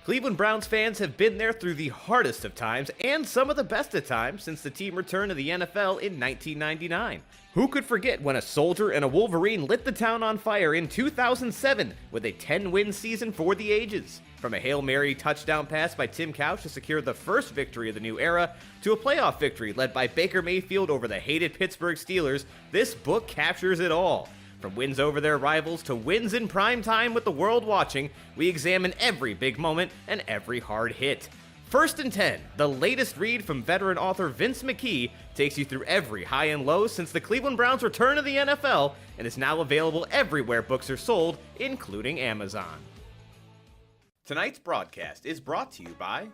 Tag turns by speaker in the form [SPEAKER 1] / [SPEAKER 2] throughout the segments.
[SPEAKER 1] Cleveland Browns fans have been there through the hardest of times and some of the best of times since the team returned to the NFL in 1999. Who could forget when a soldier and a Wolverine lit the town on fire in 2007 with a 10-win season for the ages? From a Hail Mary touchdown pass by Tim Couch to secure the first victory of the new era, to a playoff victory led by Baker Mayfield over the hated Pittsburgh Steelers, this book captures it all. From wins over their rivals to wins in prime time with the world watching, we examine every big moment and every hard hit. First and 10, the latest read from veteran author Vince McKee, takes you through every high and low since the Cleveland Browns' return to the NFL and is now available everywhere books are sold, including Amazon. Tonight's broadcast is brought to you by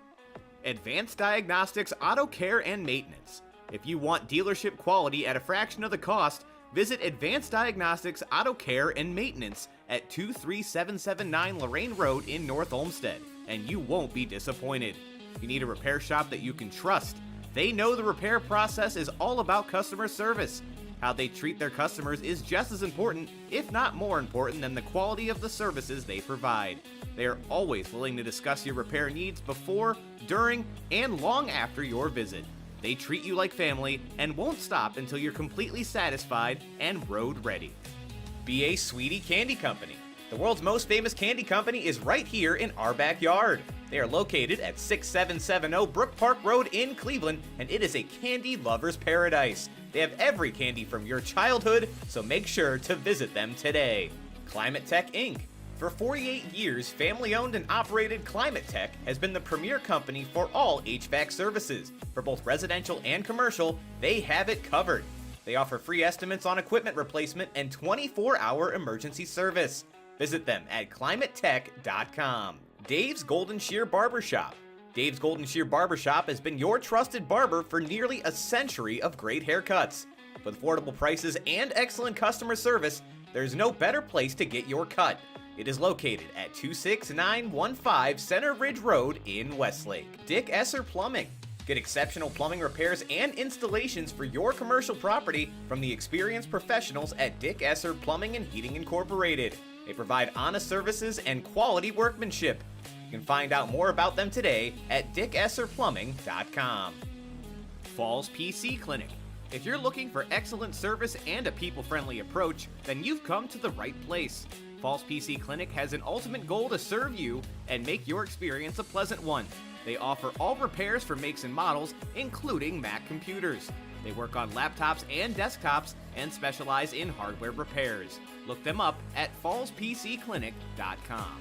[SPEAKER 1] Advanced Diagnostics Auto Care and Maintenance. If you want dealership quality at a fraction of the cost, visit Advanced Diagnostics Auto Care and Maintenance at 23779 Lorraine Road in North Olmsted, and you won't be disappointed. You need a repair shop that you can trust. They know the repair process is all about customer service. How they treat their customers is just as important, if not more important, than the quality of the services they provide. They are always willing to discuss your repair needs before, during, and long after your visit. They treat you like family and won't stop until you're completely satisfied and road ready. B.A. Sweetie Candy Company. The world's most famous candy company is right here in our backyard. They are located at 6770 Brook Park Road in Cleveland, and it is a candy lover's paradise. They have every candy from your childhood, so make sure to visit them today. Climate Tech Inc. For 48 years, family-owned and operated Climate Tech has been the premier company for all HVAC services. For both residential and commercial, they have it covered. They offer free estimates on equipment replacement and 24-hour emergency service. Visit them at climatetech.com. Dave's Golden Shear Barbershop. Dave's Golden Shear Barbershop has been your trusted barber for nearly a century of great haircuts. With affordable prices and excellent customer service, there's no better place to get your cut. It is located at 26915 Center Ridge Road in Westlake. Dick Esser Plumbing. Get exceptional plumbing repairs and installations for your commercial property from the experienced professionals at Dick Esser Plumbing and Heating Incorporated. They provide honest services and quality workmanship. You can find out more about them today at dickesserplumbing.com. Falls PC Clinic. If you're looking for excellent service and a people-friendly approach, then you've come to the right place. Falls PC Clinic has an ultimate goal to serve you and make your experience a pleasant one. They offer all repairs for makes and models, including Mac computers. They work on laptops and desktops and specialize in hardware repairs. Look them up at fallspcclinic.com.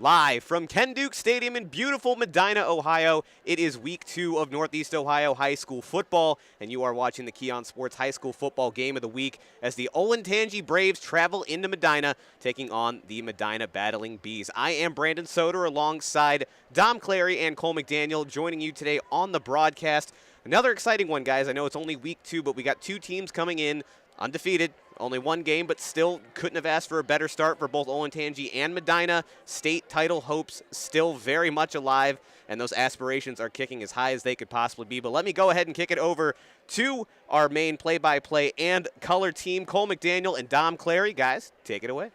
[SPEAKER 2] Live from Ken Duke Stadium in beautiful Medina, Ohio, it is week 2 of Northeast Ohio high school football, and you are watching the Keon Sports High School Football Game of the Week as the Olentangy Braves travel into Medina, taking on the Medina Battling Bees. I am Brandon Soder alongside Dom Clary and Cole McDaniel, joining you today on the broadcast. Another exciting one, guys. I know it's only week 2, but we got 2 teams coming in undefeated. Only one game, but still couldn't have asked for a better start for both Olentangy and Medina. State title hopes still very much alive, and those aspirations are kicking as high as they could possibly be. But let me go ahead and kick it over to our main play-by-play and color team, Cole McDaniel and Dom Clary. Guys, take it away.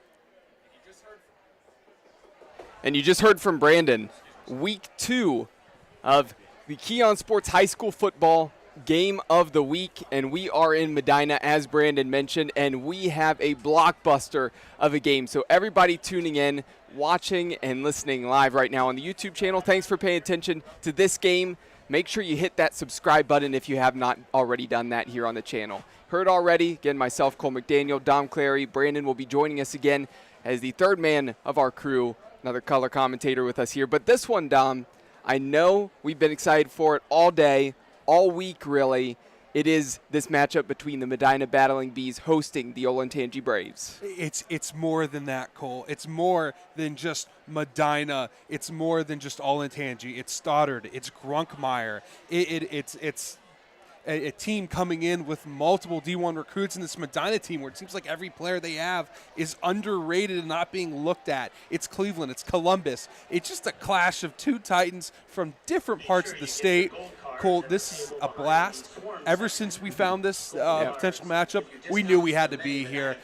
[SPEAKER 3] And you just heard from Brandon. Week 2 of the Keon Sports High School Football Game of the Week, and we are in Medina, as Brandon mentioned, and we have a blockbuster of a game. So everybody tuning in, watching and listening live right now on the YouTube channel, thanks for paying attention to this game. Make sure you hit that subscribe button if you have not already done that here on the channel. Heard already, again, myself, Cole McDaniel, Dom Clary, Brandon will be joining us again as the third man of our crew, another color commentator with us here. But this one, Dom, I know we've been excited for it all day, all week, really. It is this matchup between the Medina Battling Bees hosting the Olentangy Braves.
[SPEAKER 4] It's more than that, Cole. It's more than just Medina. It's more than just Olentangy. It's Stoddard. It's Grunkmeyer. It's a team coming in with multiple D1 recruits in this Medina team where it seems like every player they have is underrated and not being looked at. It's Cleveland. It's Columbus. It's just a clash of 2 Titans from different parts of the state. Cole, this is a blast. Ever since we found this potential matchup, we knew we had to be here.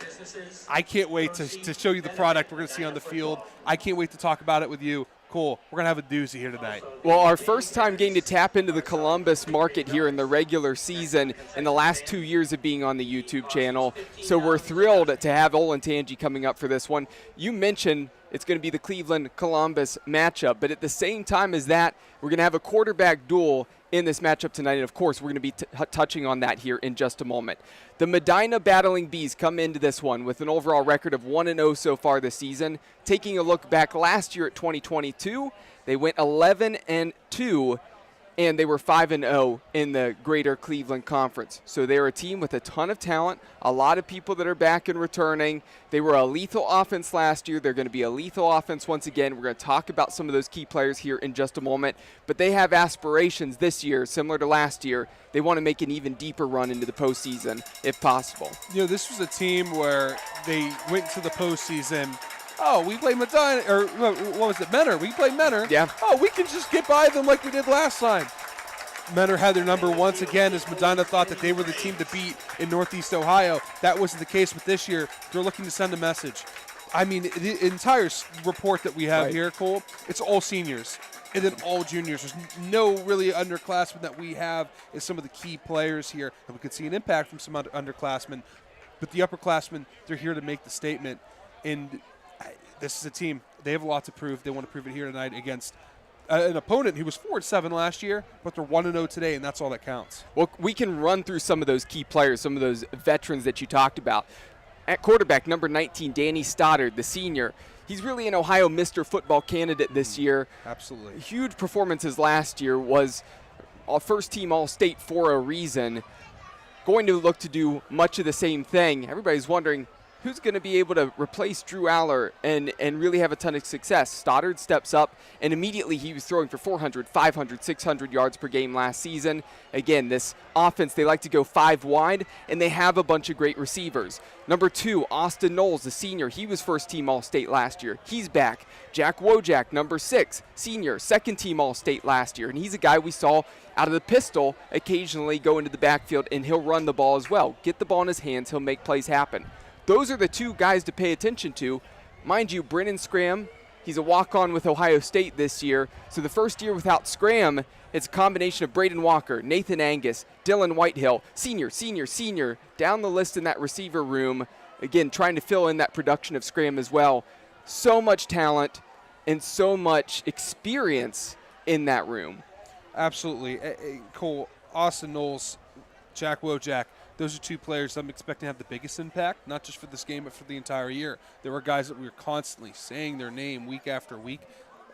[SPEAKER 4] I can't wait to show you the product we're going to see on the field. I can't wait to talk about it with you. Cole, we're going to have a doozy here tonight.
[SPEAKER 3] Well, our first time getting to tap into the Columbus market here in the regular season in the last 2 years of being on the YouTube channel. So we're thrilled to have Olentangy coming up for this one. You mentioned it's going to be the Cleveland-Columbus matchup, but at the same time as that, we're going to have a quarterback duel in this matchup tonight, and of course, we're going to be touching on that here in just a moment. The Medina Battling Bees come into this one with an overall record of 1-0 so far this season. Taking a look back last year at 2022, they went 11-2, and they were 5-0 in the Greater Cleveland Conference. So they're a team with a ton of talent, a lot of people that are back and returning. They were a lethal offense last year. They're going to be a lethal offense once again. We're going to talk about some of those key players here in just a moment. But they have aspirations this year, similar to last year. They want to make an even deeper run into the postseason, if possible.
[SPEAKER 4] You know, this was a team where they went to the postseason. Oh, we play Medina, or what was it, Menor? We play Menor.
[SPEAKER 3] Yeah.
[SPEAKER 4] Oh, we can just get by them like we did last time. Menor had their number once again as Medina thought that they were the team to beat in Northeast Ohio. That wasn't the case, but this year they're looking to send a message. I mean, the entire report that we have here, Cole, it's all seniors and then all juniors. There's no really underclassmen that we have as some of the key players here. And we could see an impact from some underclassmen. But the upperclassmen, they're here to make the statement. And this is a team, they have a lot to prove. They want to prove it here tonight against an opponent who was 4-7 last year, but they're 1-0 today, and that's all that counts.
[SPEAKER 3] Well, we can run through some of those key players, some of those veterans that you talked about. At quarterback, number 19, Danny Stoddard, the senior. He's really an Ohio Mr. Football candidate this year.
[SPEAKER 4] Absolutely.
[SPEAKER 3] Huge performances last year, was a first-team All-State for a reason. Going to look to do much of the same thing. Everybody's wondering, who's going to be able to replace Drew Aller and really have a ton of success? Stoddard steps up, and immediately he was throwing for 400, 500, 600 yards per game last season. Again, this offense, they like to go 5 wide, and they have a bunch of great receivers. Number 2, Austin Knowles, the senior. He was first-team All-State last year. He's back. Jack Wojak, number 6, senior, second-team All-State last year. And he's a guy we saw out of the pistol occasionally go into the backfield, and he'll run the ball as well. Get the ball in his hands. He'll make plays happen. Those are the 2 guys to pay attention to. Mind you, Brennan Scram, he's a walk-on with Ohio State this year. So the first year without Scram, it's a combination of Braden Walker, Nathan Angus, Dylan Whitehill, senior, down the list in that receiver room. Again, trying to fill in that production of Scram as well. So much talent and so much experience in that room.
[SPEAKER 4] Absolutely. Cole, Austin Knowles, Jack Wojak. Those are two players I'm expecting to have the biggest impact, not just for this game, but for the entire year. There were guys that we were constantly saying their name week after week.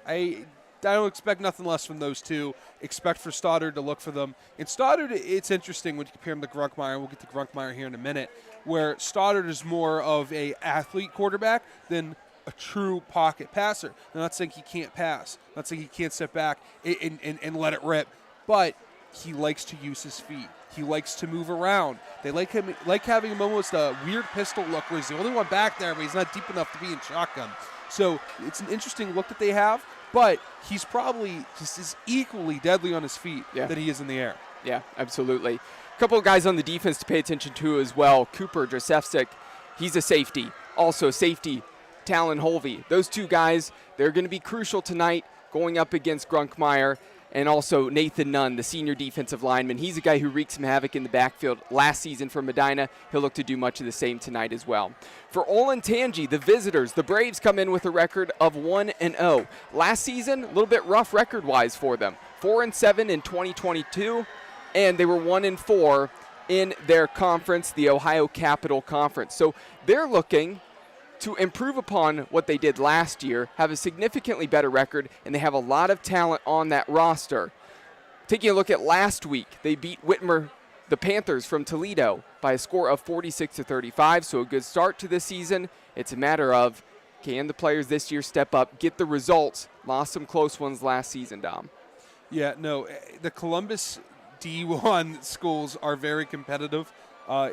[SPEAKER 4] I don't expect nothing less from those two. Expect for Stoddard to look for them. In Stoddard, it's interesting when you compare him to Grunkmeyer. We'll get to Grunkmeyer here in a minute, where Stoddard is more of a athlete quarterback than a true pocket passer. I'm not saying he can't pass. I'm not saying he can't sit back and let it rip, but he likes to use his feet. He likes to move around. They like having him almost a weird pistol look where he's the only one back there, but he's not deep enough to be in shotgun. So it's an interesting look that they have, but he's probably just as equally deadly on his feet that he is in the air.
[SPEAKER 3] Yeah, absolutely. A couple of guys on the defense to pay attention to as well. Cooper Drasevsik, he's a safety. Also safety, Talon Holvey. Those two guys, they're going to be crucial tonight going up against Grunkmeyer. And also Nathan Nunn, the senior defensive lineman. He's a guy who wreaked some havoc in the backfield last season for Medina. He'll look to do much of the same tonight as well. For Olentangy, the visitors, the Braves come in with a record of 1-0. Last season, a little bit rough record-wise for them. 4-7 in 2022, and they were 1-4 in their conference, the Ohio Capital Conference. So they're looking to improve upon what they did last year, have a significantly better record, and they have a lot of talent on that roster. Taking a look at last week, they beat Whitmer, the Panthers from Toledo, by a score of 46-35, so a good start to this season. It's a matter of, can the players this year step up, get the results? Lost some close ones last season, Dom.
[SPEAKER 4] Yeah, no, the Columbus D1 schools are very competitive.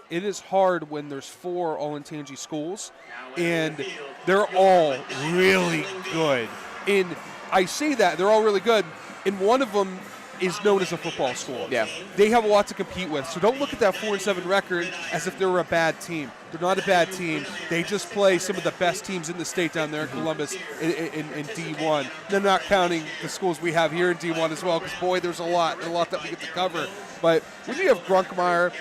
[SPEAKER 4] It is hard when there's 4 Olentangy schools, and they're all really good. And I say that, they're all really good, and one of them is known as a football school.
[SPEAKER 3] Yeah.
[SPEAKER 4] They have a lot to compete with, so don't look at that 4-7 record as if they were a bad team. They're not a bad team. They just play some of the best teams in the state down there in Columbus in D1. They're not counting the schools we have here in D1 as well, because, boy, there's a lot that we get to cover. But when you have Grunkmeyer,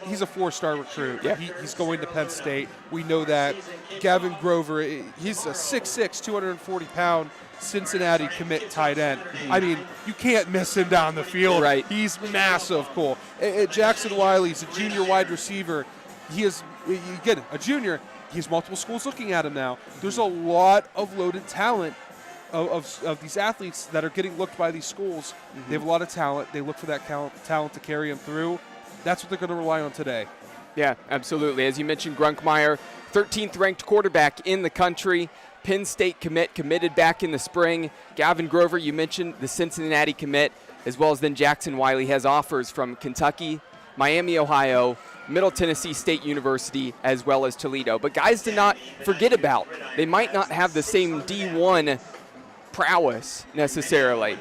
[SPEAKER 4] he's a 4-star recruit.
[SPEAKER 3] Yeah.
[SPEAKER 4] He's going to Penn State. We know that. Gavin Grover, he's a 6'6", 240-pound Cincinnati commit tight end. I mean, you can't miss him down the field.
[SPEAKER 3] Right.
[SPEAKER 4] He's massive. Cool. Jackson Wiley's a junior wide receiver. He is, again, a junior. He has multiple schools looking at him now. There's a lot of loaded talent of these athletes that are getting looked by these schools. They have a lot of talent. They look for that talent to carry them through. That's what they're going to rely on today.
[SPEAKER 3] Yeah, absolutely. As you mentioned, Grunkmeyer, 13th ranked quarterback in the country. Penn State committed back in the spring. Gavin Grover, you mentioned the Cincinnati commit, as well as then Jackson Wiley has offers from Kentucky, Miami, Ohio, Middle Tennessee State University, as well as Toledo. But guys to not forget about. They might not have the same D1 prowess necessarily.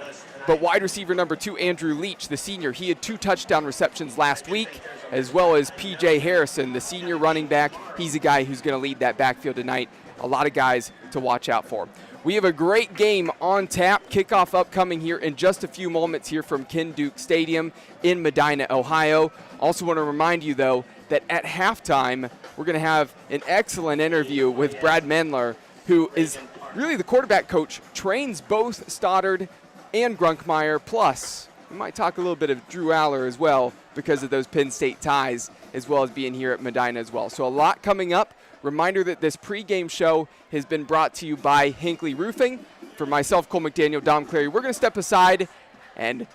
[SPEAKER 3] But wide receiver number 2, Andrew Leach, the senior, he had 2 touchdown receptions last week, as well as P.J. Harrison, the senior running back. He's a guy who's going to lead that backfield tonight. A lot of guys to watch out for. We have a great game on tap. Kickoff upcoming here in just a few moments here from Ken Duke Stadium in Medina, Ohio. Also want to remind you, though, that at halftime, we're going to have an excellent interview with Brad Mendler, who is really the quarterback coach, trains both Stoddard and Grunkmeyer, plus we might talk a little bit of Drew Aller as well because of those Penn State ties, as well as being here at Medina as well. So a lot coming up. Reminder that this pregame show has been brought to you by Hinckley Roofing. For myself, Cole McDaniel, Dom Clary, we're going to step aside, and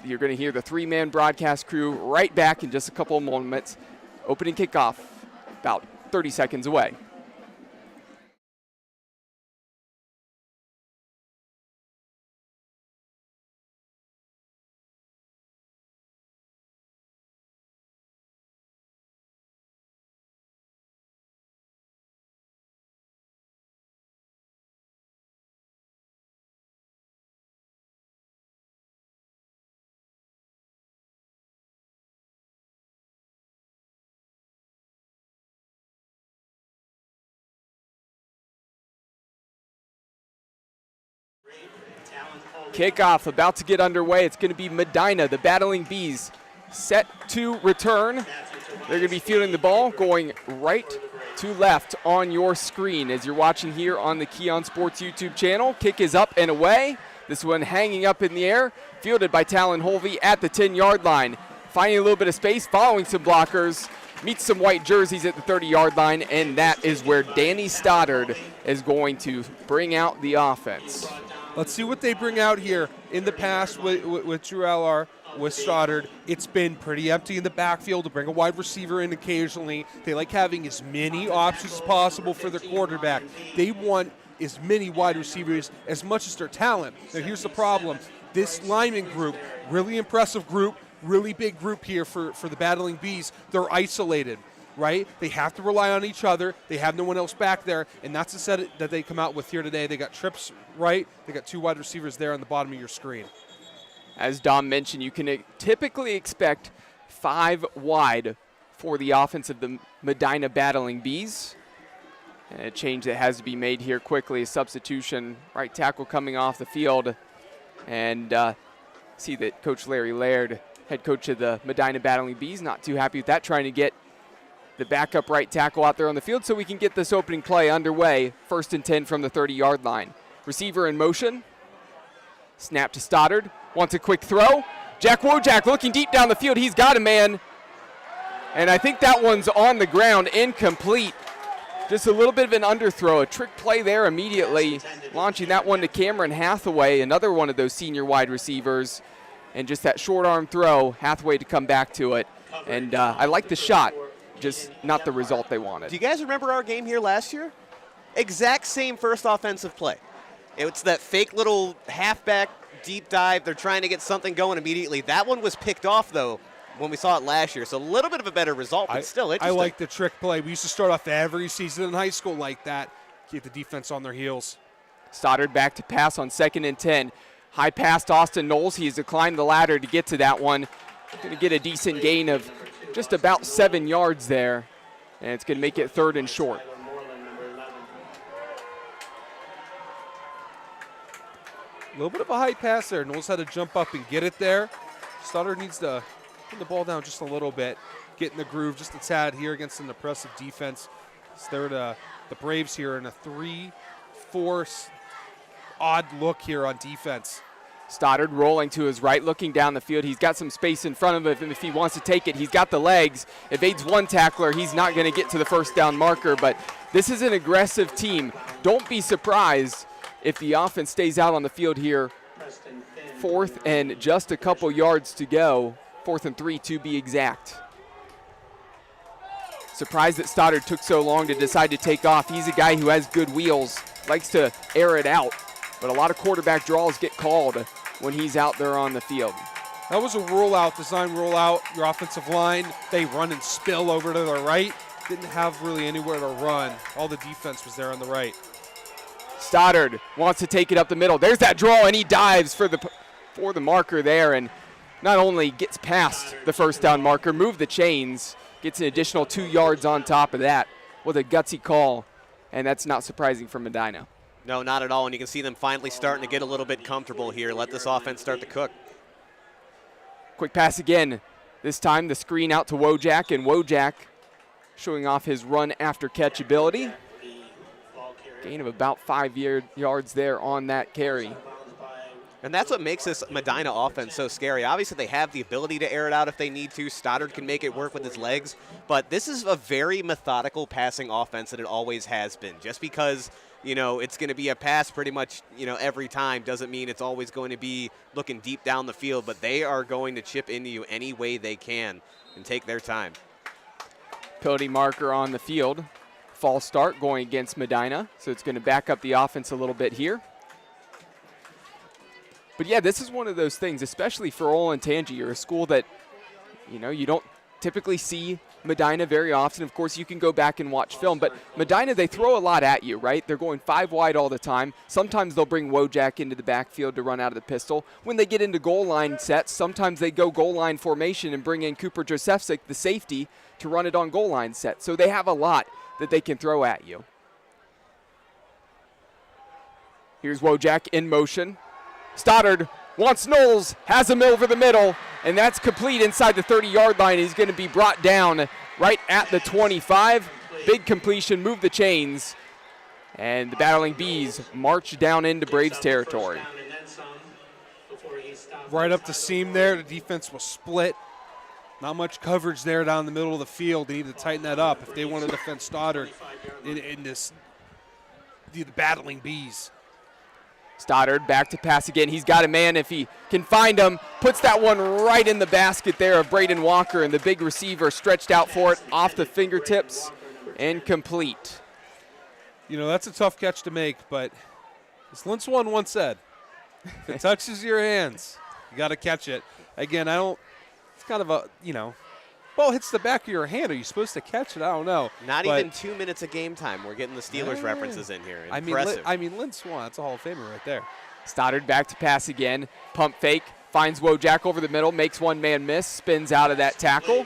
[SPEAKER 3] you're going to hear the 3-man broadcast crew right back in just a couple of moments. Opening kickoff about 30 seconds away. Kickoff about to get underway. It's going to be Medina, the Battling Bees, set to return. They're going to be fielding the ball, going right to left on your screen as you're watching here on the Keon Sports YouTube channel. Kick is up and away. This one hanging up in the air, fielded by Talon Holvey at the 10-yard line. finding a little bit of space, following some blockers, meets some white jerseys at the 30-yard line, and that is where Danny Stoddard is going to bring out the offense.
[SPEAKER 4] Let's see what they bring out here. In the past with Drew Allar, with Stoddard, it's been pretty empty in the backfield to bring a wide receiver in occasionally. They like having as many options as possible for their quarterback. They want as many wide receivers as much as their talent. Now here's the problem. This lineman group, really impressive group, really big group here for the Battling Bees. They're isolated, right? They have to rely on each other. They have no one else back there, and that's the set that they come out with here today. They got trips right. They got 2 wide receivers there on the bottom of your screen.
[SPEAKER 3] As Dom mentioned, you can typically expect 5 wide for the offense of the Medina Battling Bees. And a change that has to be made here quickly, a substitution, right tackle coming off the field. And see that Coach Larry Laird, head coach of the Medina Battling Bees, not too happy with that, trying to get the backup right tackle out there on the field so we can get this opening play underway. 1st and 10 from the 30-yard line. Receiver in motion. Snap to Stoddard. Wants a quick throw. Jack Wojak looking deep down the field. He's got a man. And I think that one's on the ground, incomplete. Just a little bit of an underthrow, a trick play there immediately, launching that one to Cameron Hathaway, another one of those senior wide receivers. And just that short arm throw, Hathaway to come back to it. And I like the shot, just not the result they wanted.
[SPEAKER 2] Do you guys remember our game here last year? Exact same first offensive play. It's that fake little halfback deep dive. They're trying to get something going immediately. That one was picked off, though, when we saw it last year. So a little bit of a better result, but still interesting.
[SPEAKER 4] I like the trick play. We used to start off every season in high school like that. Keep the defense on their heels.
[SPEAKER 3] Stoddard back to pass on 2nd and 10. High pass to Austin Knowles. He has to climb the ladder to get to that one. Going to get a decent gain of just about 7 yards there. And it's going to make it 3rd and short.
[SPEAKER 4] A little bit of a high pass there. Knowles had to jump up and get it there. Stoddard needs to put the ball down just a little bit, get in the groove just a tad here against an impressive defense. So the Braves here in a 3-4 odd look here on defense.
[SPEAKER 3] Stoddard rolling to his right, looking down the field. He's got some space in front of him if he wants to take it. He's got the legs. Evades one tackler. He's not going to get to the 1st down marker, but this is an aggressive team. Don't be surprised if the offense stays out on the field here. 4th and just a couple yards to go. 4th and 3 to be exact. Surprised that Stoddard took so long to decide to take off. He's a guy who has good wheels, likes to air it out, but a lot of quarterback draws get called when he's out there on the field.
[SPEAKER 4] That was a rollout, design rollout. Your offensive line, they run and spill over to the right. Didn't have really anywhere to run. All the defense was there on the right.
[SPEAKER 3] Stoddard wants to take it up the middle. There's that draw, and he dives for the marker there, and not only gets past the 1st down marker, move the chains, gets an additional 2 yards on top of that with a gutsy call, and that's not surprising for Medina.
[SPEAKER 2] No, not at all, and you can see them finally starting to get a little bit comfortable here. Let this offense start to cook.
[SPEAKER 3] Quick pass again. This time the screen out to Wojak, and Wojak showing off his run after catch ability. Gain of about 5 yards there on that carry.
[SPEAKER 2] And that's what makes this Medina offense so scary. Obviously, they have the ability to air it out if they need to. Stoddard can make it work with his legs. But this is a very methodical passing offense that it always has been. Just because, it's going to be a pass pretty much, every time doesn't mean it's always going to be looking deep down the field. But they are going to chip into you any way they can and take their time.
[SPEAKER 3] Penalty marker on the field. False start going against Medina. So it's going to back up the offense a little bit here. But yeah, this is one of those things, especially for Olentangy. You're a school that, you don't typically see Medina very often. Of course, you can go back and watch film, but Medina, they throw a lot at you, right? They're going 5 wide all the time. Sometimes they'll bring Wojak into the backfield to run out of the pistol. When they get into goal line sets, sometimes they go goal line formation and bring in Cooper Josefsik, the safety, to run it on goal line sets. So they have a lot that they can throw at you. Here's Wojak in motion. Stoddard wants Knowles, has him over the middle, and that's complete inside the 30-yard line. He's going to be brought down right at the 25. Big completion, move the chains, and the Battling Bees march down into Braves territory.
[SPEAKER 4] Right up the seam there, the defense was split. Not much coverage there down the middle of the field. They need to tighten that up if they want to defend Stoddard in this the battling bees.
[SPEAKER 3] Stoddard back to pass again. He's got a man if he can find him. Puts that one right in the basket there of Braden Walker, and the big receiver stretched out for it off the fingertips and complete.
[SPEAKER 4] You know, that's a tough catch to make, but as Lynn Swan once said, if it touches your hands, you got to catch it. Again, it's kind of a, ball hits the back of your hand. Are you supposed to catch it? I don't know.
[SPEAKER 2] Not even 2 minutes of game time. We're getting the Steelers references in here. Impressive.
[SPEAKER 4] Lynn Swan, that's a Hall of Famer right there.
[SPEAKER 3] Stoddard back to pass again. Pump fake. Finds Wojak over the middle. Makes one man miss. Spins out of that tackle.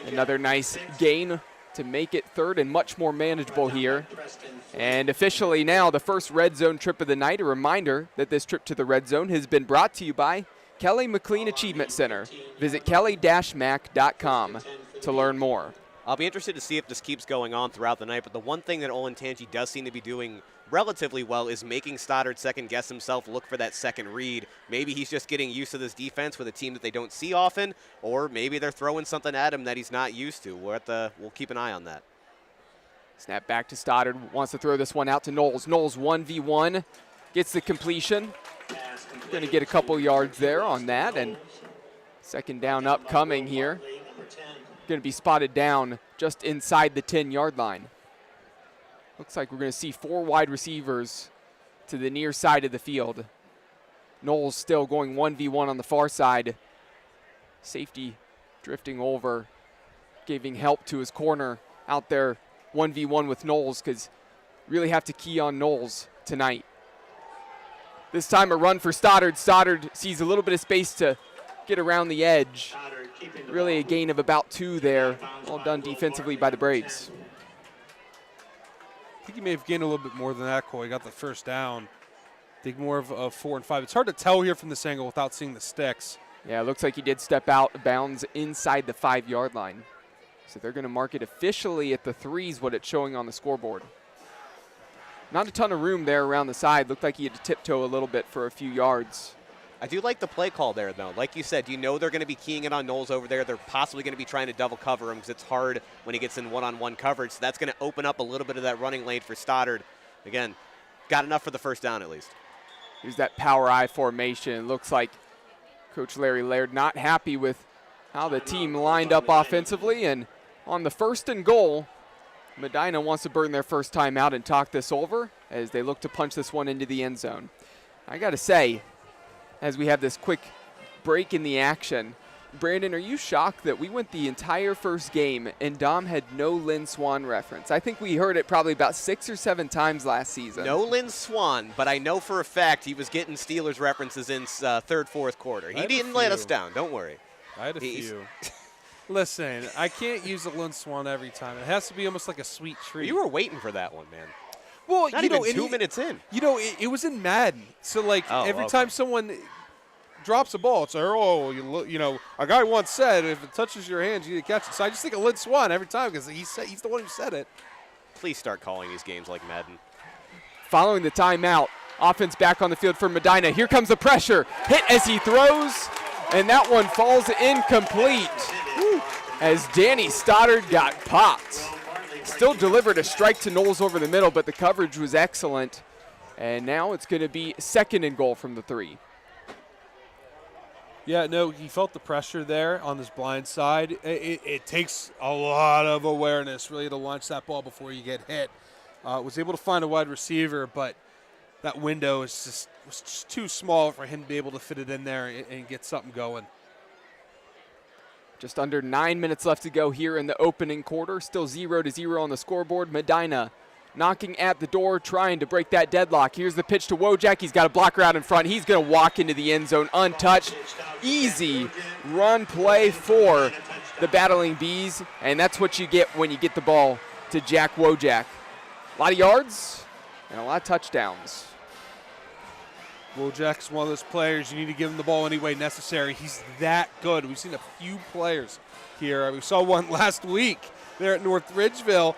[SPEAKER 3] Another nice gain to make it third and much more manageable here. And officially now the first red zone trip of the night. A reminder that this trip to the red zone has been brought to you by Kelly McLean Achievement Center. Visit kelly-mac.com to learn more.
[SPEAKER 2] I'll be interested to see if this keeps going on throughout the night, but the one thing that Olentangy does seem to be doing relatively well is making Stoddard second-guess himself, look for that second read. Maybe he's just getting used to this defense with a team that they don't see often, or maybe they're throwing something at him that he's not used to. We'll keep an eye on that.
[SPEAKER 3] Snap back to Stoddard. Wants to throw this one out to Knowles. Knowles 1v1. Gets the completion. Going to get a couple yards there on that, and second down upcoming here. Going to be spotted down just inside the 10-yard line. Looks like we're going to see 4 wide receivers to the near side of the field. Knowles still going 1v1 on the far side. Safety drifting over, giving help to his corner out there 1v1 with Knowles, because really have to key on Knowles tonight. This time a run for Stoddard. Stoddard sees a little bit of space to get around the edge. Really a gain of about 2 there. All done defensively by the Braves.
[SPEAKER 4] I think he may have gained a little bit more than that, Cole. He got the first down. I think more of 4 and 5. It's hard to tell here from this angle without seeing the sticks.
[SPEAKER 3] Yeah, it looks like he did step out of bounds inside the 5-yard line. So they're going to mark it officially at the 3 is what it's showing on the scoreboard. Not a ton of room there around the side. Looked like he had to tiptoe a little bit for a few yards.
[SPEAKER 2] I do like the play call there, though. Like you said, you know they're going to be keying it on Knowles over there. They're possibly going to be trying to double cover him because it's hard when he gets in one-on-one coverage. So that's going to open up a little bit of that running lane for Stoddard. Again, got enough for the first down at least.
[SPEAKER 3] Here's that power I formation. It looks like Coach Larry Laird not happy with how the team lined up offensively. And on the 1st and goal, Medina wants to burn their first time out and talk this over as they look to punch this one into the end zone. I got to say, as we have this quick break in the action, Brandon, are you shocked that we went the entire first game and Dom had no Lynn Swan reference? I think we heard it probably about 6 or 7 times last season.
[SPEAKER 2] No Lynn Swan, but I know for a fact he was getting Steelers references in third, fourth quarter. He didn't let us down. Don't worry.
[SPEAKER 4] I had a few. Listen, I can't use a Lynn Swan every time. It has to be almost like a sweet treat.
[SPEAKER 2] You were waiting for that one, man.
[SPEAKER 4] Well,
[SPEAKER 2] Not even 2 minutes in.
[SPEAKER 4] It was in Madden. So, every time someone drops a ball, it's like, a guy once said, if it touches your hands, you need to catch it. So I just think of Lynn Swan every time because he's the one who said it.
[SPEAKER 2] Please start calling these games like Madden.
[SPEAKER 3] Following the timeout, offense back on the field for Medina. Here comes the pressure. Hit as he throws, and that one falls incomplete as Danny Stoddard got popped. Still delivered a strike to Knowles over the middle, but the coverage was excellent. And now it's going to be 2nd and goal from the 3.
[SPEAKER 4] Yeah, no, he felt the pressure there on his blind side. It takes a lot of awareness, really, to launch that ball before you get hit. Was able to find a wide receiver, but that window was just too small for him to be able to fit it in there and get something going.
[SPEAKER 3] Just under 9 minutes left to go here in the opening quarter. Still 0-0 on the scoreboard. Medina knocking at the door, trying to break that deadlock. Here's the pitch to Wojak. He's got a blocker out in front. He's going to walk into the end zone untouched. Easy run play for the Battling Bees, and that's what you get when you get the ball to Jack Wojak. A lot of yards and a lot of touchdowns.
[SPEAKER 4] Wojak's one of those players you need to give him the ball any way necessary. He's that good. We've seen a few players here. We saw one last week there at North Ridgeville.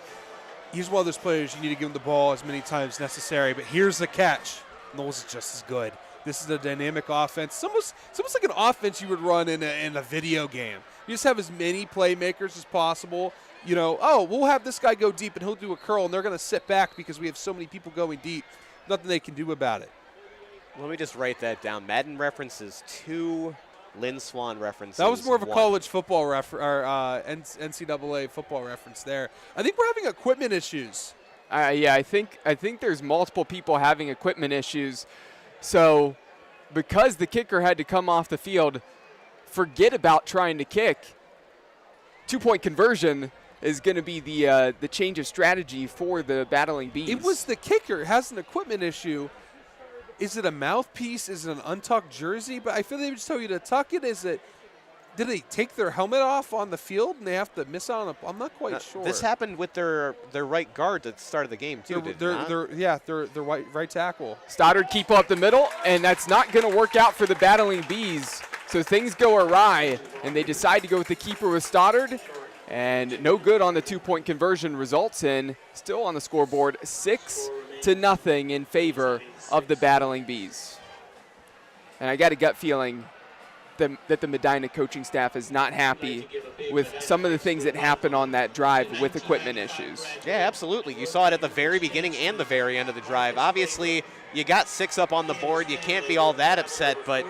[SPEAKER 4] He's one of those players you need to give him the ball as many times necessary. But here's the catch. Knowles is just as good. This is a dynamic offense. It's almost like an offense you would run in a video game. You just have as many playmakers as possible. You know, oh, we'll have this guy go deep and he'll do a curl, and they're going to sit back because we have so many people going deep. Nothing they can do about it.
[SPEAKER 2] Let me just write that down. Madden references 2, Lynn Swan references
[SPEAKER 4] That was more of a
[SPEAKER 2] 1.
[SPEAKER 4] college football or NCAA football reference there. I think we're having equipment issues.
[SPEAKER 3] Yeah, I think there's multiple people having equipment issues. So because the kicker had to come off the field, forget about trying to kick. 2-point conversion is going to be the change of strategy for the Battling Bees.
[SPEAKER 4] It was the kicker. It has an equipment issue. Is it a mouthpiece? Is it an untucked jersey? But I feel they would just tell you to tuck it. Did they take their helmet off on the field and they have to miss out on I'm not quite sure.
[SPEAKER 2] This happened with their right guard at the start of the game, too,
[SPEAKER 4] their right tackle.
[SPEAKER 3] Stoddard keep up the middle, and that's not going to work out for the Battling Bees. So things go awry, and they decide to go with the keeper with Stoddard. And no good on the 2-point conversion, results in still on the scoreboard 6-0 in favor of the Battling Bees. And I got a gut feeling that the Medina coaching staff is not happy with some of the things that happen on that drive with equipment issues.
[SPEAKER 2] Yeah, absolutely. You saw it at the very beginning and the very end of the drive. Obviously, you got 6 up on the board. You can't be all that upset, but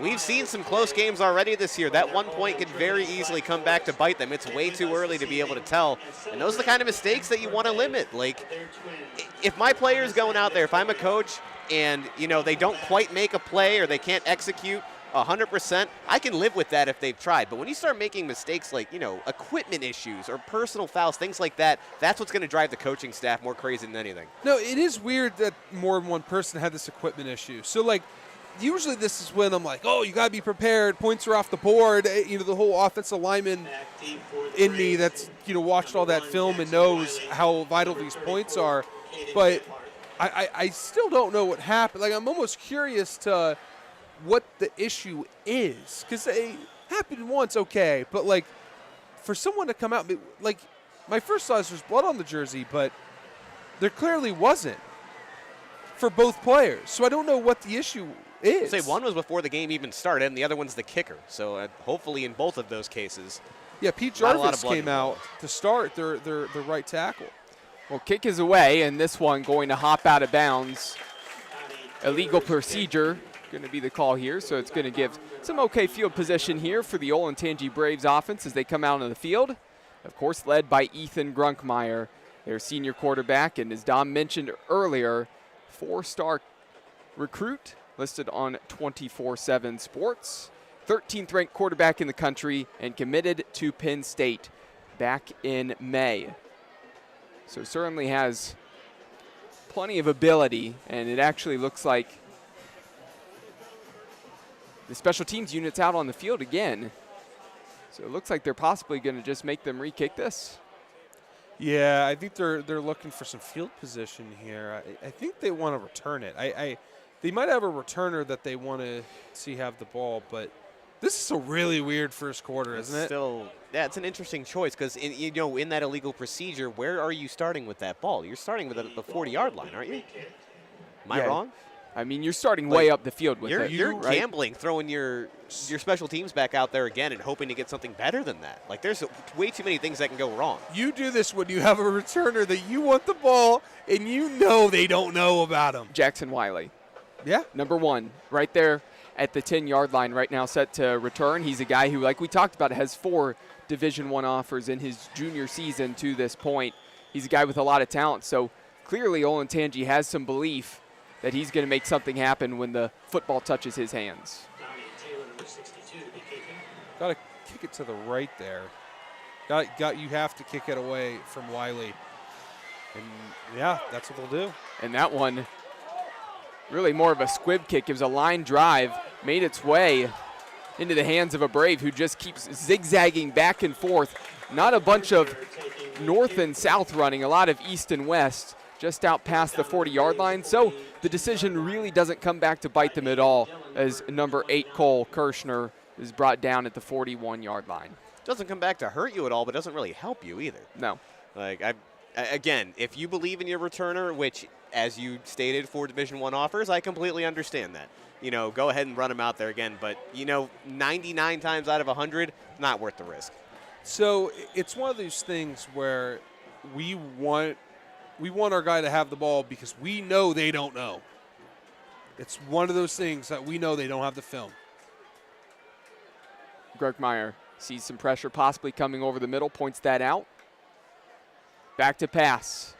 [SPEAKER 2] we've seen some close games already this year. That 1 point could very easily come back to bite them. It's way too early to be able to tell, and those are the kind of mistakes that you want to limit. Like, if my player's going out there, if I'm a coach and, you know, they don't quite make a play or they can't execute 100%, I can live with that if they've tried. But when you start making mistakes like, you know, equipment issues or personal fouls, things like that, that's what's going to drive the coaching staff more crazy than anything.
[SPEAKER 4] No, it is weird that more than one person had this equipment issue. So, like, usually this is when I'm like, oh, you got to be prepared. Points are off the board. You know, the whole offensive lineman in me that's, you know, watched all that film and knows how vital these points are. But I still don't know what happened. Like, I'm almost curious to what the issue is, because it happened once, okay, but like for someone to come out, like my first thought is there's blood on the jersey, but there clearly wasn't for both players, so I don't know what the issue is.
[SPEAKER 2] I'd say one was before the game even started, and the other one's the kicker. So hopefully in both of those cases,
[SPEAKER 4] yeah, Pete Jarvis came out to start their right tackle.
[SPEAKER 3] Well, kick is away, and this one going to hop out of bounds. Illegal procedure going to be the call here, so it's going to give some okay field position here for the Olentangy Braves offense as they come out on the field. Of course, led by Ethan Grunkmeyer, their senior quarterback, and as Dom mentioned earlier, 4-star recruit listed on 24/7 Sports, 13th ranked quarterback in the country, and committed to Penn State back in May. So certainly has plenty of ability, and it actually looks like the special teams unit's out on the field again. So it looks like they're possibly going to just make them re-kick this.
[SPEAKER 4] Yeah, I think they're looking for some field position here. I think they want to return it. They might have a returner that they want to see have the ball, but this is a really weird first quarter, isn't it?
[SPEAKER 2] Still, yeah, it's an interesting choice because you know, in that illegal procedure, where are you starting with that ball? You're starting with it at the 40-yard line, aren't you? Am I wrong?
[SPEAKER 3] I mean, you're starting way up the field with it.
[SPEAKER 2] You're
[SPEAKER 3] right?
[SPEAKER 2] gambling, throwing your special teams back out there again and hoping to get something better than that. Like, there's way too many things that can go wrong.
[SPEAKER 4] You do this when you have a returner that you want the ball and you know they don't know about him.
[SPEAKER 3] Jackson Wiley.
[SPEAKER 4] Yeah.
[SPEAKER 3] Number 1, right there at the 10-yard line right now, set to return. He's a guy who, like we talked about, has 4 Division I offers in his junior season to this point. He's a guy with a lot of talent, so clearly Olentangy has some belief that he's going to make something happen when the football touches his hands.
[SPEAKER 4] Got to kick it to the right there. You have to kick it away from Wiley. And, yeah, that's what they'll do.
[SPEAKER 3] And that one, really more of a squib kick. It was a line drive, made its way into the hands of a Brave who just keeps zigzagging back and forth. Not a bunch of north and south running, a lot of east and west, just out past the 40-yard line. So the decision really doesn't come back to bite them at all as number 8 Cole Kirshner is brought down at the 41-yard line.
[SPEAKER 2] Doesn't come back to hurt you at all, but doesn't really help you either.
[SPEAKER 3] No.
[SPEAKER 2] Like, again, if you believe in your returner, which, as you stated, for Division I offers, I completely understand that. go ahead and run him out there again. But, 99 times out of 100, not worth the risk.
[SPEAKER 4] So it's one of those things where we want our guy to have the ball because we know they don't know. It's one of those things that we know they don't have the film.
[SPEAKER 3] Grunkmeyer sees some pressure possibly coming over the middle, points that out. Back to pass.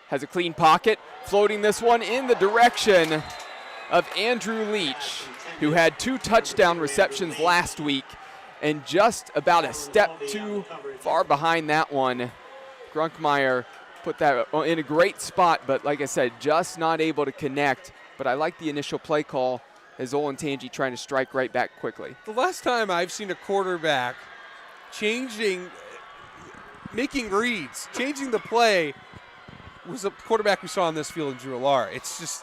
[SPEAKER 3] Has a clean pocket, floating this one in the direction of Andrew Leach, who had 2 touchdown receptions last week and just about a step too far behind that one. Grunkmeyer put that in a great spot, but like I said, just not able to connect. But I like the initial play call as Olentangy trying to strike right back quickly.
[SPEAKER 4] The last time I've seen a quarterback making reads, changing the play, was a quarterback we saw on this field in Drew Alar. It's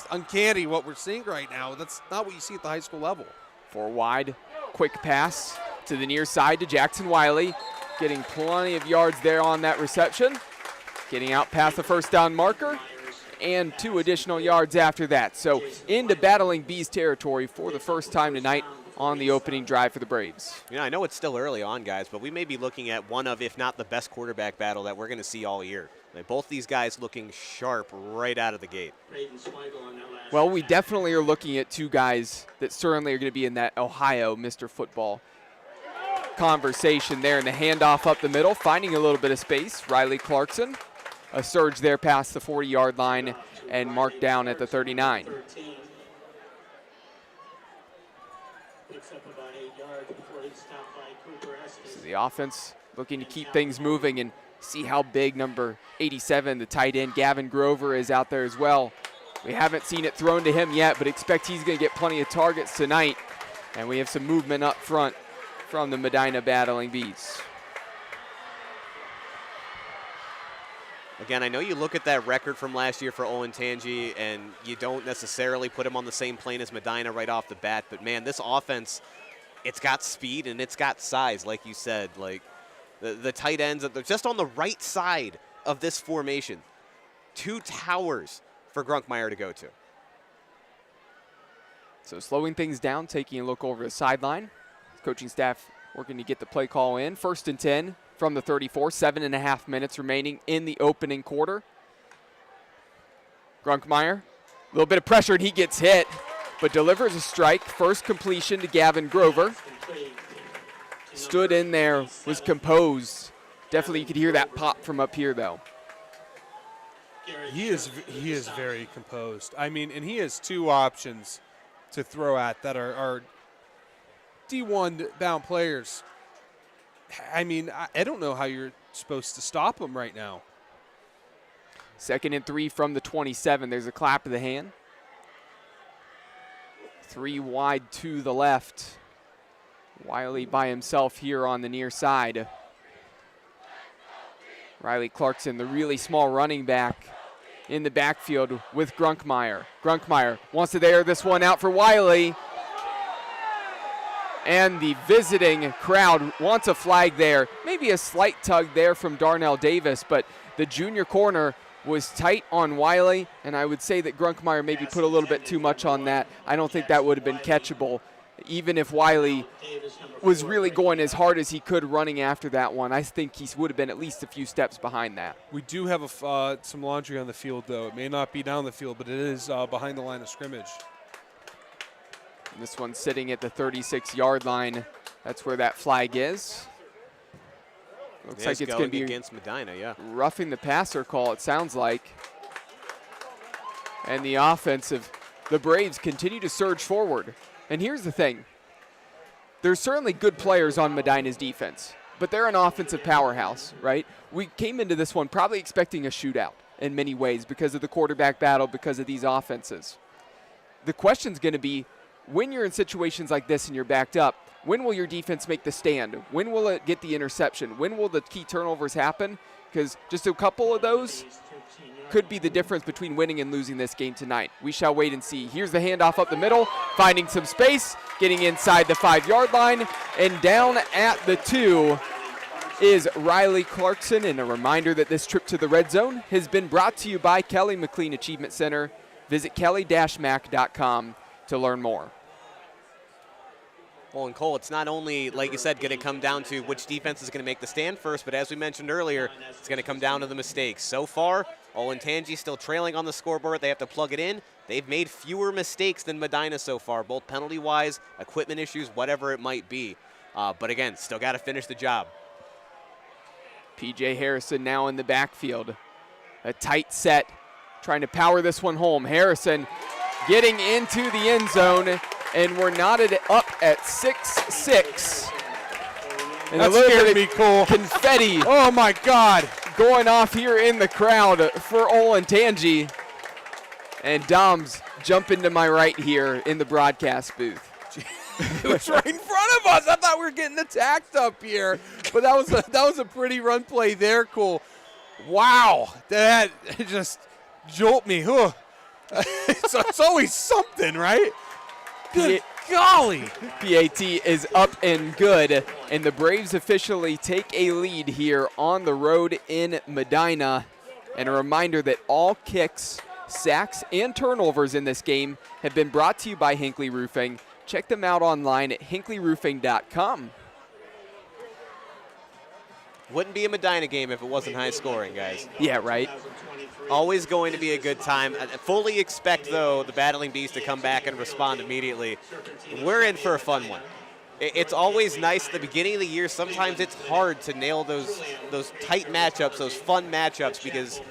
[SPEAKER 4] uncanny what we're seeing right now. That's not what you see at the high school level.
[SPEAKER 3] 4 wide, quick pass to the near side to Jackson Wiley, getting plenty of yards there on that reception, getting out past the first down marker, and 2 additional yards after that. So into Battling Bees territory for the first time tonight on the opening drive for the Braves.
[SPEAKER 2] I know it's still early on, guys, but we may be looking at one of, if not the best quarterback battle that we're going to see all year. Both these guys looking sharp right out of the gate.
[SPEAKER 3] Well, we definitely are looking at 2 guys that certainly are going to be in that Ohio Mr. Football conversation there, in the handoff up the middle, finding a little bit of space. Riley Clarkson, a surge there past the 40-yard line and marked down at the 39. So the offense looking to keep things moving and see how big number 87, the tight end Gavin Grover, is out there as well. We haven't seen it thrown to him yet, but expect he's going to get plenty of targets tonight. And we have some movement up front from the Medina Battling Bees.
[SPEAKER 2] Again, I know you look at that record from last year for Olentangy, and you don't necessarily put him on the same plane as Medina right off the bat. But, man, this offense, it's got speed and it's got size, like you said. Like, the tight ends, they're just on the right side of this formation. 2 towers for Grunkmeyer to go to.
[SPEAKER 3] So slowing things down, taking a look over the sideline. Coaching staff working to get the play call in. 1st and 10 from the 34, 7.5 minutes remaining in the opening quarter. Grunkmeyer, a little bit of pressure and he gets hit, but delivers a strike. First completion to Gavin Grover. Stood in there, was composed. Definitely you could hear that pop from up here though.
[SPEAKER 4] He is very composed. I mean, and he has 2 options to throw at that are D1 bound players. I mean, I don't know how you're supposed to stop him right now.
[SPEAKER 3] 2nd and 3 from the 27. There's a clap of the hand. 3 wide to the left. Wiley by himself here on the near side. Riley Clarkson, the really small running back, in the backfield with Grunkmeyer. Grunkmeyer wants to air this one out for Wiley. And the visiting crowd wants a flag there. Maybe a slight tug there from Darnell Davis, but the junior corner was tight on Wiley, and I would say that Grunkmeyer maybe put a little bit too much on that. I don't think that would have been catchable, even if Wiley was really going as hard as he could running after that one. I think he would have been at least a few steps behind that.
[SPEAKER 4] We do have some laundry on the field, though. It may not be down the field, but it is behind the line of scrimmage.
[SPEAKER 3] And this one's sitting at the 36-yard line. That's where that flag is. Looks like it's going to be
[SPEAKER 2] against Medina, yeah.
[SPEAKER 3] Roughing the passer call, it sounds like. And the offensive, the Braves continue to surge forward. And here's the thing. There's certainly good players on Medina's defense, but they're an offensive powerhouse, right? We came into this one probably expecting a shootout in many ways because of the quarterback battle, because of these offenses. The question's going to be, when you're in situations like this and you're backed up, when will your defense make the stand? When will it get the interception? When will the key turnovers happen? Because just a couple of those could be the difference between winning and losing this game tonight. We shall wait and see. Here's the handoff up the middle, finding some space, getting inside the 5-yard line, and down at the 2 is Riley Clarkson. And a reminder that this trip to the red zone has been brought to you by Kelly McLean Achievement Center. Visit kelly-mac.com to learn more.
[SPEAKER 2] Well, and Cole, it's not only, like you said, going to come down to which defense is going to make the stand first, but as we mentioned earlier, it's going to come down to the mistakes. So far, Olentangy still trailing on the scoreboard. They have to plug it in. They've made fewer mistakes than Medina so far, both penalty-wise, equipment issues, whatever it might be. But again, still got to finish the job.
[SPEAKER 3] P.J. Harrison now in the backfield. A tight set, trying to power this one home. Harrison getting into the end zone, and we're knotted up at 6-6. And
[SPEAKER 4] That scared me, Cole.
[SPEAKER 3] Confetti.
[SPEAKER 4] Oh, my God.
[SPEAKER 3] Going off here in the crowd for Olentangy. And Dom's jumping to my right here in the broadcast booth.
[SPEAKER 4] It was right in front of us. I thought we were getting attacked up here, but that was a pretty run play there, Cole. Wow, that just jolted me. Huh. It's always something, right? Good golly.
[SPEAKER 3] PAT is up and good, and the Braves officially take a lead here on the road in Medina. And a reminder that all kicks, sacks, and turnovers in this game have been brought to you by Hinckley Roofing. Check them out online at hinkleyroofing.com.
[SPEAKER 2] Wouldn't be a Medina game if it wasn't high scoring, guys.
[SPEAKER 3] Yeah, right.
[SPEAKER 2] Always going to be a good time. I fully expect, though, the Battling Bees to come back and respond immediately. We're in for a fun one. It's always nice at the beginning of the year. Sometimes it's hard to nail those tight matchups, those fun matchups, because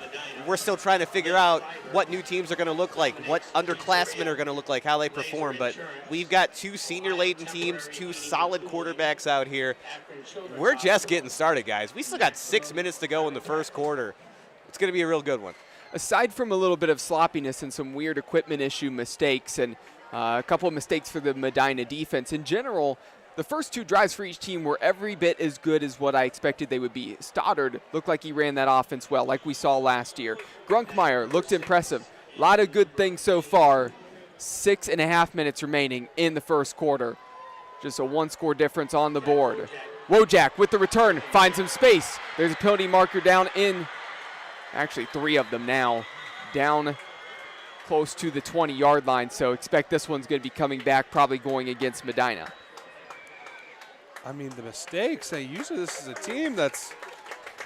[SPEAKER 2] we're still trying to figure out what new teams are going to look like, what underclassmen are going to look like, how they perform. But we've got two senior-laden teams, two solid quarterbacks out here. We're just getting started, guys. We still got 6 minutes to go in the first quarter. It's going to be a real good one.
[SPEAKER 3] Aside from a little bit of sloppiness and some weird equipment issue mistakes and a couple of mistakes for the Medina defense, in general, the first two drives for each team were every bit as good as what I expected they would be. Stoddard looked like he ran that offense well, like we saw last year. Grunkmeyer looked impressive. A lot of good things so far. 6.5 minutes remaining in the first quarter. Just a one-score difference on the board. Wojak with the return, finds some space. There's a penalty marker down in, actually 3 of them now, down close to the 20-yard line. So expect this one's going to be coming back, probably going against Medina.
[SPEAKER 4] I mean, the mistakes. Hey, usually this is a team that's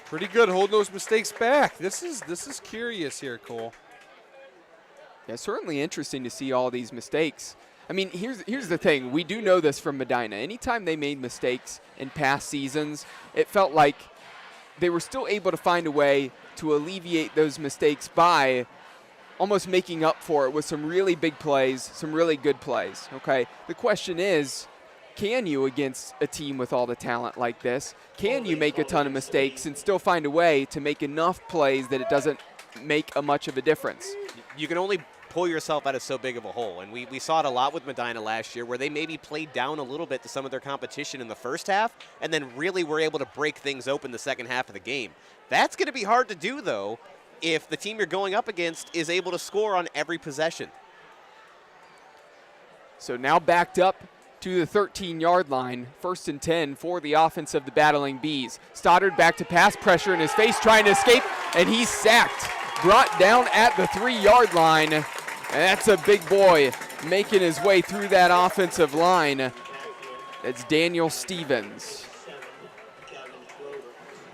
[SPEAKER 4] pretty good holding those mistakes back. This is curious here, Cole.
[SPEAKER 3] Yeah, certainly interesting to see all these mistakes. I mean, here's the thing. We do know this from Medina. Anytime they made mistakes in past seasons, it felt like they were still able to find a way to alleviate those mistakes by almost making up for it with some really big plays, some really good plays, okay? The question is, can you, against a team with all the talent like this, can you make a ton of mistakes and still find a way to make enough plays that it doesn't make much of a difference?
[SPEAKER 2] You can only pull yourself out of so big of a hole, and we saw it a lot with Medina last year, where they maybe played down a little bit to some of their competition in the first half and then really were able to break things open the second half of the game. That's going to be hard to do, though, if the team you're going up against is able to score on every possession.
[SPEAKER 3] So now backed up to the 13-yard line, 1st and 10 for the offense of the Battling Bees. Stoddard back to pass, pressure in his face, trying to escape, and he's sacked. Brought down at the 3-yard line, and that's a big boy making his way through that offensive line. It's Daniel Stevens.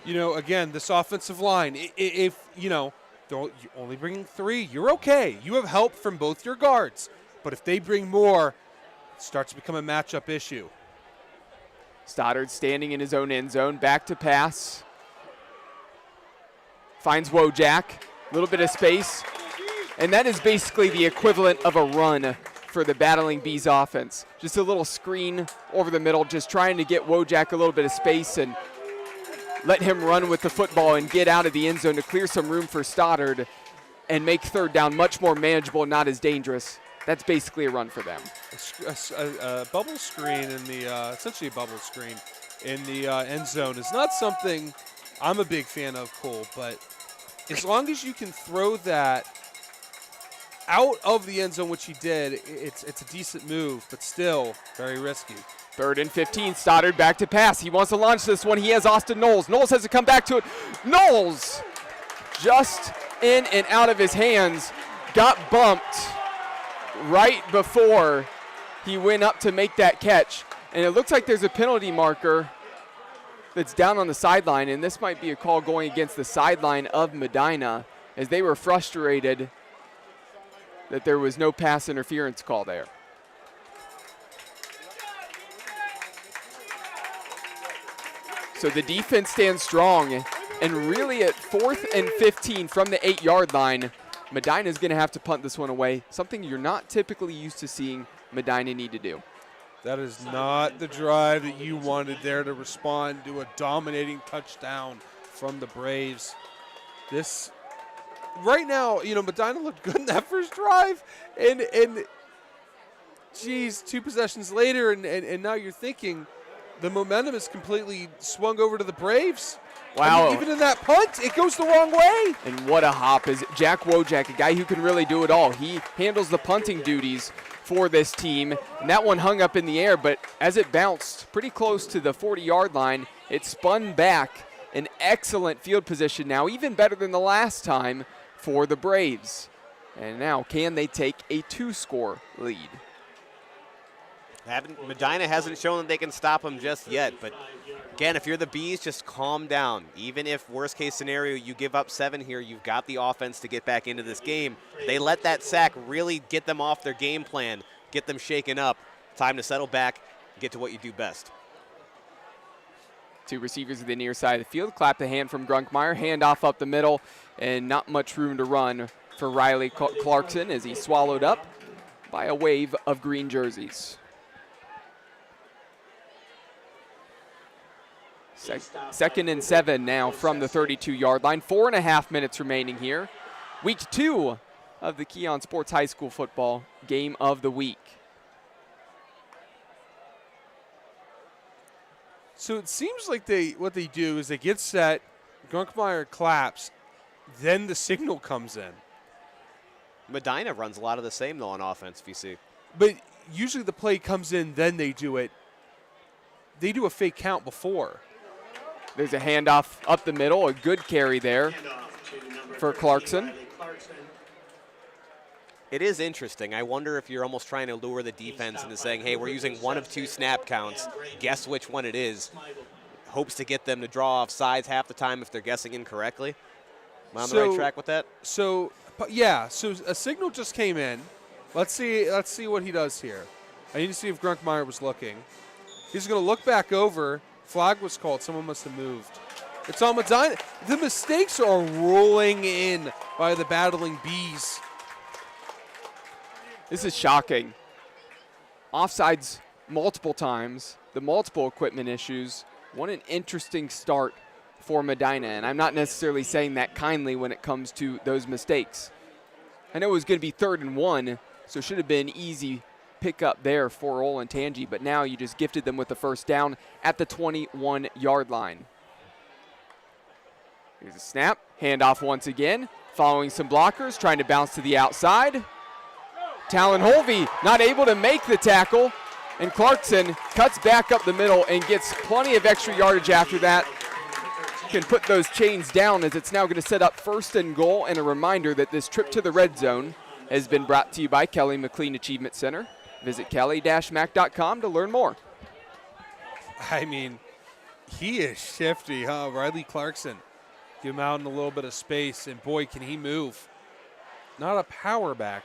[SPEAKER 4] You know, again, this offensive line, if, you know, don't you only bring 3, you're okay. You have help from both your guards. But if they bring more, it starts to become a matchup issue.
[SPEAKER 3] Stoddard standing in his own end zone, back to pass. Finds Wojak, a little bit of space. And that is basically the equivalent of a run for the Battling Bees offense. Just a little screen over the middle, just trying to get Wojak a little bit of space and let him run with the football and get out of the end zone to clear some room for Stoddard and make 3rd down much more manageable and not as dangerous. That's basically a run for them.
[SPEAKER 4] A bubble screen in the essentially a bubble screen in the end zone is not something I'm a big fan of, Cole. But as long as you can throw that out of the end zone, which he did, it's a decent move, but still very risky.
[SPEAKER 3] 3rd and 15, Stoddard back to pass. He wants to launch this one. He has Austin Knowles. Knowles has to come back to it. Knowles just in and out of his hands. Got bumped. right before he went up to make that catch. And it looks like there's a penalty marker that's down on the sideline, and this might be a call going against the sideline of Medina, as they were frustrated that there was no pass interference call there. So the defense stands strong, and really at 4th and 15 from the 8-yard line, Medina is going to have to punt this one away, something you're not typically used to seeing Medina need to do.
[SPEAKER 4] That is not the drive that you wanted there to respond to a dominating touchdown from the Braves. This, right now, Medina looked good in that first drive, and geez, 2 possessions later, and now you're thinking the momentum is completely swung over to the Braves.
[SPEAKER 3] Wow.
[SPEAKER 4] I mean, even in that punt, it goes the wrong way.
[SPEAKER 3] And what a hop is Jack Wojak, a guy who can really do it all. He handles the punting duties for this team, and that one hung up in the air, but as it bounced pretty close to the 40-yard line, it spun back. An excellent field position now, even better than the last time for the Braves. And now, can they take a 2-score lead?
[SPEAKER 2] Medina hasn't shown that they can stop them just yet, but again, if you're the Bees, just calm down. Even if worst case scenario you give up 7 here, you've got the offense to get back into this game. They let that sack really get them off their game plan, get them shaken up. Time to settle back, get to what you do best.
[SPEAKER 3] 2 receivers at the near side of the field. Clap the hand from Grunkmeyer, handoff up the middle, and not much room to run for Riley Clarkson as he's swallowed up by a wave of green jerseys. Second and 7 now from the 32-yard line. 4.5 minutes remaining here. Week 2 of the Keon Sports High School Football Game of the Week.
[SPEAKER 4] So it seems like what they do is they get set, Grunkmeyer claps, then the signal comes in.
[SPEAKER 2] Medina runs a lot of the same, though, on offense, if you see.
[SPEAKER 4] But usually the play comes in, then they do it. They do a fake count before.
[SPEAKER 3] There's a handoff up the middle, a good carry there for Clarkson.
[SPEAKER 2] It is interesting. I wonder if you're almost trying to lure the defense into saying, hey, we're using 1 of 2 snap counts. Guess which one it is. Hopes to get them to draw off sides half the time if they're guessing incorrectly. Am I on the right track with that?
[SPEAKER 4] So a signal just came in. Let's see what he does here. I need to see if Grunkmeyer was looking. He's going to look back over. Flag was called. Someone must have moved. It's on Medina. The mistakes are rolling in by the battling Bees.
[SPEAKER 3] This is shocking. Offsides multiple times, the multiple equipment issues. What an interesting start for Medina, and I'm not necessarily saying that kindly when it comes to those mistakes. I know it was going to be 3rd and 1, so it should have been easy pick up there for Olentangy, but now you just gifted them with the first down at the 21-yard line. Here's a snap, handoff once again, following some blockers, trying to bounce to the outside. Talon Holvey not able to make the tackle, and Clarkson cuts back up the middle and gets plenty of extra yardage after that. Can put those chains down as it's now going to set up 1st and goal, and a reminder that this trip to the red zone has been brought to you by Kelly McLean Achievement Center. Visit kelly-mac.com to learn more.
[SPEAKER 4] I mean, he is shifty, huh? Riley Clarkson. Give him out in a little bit of space, and boy, can he move. Not a power back,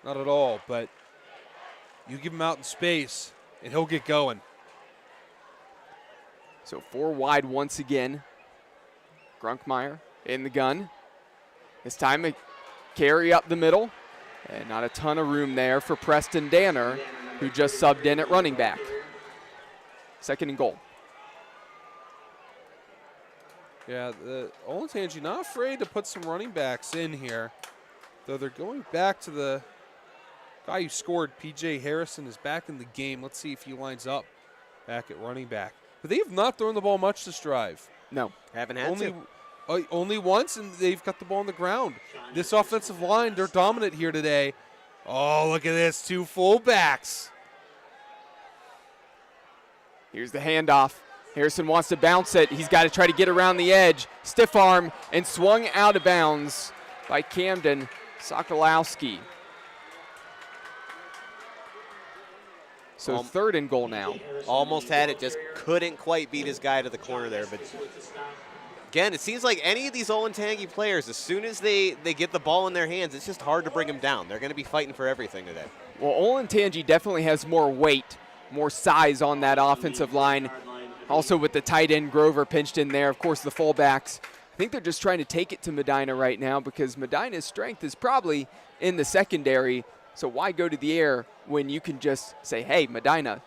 [SPEAKER 4] not at all, but you give him out in space, and he'll get going.
[SPEAKER 3] So 4 wide once again. Grunkmeyer in the gun. This time a carry up the middle. And not a ton of room there for Preston Danner, who just subbed in at running back. 2nd and goal.
[SPEAKER 4] Yeah, the Olentangy not afraid to put some running backs in here. Though they're going back to the guy who scored, P.J. Harrison, is back in the game. Let's see if he lines up back at running back. But they have not thrown the ball much this drive.
[SPEAKER 3] No.
[SPEAKER 2] Haven't had to.
[SPEAKER 4] Only once, and they've got the ball on the ground. This offensive line, they're dominant here today. Oh, look at this, 2 fullbacks.
[SPEAKER 3] Here's the handoff. Harrison wants to bounce it. He's got to try to get around the edge. Stiff arm and swung out of bounds by Camden Sokolowski. So 3rd and goal now.
[SPEAKER 2] Almost had it, just couldn't quite beat his guy to the corner there. But again, it seems like any of these Olentangy players, as soon as they get the ball in their hands, it's just hard to bring them down. They're going to be fighting for everything today.
[SPEAKER 3] Well, Olentangy definitely has more weight, more size on that offensive line. Also with the tight end Grover pinched in there. Of course, the fullbacks. I think they're just trying to take it to Medina right now because Medina's strength is probably in the secondary. So why go to the air when you can just say, hey, Medina,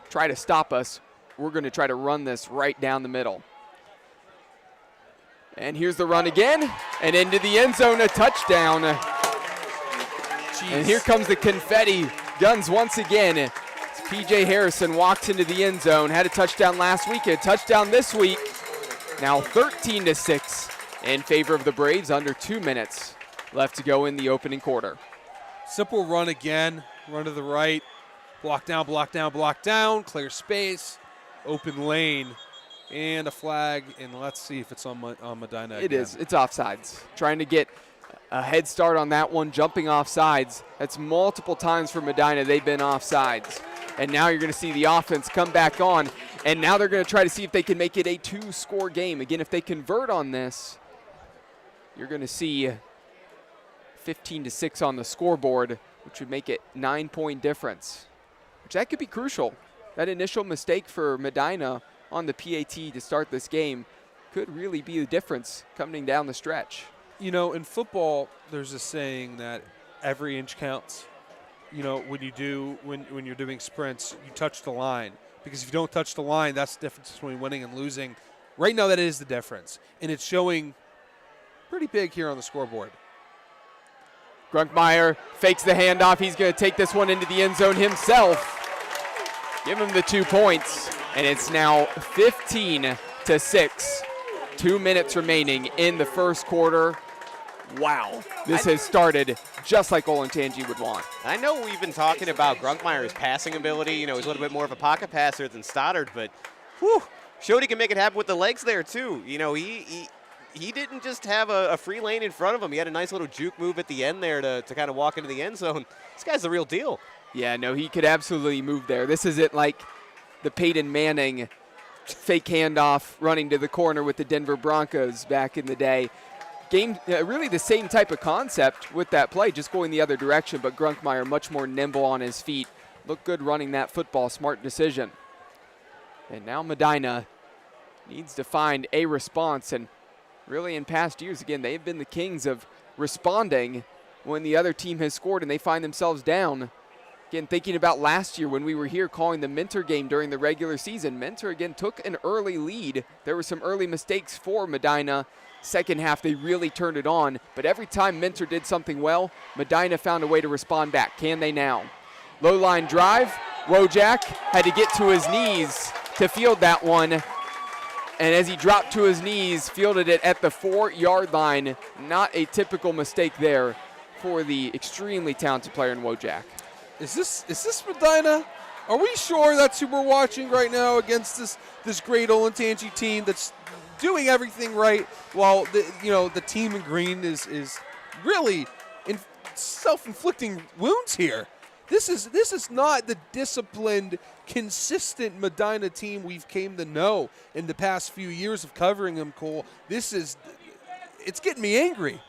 [SPEAKER 3] try to stop us. We're going to try to run this right down the middle. And here's the run again, and into the end zone, a touchdown.
[SPEAKER 4] Jeez.
[SPEAKER 3] And here comes the confetti guns once again. As P.J. Harrison walks into the end zone, had a touchdown last week, a touchdown this week. Now 13-6 in favor of the Braves, under 2 minutes left to go in the opening quarter.
[SPEAKER 4] Simple run again, run to the right, block down, block down, block down, clear space, open lane, and a flag, and let's see if it's on Medina
[SPEAKER 3] It
[SPEAKER 4] again.
[SPEAKER 3] is. It's offsides. Trying to get a head start on that one, jumping offsides. That's multiple times for Medina. They've been offsides. And now you're going to see the offense come back on, and now they're going to try to see if they can make it a 2-score game. Again, if they convert on this, you're going to see 15-6 on the scoreboard, which would make it 9-point difference, which that could be crucial. That initial mistake for Medina on the PAT to start this game could really be the difference coming down the stretch.
[SPEAKER 4] You know, in football, there's a saying that every inch counts. You know, when you're doing sprints, you touch the line. Because if you don't touch the line, that's the difference between winning and losing. Right now, that is the difference. And it's showing pretty big here on the scoreboard.
[SPEAKER 3] Grunkmeyer fakes the handoff. He's going to take this one into the end zone himself. Give him the 2 points. And it's now 15-6. 2 minutes remaining in the first quarter. Wow. This has started just like Olentangy would want.
[SPEAKER 2] I know we've been talking about Grunkmeyer's passing ability. You know, he's a little bit more of a pocket passer than Stoddard, but showed he can make it happen with the legs there too. You know, he didn't just have a free lane in front of him. He had a nice little juke move at the end there to kind of walk into the end zone. This guy's the real deal.
[SPEAKER 3] Yeah, no, he could absolutely move there. This isn't like the Peyton Manning fake handoff running to the corner with the Denver Broncos back in the day. Really the same type of concept with that play, just going the other direction, but Grunkmeyer much more nimble on his feet. Looked good running that football, smart decision. And now Medina needs to find a response, and really in past years, again, they've been the kings of responding when the other team has scored and they find themselves down. Again, thinking about last year when we were here calling the Minter game during the regular season, Minter again took an early lead. There were some early mistakes for Medina. Second half, they really turned it on, but every time Minter did something well, Medina found a way to respond back. Can they now? Low line drive. Wojak had to get to his knees to field that one. And as he dropped to his knees, fielded it at the 4-yard line. Not a typical mistake there for the extremely talented player in Wojak.
[SPEAKER 4] Is this Medina? Are we sure that's who we're watching right now against this great Olentangy team that's doing everything right, while the team in green is really self-inflicting wounds here? This is not the disciplined, consistent Medina team we've came to know in the past few years of covering them, Cole. It's getting me angry.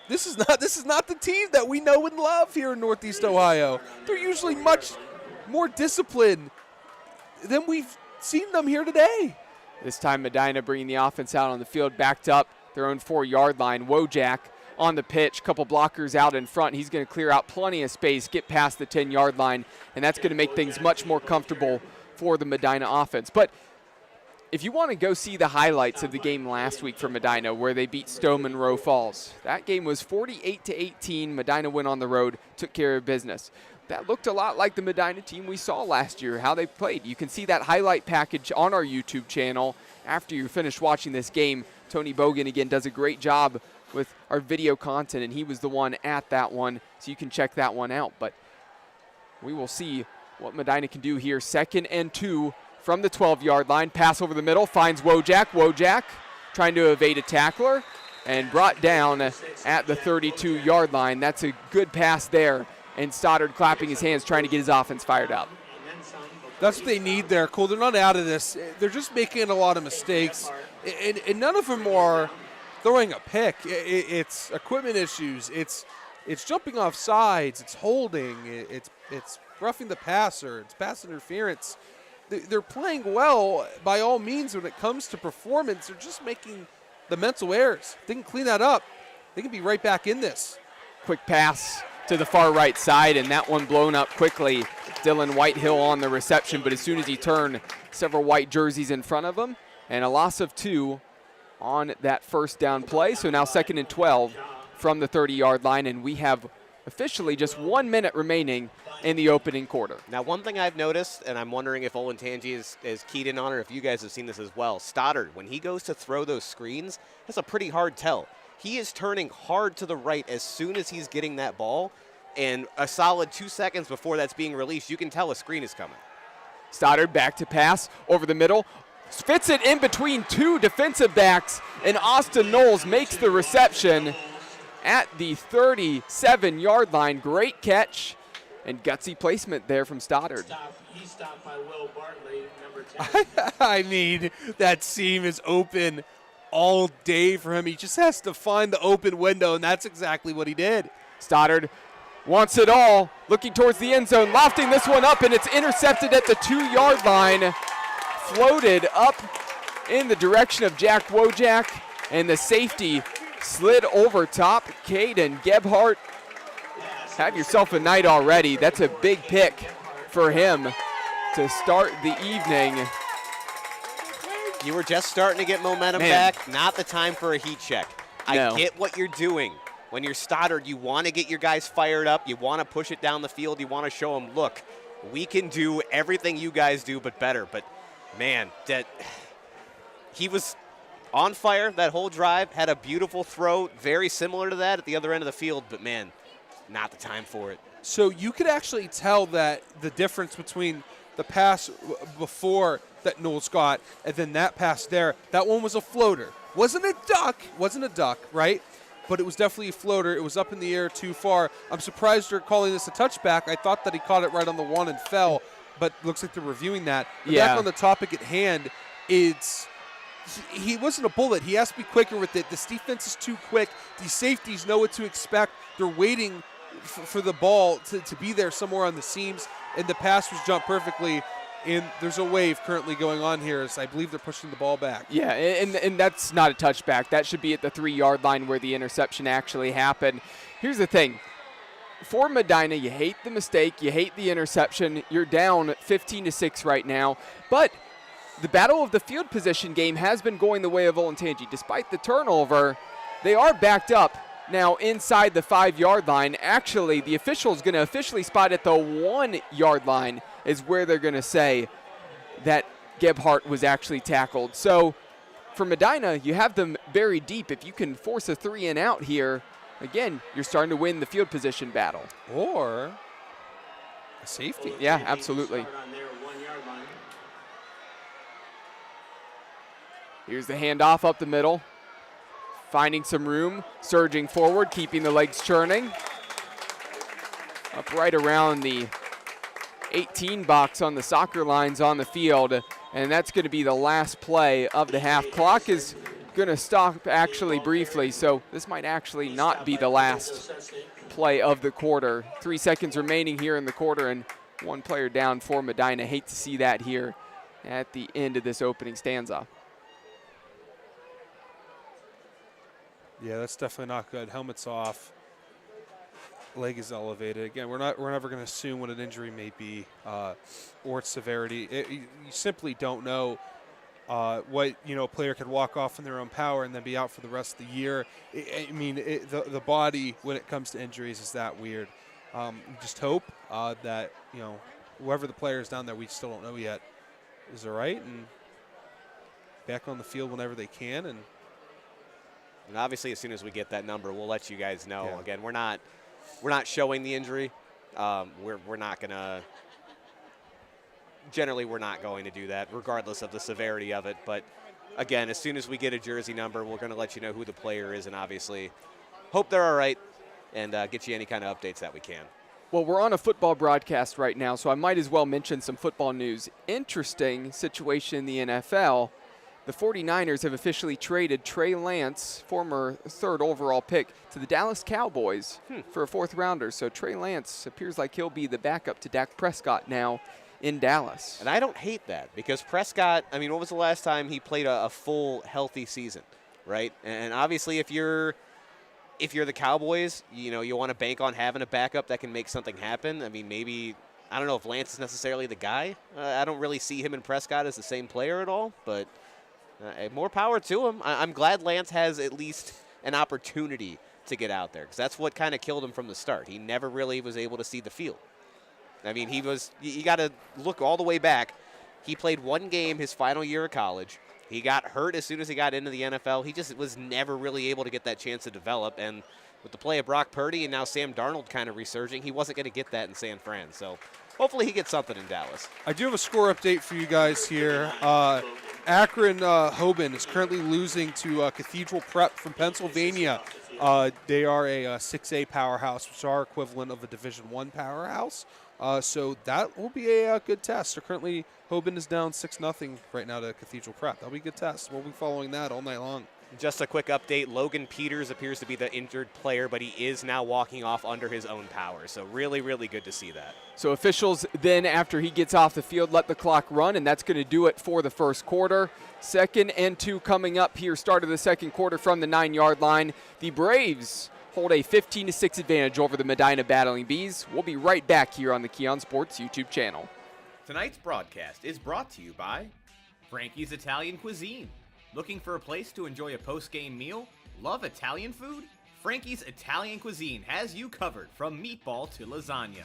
[SPEAKER 4] This is not the team that we know and love here in Northeast Ohio. They're usually much more disciplined than we've seen them here today.
[SPEAKER 3] This time Medina bringing the offense out on the field, backed up their own 4-yard line. Wojak on the pitch, couple blockers out in front. He's going to clear out plenty of space, get past the 10-yard line, and that's going to make things much more comfortable for the Medina offense. But if you want to go see the highlights of the game last week for Medina, where they beat Stowe Monroe Falls, that game was 48-18. Medina went on the road, took care of business. That looked a lot like the Medina team we saw last year, how they played. You can see that highlight package on our YouTube channel after you're finished watching this game. Tony Bogan, again, does a great job with our video content, and he was the one at that one, so you can check that one out. But we will see what Medina can do here. 2nd and 2 from the 12-yard line. Pass over the middle, finds Wojak. Wojak trying to evade a tackler and brought down at the 32-yard line. That's a good pass there. And Stoddard clapping his hands, trying to get his offense fired up.
[SPEAKER 4] That's what they need there, Cole. They're not out of this. They're just making a lot of mistakes, and none of them are throwing a pick. It's equipment issues. It's jumping off sides. It's holding. It's roughing the passer. It's pass interference. They're playing well by all means when it comes to performance. They're just making the mental errors. If they can clean that up, they can be right back in this.
[SPEAKER 3] Quick pass to the far right side, and that one blown up quickly. Dylan Whitehill on the reception, but as soon as he turned, several white jerseys in front of him, and a loss of 2 on that first down play. So now 2nd and 12 from the 30-yard line, and we have officially just 1 minute remaining in the opening quarter.
[SPEAKER 2] Now, one thing I've noticed, and I'm wondering if Olentangy is keyed in on it, or if you guys have seen this as well, Stoddard, when he goes to throw those screens, that's a pretty hard tell. He is turning hard to the right as soon as he's getting that ball, and a solid 2 seconds before that's being released, you can tell a screen is coming.
[SPEAKER 3] Stoddard back to pass over the middle, fits it in between 2 defensive backs, and Austin Knowles makes the reception at the 37-yard line. Great catch and gutsy placement there from Stoddard.
[SPEAKER 5] He's stopped by Will Bartley, number 10.
[SPEAKER 4] I mean, that seam is open all day for him. He just has to find the open window, and that's exactly what he did.
[SPEAKER 3] Stoddard wants it all, looking towards the end zone, lofting this one up, and it's intercepted at the 2-yard line. Floated up in the direction of Jack Wojak, and the safety slid over top. Caden Gebhardt, have yourself a night already. That's a big pick for him to start the evening.
[SPEAKER 2] You were just starting to get momentum back. Not the time for a heat check.
[SPEAKER 3] No.
[SPEAKER 2] I get what you're doing. When you're Stoddard, you want to get your guys fired up. You want to push it down the field. You want to show them, look, we can do everything you guys do but better. But, man, he was on fire that whole drive, had a beautiful throw, very similar to that at the other end of the field. But, man, not the time for it.
[SPEAKER 4] So you could actually tell that the difference between the pass before that Knowles got and then that pass there, that one was a floater. Wasn't a duck, right? But it was definitely a floater. It was up in the air too far. I'm surprised they're calling this a touchback. I thought that he caught it right on the one and fell, but looks like they're reviewing that. But back on the topic at hand, he wasn't a bullet. He has to be quicker with it. This defense is too quick. These safeties know what to expect. They're waiting for the ball to be there somewhere on the seams, and the pass was jumped perfectly. And there's a wave currently going on here, as I believe they're pushing the ball back.
[SPEAKER 3] Yeah, and that's not a touchback. That should be at the 3-yard line where the interception actually happened. Here's the thing. For Medina, you hate the mistake, you hate the interception. You're down 15-6 right now. But the battle of the field position game has been going the way of Olentangy. Despite the turnover, they are backed up now inside the 5-yard line. Actually, the official's going to officially spot at the 1-yard line is where they're going to say that Gebhardt was actually tackled. So for Medina, you have them very deep. If you can force a 3 and out here, again, you're starting to win the field position battle.
[SPEAKER 4] Or a safety.
[SPEAKER 3] Yeah, absolutely.
[SPEAKER 5] On their 1-yard line.
[SPEAKER 3] Here's the handoff up the middle. Finding some room, surging forward, keeping the legs churning. Up right around the 18 box on the soccer lines on the field, and that's going to be the last play of the half. Clock is going to stop actually briefly, so this might actually not be the last play of the quarter. 3 seconds remaining here in the quarter, and 1 player down for Medina. Hate to see that here at the end of this opening stanza.
[SPEAKER 4] Yeah, that's definitely not good. Helmet's off. Leg is elevated. Again, we're never going to assume what an injury may be or its severity. You simply don't know what a player could walk off in their own power and then be out for the rest of the year. The body when it comes to injuries is that weird. Just hope that whoever the player is down there, we still don't know yet, is all right and back on the field whenever they can. And
[SPEAKER 2] obviously, as soon as we get that number, we'll let you guys know.
[SPEAKER 4] Yeah.
[SPEAKER 2] Again, we're not showing the injury. We're not going to – generally, we're not going to do that, regardless of the severity of it. But, again, as soon as we get a jersey number, we're going to let you know who the player is and obviously hope they're all right and get you any kind of updates that we can.
[SPEAKER 3] Well, we're on a football broadcast right now, so I might as well mention some football news. Interesting situation in the NFL. The 49ers have officially traded Trey Lance, former 3rd overall pick, to the Dallas Cowboys for a 4th rounder. So Trey Lance appears like he'll be the backup to Dak Prescott now in Dallas.
[SPEAKER 2] And I don't hate that because Prescott, I mean, what was the last time he played a full, healthy season, right? And obviously if you're the Cowboys, you want to bank on having a backup that can make something happen. I mean, maybe, I don't know if Lance is necessarily the guy. I don't really see him and Prescott as the same player at all, but more power to him. I'm glad Lance has at least an opportunity to get out there because that's what kind of killed him from the start. He never really was able to see the field. I mean, you got to look all the way back. He played 1 game his final year of college. He got hurt as soon as he got into the NFL. He just was never really able to get that chance to develop. And with the play of Brock Purdy and now Sam Darnold kind of resurging, he wasn't going to get that in San Fran. So hopefully he gets something in Dallas.
[SPEAKER 4] I do have a score update for you guys here. Akron Hoban is currently losing to Cathedral Prep from Pennsylvania. They are a 6A powerhouse, which is our equivalent of a Division I powerhouse. So that will be a good test. So currently, Hoban is down 6-0 right now to Cathedral Prep. That'll be a good test. We'll be following that all night long.
[SPEAKER 2] Just a quick update, Logan Peters appears to be the injured player, but he is now walking off under his own power. So really, really good to see that.
[SPEAKER 3] So officials then, after he gets off the field, let the clock run, and that's going to do it for the first quarter. 2nd and 2 coming up here, start of the second quarter from the 9-yard line. The Braves hold a 15-6 advantage over the Medina Battling Bees. We'll be right back here on the Keon Sports YouTube channel.
[SPEAKER 1] Tonight's broadcast is brought to you by Frankie's Italian Cuisine. Looking for a place to enjoy a post-game meal? Love Italian food? Frankie's Italian Cuisine has you covered from meatball to lasagna.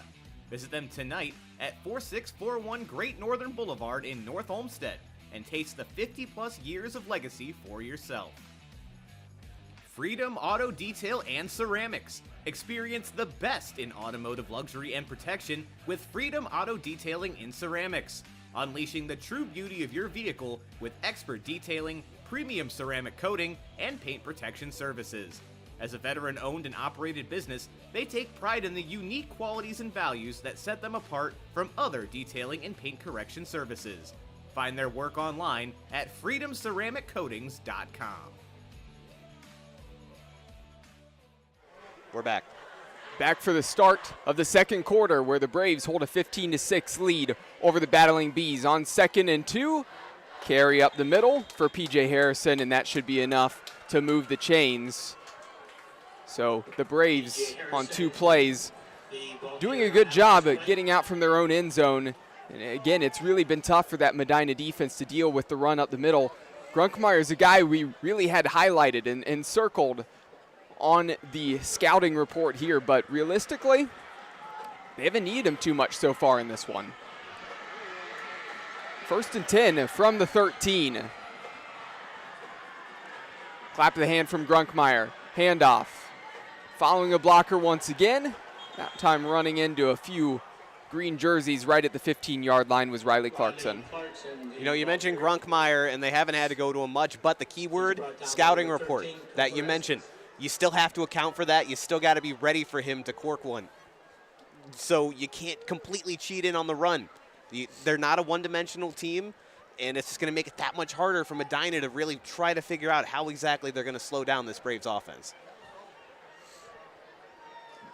[SPEAKER 1] Visit them tonight at 4641 Great Northern Boulevard in North Olmsted and taste the 50-plus years of legacy for yourself. Freedom Auto Detail and Ceramics. Experience the best in automotive luxury and protection with Freedom Auto Detailing in Ceramics. Unleashing the true beauty of your vehicle with expert detailing, premium ceramic coating, and paint protection services. As a veteran-owned and operated business, they take pride in the unique qualities and values that set them apart from other detailing and paint correction services. Find their work online at freedomceramiccoatings.com.
[SPEAKER 2] We're back.
[SPEAKER 3] Back for the start of the second quarter, where the Braves hold a 15-6 lead over the Battling Bees. On 2nd and 2, carry up the middle for P.J. Harrison, and that should be enough to move the chains. So the Braves on 2 plays doing a good job at getting out from their own end zone. And again, it's really been tough for that Medina defense to deal with the run up the middle. Grunkmeyer is a guy we really had highlighted and circled on the scouting report here, but realistically, they haven't needed him too much so far in this one. 1st and 10 from the 13. Clap of the hand from Grunkmeyer. Handoff. Following a blocker once again. That time running into a few green jerseys right at the 15-yard line was Riley Clarkson.
[SPEAKER 2] You mentioned Grunkmeyer, and they haven't had to go to him much, but the key word, scouting report, that you mentioned. You still have to account for that. You still got to be ready for him to cork one. So you can't completely cheat in on the run. They're not a one-dimensional team, and it's just going to make it that much harder for Medina to really try to figure out how exactly they're going to slow down this Braves offense.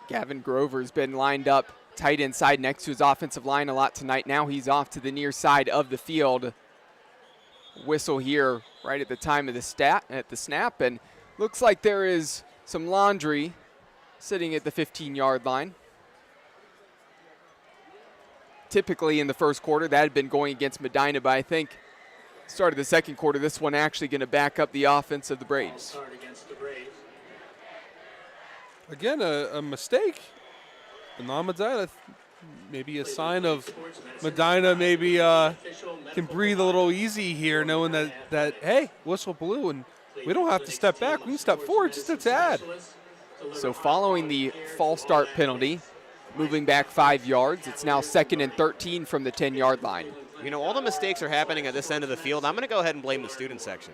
[SPEAKER 3] Gavin Grover's been lined up tight inside next to his offensive line a lot tonight. Now he's off to the near side of the field. Whistle here right at the time of the snap, and looks like there is some laundry sitting at the 15-yard line. Typically in the first quarter, that had been going against Medina, but I think start of the second quarter, this one actually going to back up the offense of the Braves.
[SPEAKER 4] Again, a mistake. And non-Medina, maybe a sign of Medina maybe can breathe a little easy here, knowing that hey, whistle blew, and we don't have to step back. We can step forward just a tad.
[SPEAKER 3] So following the false start penalty, moving back 5 yards, it's now 2nd and 13 from the 10-yard line.
[SPEAKER 2] All the mistakes are happening at this end of the field. I'm going to go ahead and blame the student section.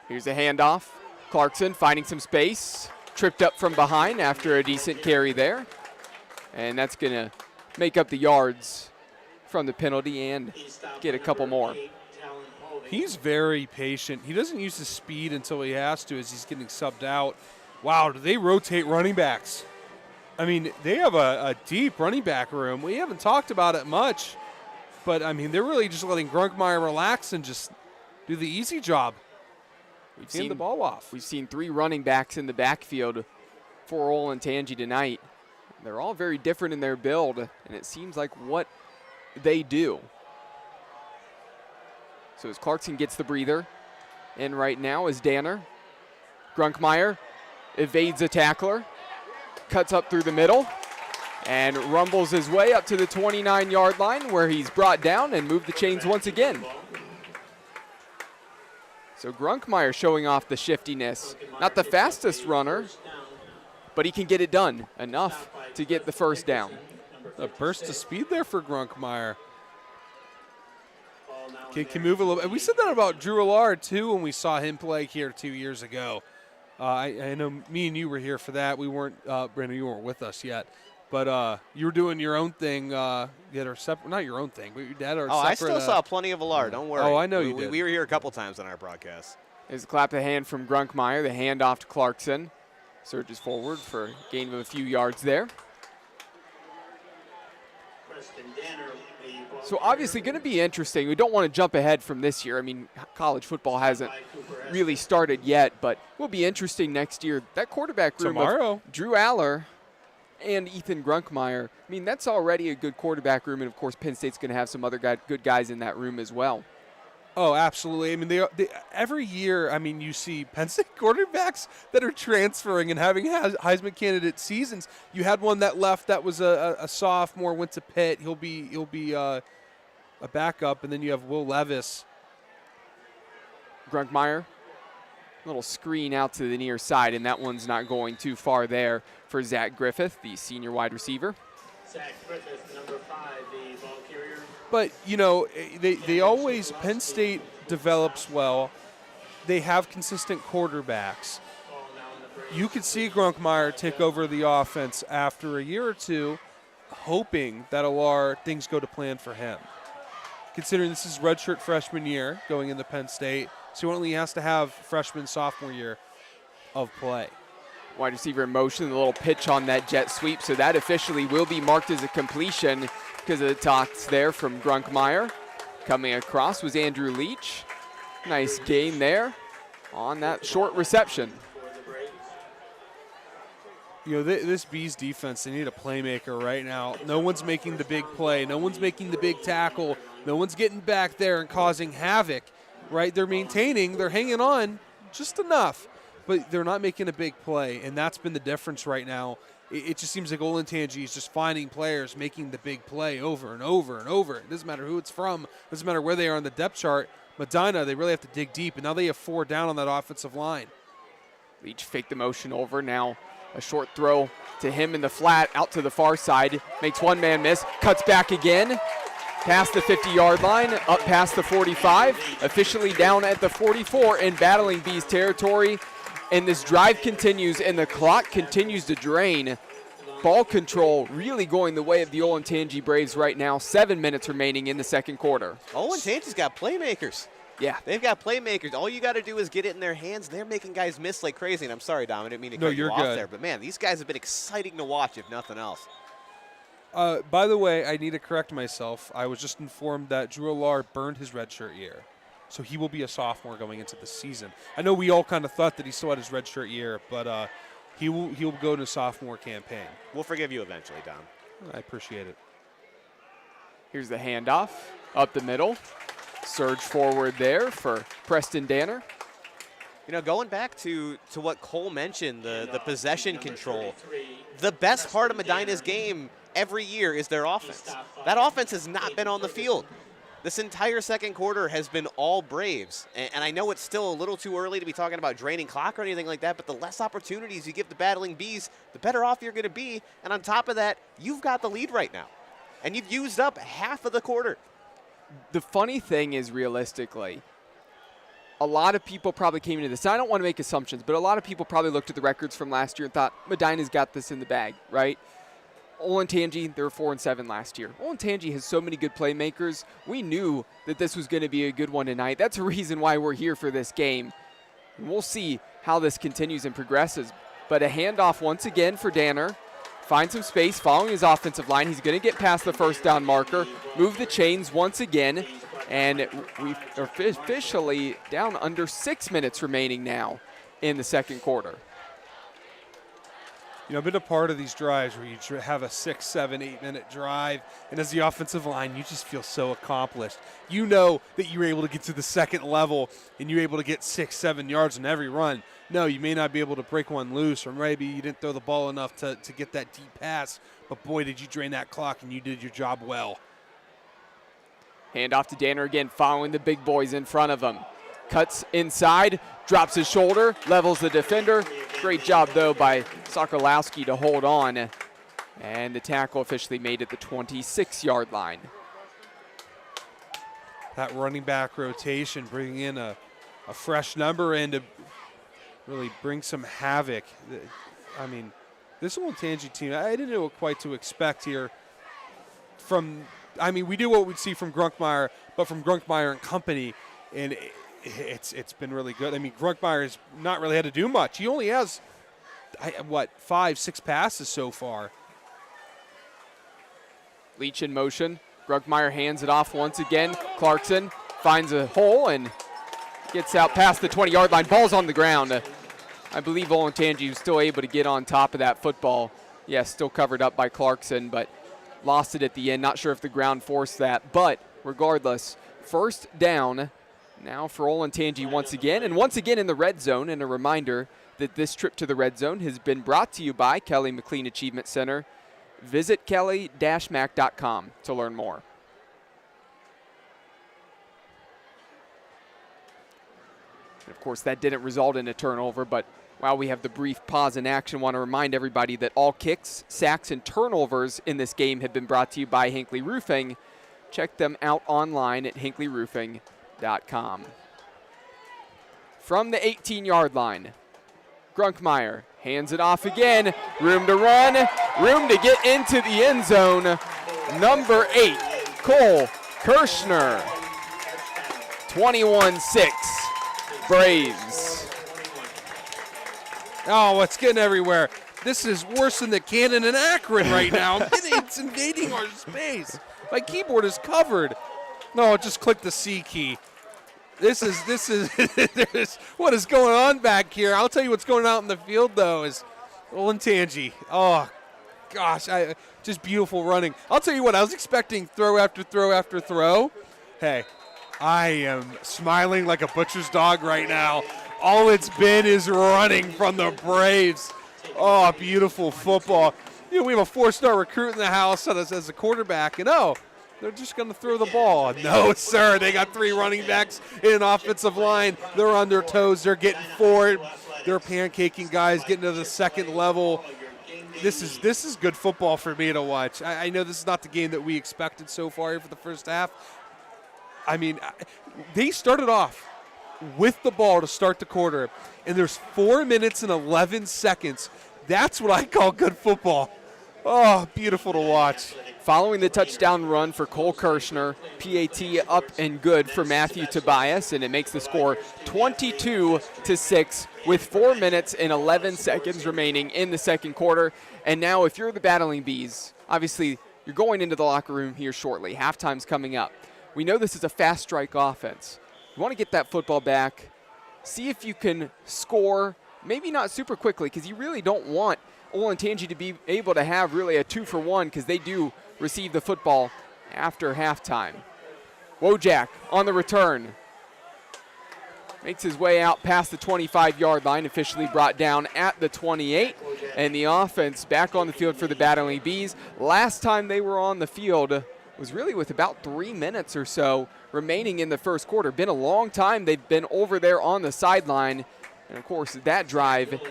[SPEAKER 3] Here's a handoff. Clarkson finding some space. Tripped up from behind after a decent carry there. And that's going to make up the yards from the penalty and get a couple more.
[SPEAKER 4] He's very patient. He doesn't use his speed until he has to as he's getting subbed out. Wow, do they rotate running backs? I mean, they have a deep running back room. We haven't talked about it much, but, I mean, they're really just letting Grunkmeyer relax and just do the easy job.
[SPEAKER 3] We've
[SPEAKER 4] Hand
[SPEAKER 3] seen
[SPEAKER 4] the ball off.
[SPEAKER 3] We've seen 3 running backs in the backfield for Olentangy tonight. They're all very different in their build, and it seems like what they do. So as Clarkson gets the breather, and right now is Danner. Grunkmeyer evades a tackler, cuts up through the middle, and rumbles his way up to the 29-yard line where he's brought down and moved the chains once again. So Grunkmeyer showing off the shiftiness. Not the fastest runner, but he can get it done enough to get the first down.
[SPEAKER 4] A burst of speed there for Grunkmeyer. Kid can move a little bit. We said that about Drew Allard, too, when we saw him play here 2 years ago. I know me and you were here for that. We weren't, Brandon, you weren't with us yet. But you were doing your own thing. Not your own thing, but your dad are separate.
[SPEAKER 2] I still saw plenty of Allard. Don't worry.
[SPEAKER 4] Oh, I know you did.
[SPEAKER 2] We were here a couple times on our broadcast.
[SPEAKER 3] There's a clap of hand from Grunkmeyer. The handoff to Clarkson. Surges forward for a gain of a few yards there. So obviously going to be interesting. We don't want to jump ahead from this year. I mean, college football hasn't really started yet, but it will be interesting next year. That quarterback room
[SPEAKER 4] tomorrow,
[SPEAKER 3] of Drew Aller and Ethan Grunkmeyer, I mean, that's already a good quarterback room, and of course Penn State's going to have some other good guys in that room as well.
[SPEAKER 4] Oh, absolutely. I mean, they every year, I mean, you see Penn State quarterbacks that are transferring and having Heisman candidate seasons. You had one that left that was a sophomore, went to Pitt. He'll be a backup, and then you have Will Levis.
[SPEAKER 3] Grunkmeyer, little screen out to the near side, and that one's not going too far there for Zach Griffith, the senior wide receiver.
[SPEAKER 5] Zach Griffith, number 5, the ball carrier.
[SPEAKER 4] But, you know, they always, Penn State develops well. They have consistent quarterbacks. You could see Grunkmeyer take over the offense after a year or two, hoping that things go to plan for him. Considering this is redshirt freshman year going into Penn State, so he only has to have freshman, sophomore year of play.
[SPEAKER 3] Wide receiver in motion, a little pitch on that jet sweep, so that officially will be marked as a completion because of the toss there from Grunkmeyer. Coming across was Andrew Leach. Nice gain there on that short reception.
[SPEAKER 4] You know, this Bees defense, they need a playmaker right now. No one's making the big play. No one's making the big tackle. No one's getting back there and causing havoc, right? They're maintaining, they're hanging on just enough, but they're not making a big play, and that's been the difference right now. It just seems like Olentangy is just finding players making the big play over and over and over. It doesn't matter who it's from. It doesn't matter where they are on the depth chart. Medina, they really have to dig deep, and now they have 4 down on that offensive line.
[SPEAKER 3] Leach faked the motion over. Now a short throw to him in the flat, out to the far side. Makes one man miss, cuts back again. Past the 50-yard line, up past the 45. Officially down at the 44 in battling Bees territory. And this drive continues, and the clock continues to drain. Ball control really going the way of the Olentangy Braves right now. 7 minutes remaining in the second quarter.
[SPEAKER 2] Olentangy's got playmakers.
[SPEAKER 3] Yeah.
[SPEAKER 2] They've got playmakers. All you got to do is get it in their hands. They're making guys miss like crazy. And I'm sorry, Dom, I didn't mean to cut you off there. But, man, these guys have been exciting to watch, if nothing else.
[SPEAKER 4] By the way, I need to correct myself. I was just informed that Drew Allard burned his redshirt year. So he will be a sophomore going into the season. I know we all kind of thought that he still had his redshirt year, but he'll go to sophomore campaign.
[SPEAKER 2] We'll forgive you eventually, Dom.
[SPEAKER 4] I appreciate it.
[SPEAKER 3] Here's the handoff up the middle. Surge forward there for Preston Danner.
[SPEAKER 2] You know, going back to what Cole mentioned, the possession control, the best part of Medina's game every year is their offense. That offense has not been on the field. This entire second quarter has been all Braves. And I know it's still a little too early to be talking about draining clock or anything like that, but the less opportunities you give the battling Bees, the better off you're going to be. And on top of that, you've got the lead right now. And you've used up half of the quarter.
[SPEAKER 3] The funny thing is, realistically, a lot of people probably came into this. I don't want to make assumptions, but a lot of people probably looked at the records from last year and thought, Medina's got this in the bag, right? Olentangy, they were 4-7 last year. Olentangy has so many good playmakers. We knew that this was going to be a good one tonight. That's a reason why we're here for this game. And we'll see how this continues and progresses. But a handoff once again for Danner. Find some space following his offensive line. He's going to get past the first down marker, move the chains once again, and we are officially down under 6 minutes remaining now in the second quarter.
[SPEAKER 4] You know, I've been a part of these drives where you have a 6, 7, 8 minute drive, and as the offensive line, you just feel so accomplished. You know that you're able to get to the second level and you're able to get 6, 7 yards in every run. No, you may not be able to break one loose, or maybe you didn't throw the ball enough to get that deep pass, but boy, did you drain that clock and you did your job well.
[SPEAKER 3] Hand off to Danner again, following the big boys in front of him. Cuts inside, drops his shoulder, levels the defender. Great job, though, by Sokolowski to hold on. And the tackle officially made at the 26-yard line.
[SPEAKER 4] That running back rotation, bringing in a fresh number in to really bring some havoc. I mean, this Olentangy team, I didn't know quite to expect here we do what we'd see from Grunkmeyer, but from Grunkmeyer and company, and it's been really good. I mean, Grunkmeyer has not really had to do much. He only has, 5, 6 passes so far.
[SPEAKER 3] Leach in motion. Grunkmeyer hands it off once again. Clarkson finds a hole and gets out past the 20-yard line. Ball's on the ground. I believe Olentangy was still able to get on top of that football. Yes, still covered up by Clarkson, but lost it at the end. Not sure if the ground forced that, but regardless, first down now for Olentangy once again, and once again in the red zone. And a reminder that this trip to the red zone has been brought to you by Kelly McLean Achievement Center. Visit kelly-mac.com to learn more. And of course, that didn't result in a turnover, but while we have the brief pause in action, I want to remind everybody that all kicks, sacks, and turnovers in this game have been brought to you by Hinckley Roofing. Check them out online at hinkleyroofing.com. From the 18-yard line, Grunkmeyer hands it off again. Room to run, room to get into the end zone. Number 8, Cole Kirschner. 21-6, Braves.
[SPEAKER 4] Oh, it's getting everywhere. This is worse than the cannon in Akron right now. It's invading our space. My keyboard is covered. No, just click the C key. This is what is going on back here. I'll tell you what's going on in the field, though, is Olentangy. Oh, gosh, just beautiful running. I'll tell you what, I was expecting throw after throw after throw. Hey, I am smiling like a butcher's dog right now. All it's been is running from the Braves. Oh, beautiful football. You know, we have a 4-star recruit in the house as a quarterback, and they're just going to throw the ball. No, sir. They got 3 running backs in an offensive line. They're on their toes. They're getting forward. They're pancaking guys, getting to the second level. This is good football for me to watch. I know this is not the game that we expected so far here for the first half. I mean, they started off with the ball to start the quarter, and there's 4 minutes and 11 seconds. That's what I call good football. Oh, beautiful to watch.
[SPEAKER 3] Following the touchdown run for Cole Kirschner, PAT up and good for Matthew Tobias, and it makes the score 22-6 with 4 minutes and 11 seconds remaining in the second quarter. And now if you're the Battling Bees, obviously you're going into the locker room here shortly. Halftime's coming up. We know this is a fast strike offense. You want to get that football back, see if you can score, maybe not super quickly, because you really don't want Olentangy to be able to have really a 2-for-1, because they do receive the football after halftime. Wojak on the return. Makes his way out past the 25-yard line, officially brought down at the 28. And the offense back on the field for the Battling Bees. Last time they were on the field was really with about 3 minutes or so remaining in the first quarter. Been a long time they've been over there on the sideline. And, of course, that drive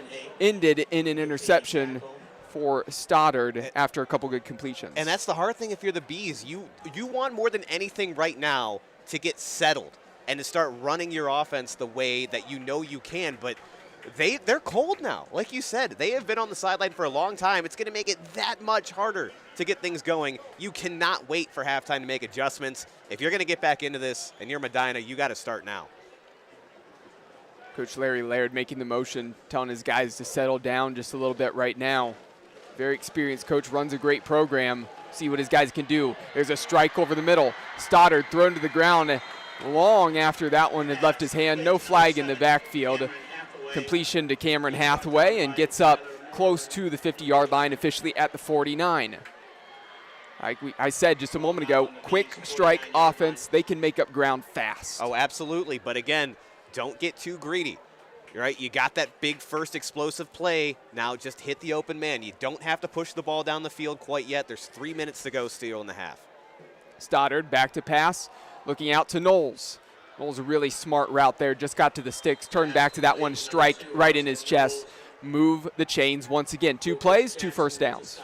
[SPEAKER 3] ended in an interception for Stoddard after a couple good completions.
[SPEAKER 2] And that's the hard thing if you're the Bees. You want more than anything right now to get settled and to start running your offense the way that you know you can. But they're cold now. Like you said, they have been on the sideline for a long time. It's going to make it that much harder to get things going. You cannot wait for halftime to make adjustments. If you're going to get back into this and you're Medina, you got to start now.
[SPEAKER 3] Coach Larry Laird making the motion, telling his guys to settle down just a little bit right now. Very experienced coach, runs a great program. See what his guys can do. There's a strike over the middle. Stoddard thrown to the ground long after that one had left his hand. No flag in the backfield. Completion to Cameron Hathaway and gets up close to the 50-yard line, officially at the 49. Like I said just a moment ago, quick strike offense. They can make up ground fast.
[SPEAKER 2] Oh, absolutely. But again, don't get too greedy. Right? You got that big first explosive play. Now just hit the open man. You don't have to push the ball down the field quite yet. There's 3 minutes to go still in the half.
[SPEAKER 3] Stoddard back to pass, looking out to Knowles. Knowles a really smart route there, just got to the sticks, turned back to that one, strike right in his chest. Move the chains once again. 2 plays, 2 first downs.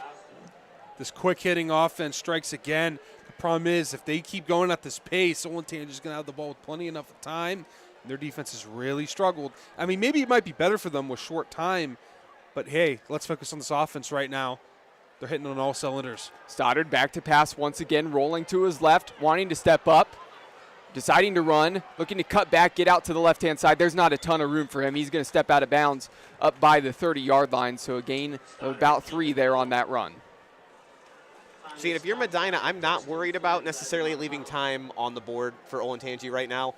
[SPEAKER 4] This quick hitting offense strikes again. The problem is if they keep going at this pace, Olentangy's going to have the ball with plenty enough time. Their defense has really struggled. I mean, maybe it might be better for them with short time, but hey, let's focus on this offense right now. They're hitting on all cylinders.
[SPEAKER 3] Stoddard back to pass once again, rolling to his left, wanting to step up, deciding to run, looking to cut back, get out to the left-hand side. There's not a ton of room for him. He's going to step out of bounds up by the 30-yard line, so a gain of about 3 there on that run.
[SPEAKER 2] See, if you're Medina, I'm not worried about necessarily leaving time on the board for Olentangy right now.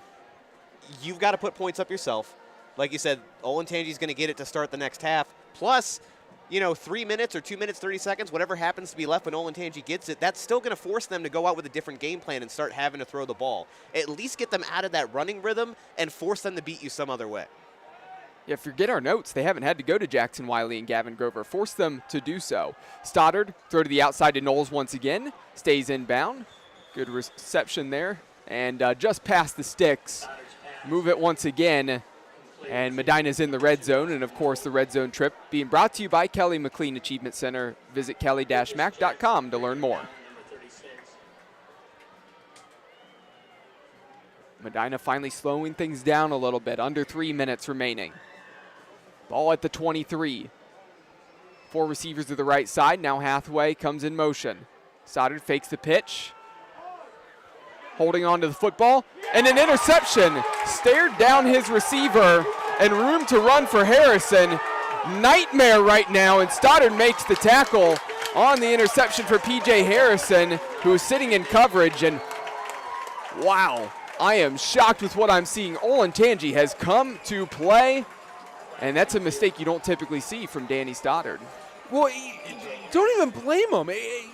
[SPEAKER 2] You've got to put points up yourself. Like you said, Olentangy's going to get it to start the next half. Plus, 3 minutes or 2 minutes, 30 seconds, whatever happens to be left when Olentangy gets it, that's still going to force them to go out with a different game plan and start having to throw the ball. At least get them out of that running rhythm and force them to beat you some other way.
[SPEAKER 3] Yeah, forget our notes. They haven't had to go to Jackson Wiley and Gavin Grover. Force them to do so. Stoddard, throw to the outside to Knowles once again. Stays inbound. Good reception there. And just past the sticks. Move it once again. And Medina's in the red zone. And, of course, the red zone trip being brought to you by Kelly McLean Achievement Center. Visit kelly-mac.com to learn more. Medina finally slowing things down a little bit. Under 3 minutes remaining. Ball at the 23. 4 receivers to the right side. Now Hathaway comes in motion. Stoddard fakes the pitch. Holding on to the football. And an interception. Stared down his receiver. And room to run for Harrison. Nightmare right now. And Stoddard makes the tackle on the interception for P.J. Harrison, who is sitting in coverage. And wow, I am shocked with what I'm seeing. Olentangy has come to play. And that's a mistake you don't typically see from Danny Stoddard.
[SPEAKER 4] Well, don't even blame him.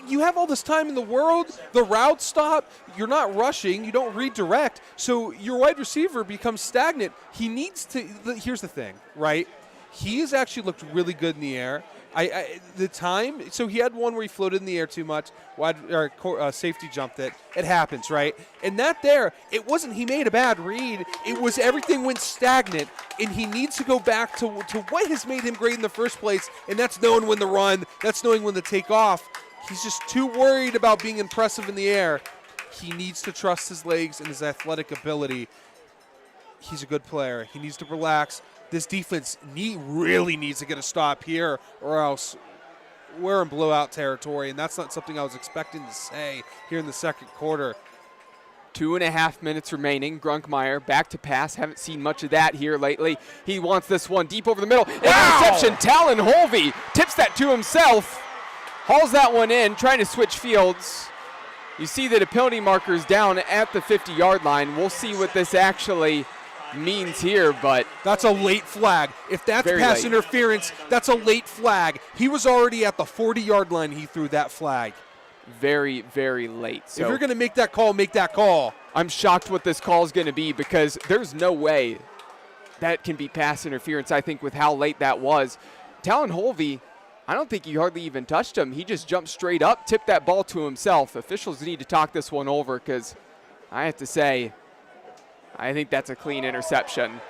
[SPEAKER 4] You have all this time in the world. The route stop. You're not rushing. You don't redirect. So your wide receiver becomes stagnant. He needs to. Here's the thing, right? He has actually looked really good in the air. The time. So he had one where he floated in the air too much. Safety jumped it. It happens, right? And that there, it wasn't he made a bad read. It was everything went stagnant, and he needs to go back to what has made him great in the first place, and that's knowing when to run. That's knowing when to take off. He's just too worried about being impressive in the air. He needs to trust his legs and his athletic ability. He's a good player. He needs to relax. This defense really needs to get a stop here, or else we're in blowout territory, and that's not something I was expecting to say here in the second quarter.
[SPEAKER 3] 2.5 minutes remaining. Grunkmeyer back to pass. Haven't seen much of that here lately. He wants this one deep over the middle. Interception. Talon Holvey tips that to himself. Hauls that one in, trying to switch fields. You see that a penalty marker is down at the 50-yard line. We'll see what this actually means here, but
[SPEAKER 4] that's a late flag. If that's pass interference, that's a late flag. He was already at the 40-yard line. He threw that flag.
[SPEAKER 3] Very, very late. So
[SPEAKER 4] if you're going to make that call, make that call.
[SPEAKER 3] I'm shocked what this call is going to be, because there's no way that can be pass interference, I think, with how late that was. Talon Holvey, I don't think he hardly even touched him. He just jumped straight up, tipped that ball to himself. Officials need to talk this one over, because I have to say, I think that's a clean interception.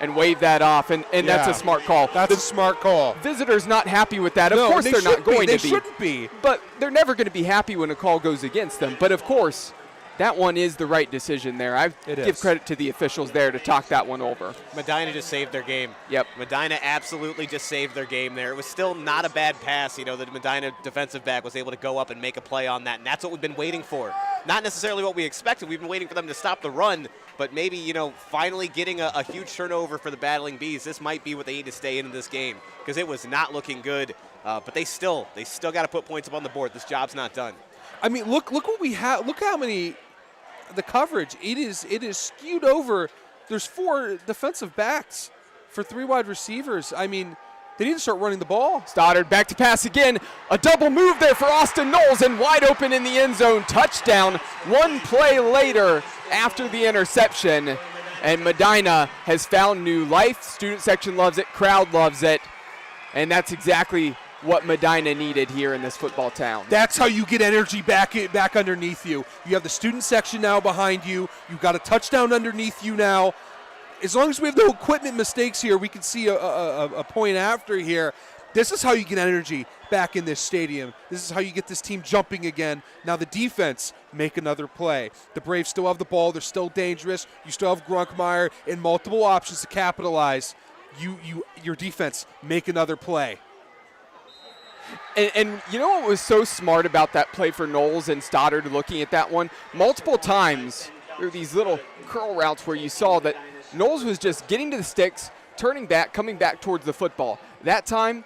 [SPEAKER 3] And wave that off, and that's a smart call.
[SPEAKER 4] That's a smart call.
[SPEAKER 3] Visitors not happy with that. Of course they're not going to be.
[SPEAKER 4] They shouldn't be.
[SPEAKER 3] But they're never going to be happy when a call goes against them. But, of course, that one is the right decision there. I give credit to the officials there to talk that one over.
[SPEAKER 2] Medina just saved their game.
[SPEAKER 3] Yep.
[SPEAKER 2] Medina absolutely just saved their game there. It was still not a bad pass. You know, the Medina defensive back was able to go up and make a play on that, and that's what we've been waiting for. Not necessarily what we expected. We've been waiting for them to stop the run, but maybe, you know, finally getting a huge turnover for the Battling Bees. This might be what they need to stay in this game because it was not looking good, but they still got to put points up on the board. This job's not done.
[SPEAKER 4] I mean, look what we have. Look how many the coverage. It is skewed over. There's 4 defensive backs for 3 wide receivers. I mean, they need to start running the ball.
[SPEAKER 3] Stoddard back to pass again. A double move there for Austin Knowles and wide open in the end zone. Touchdown. One play later after the interception. And Medina has found new life. Student section loves it. Crowd loves it. And that's exactly what Medina needed here in this football town.
[SPEAKER 4] That's how you get energy back underneath you. You have the student section now behind you. You've got a touchdown underneath you now. As long as we have no equipment mistakes here, we can see a point after here. This is how you get energy back in this stadium. This is how you get this team jumping again. Now the defense, make another play. The Braves still have the ball. They're still dangerous. You still have Grunkmeyer and multiple options to capitalize. Your defense, make another play.
[SPEAKER 3] And you know what was so smart about that play for Knowles and Stoddard looking at that one? Multiple times there were these little curl routes where you saw that Knowles was just getting to the sticks, turning back, coming back towards the football. That time,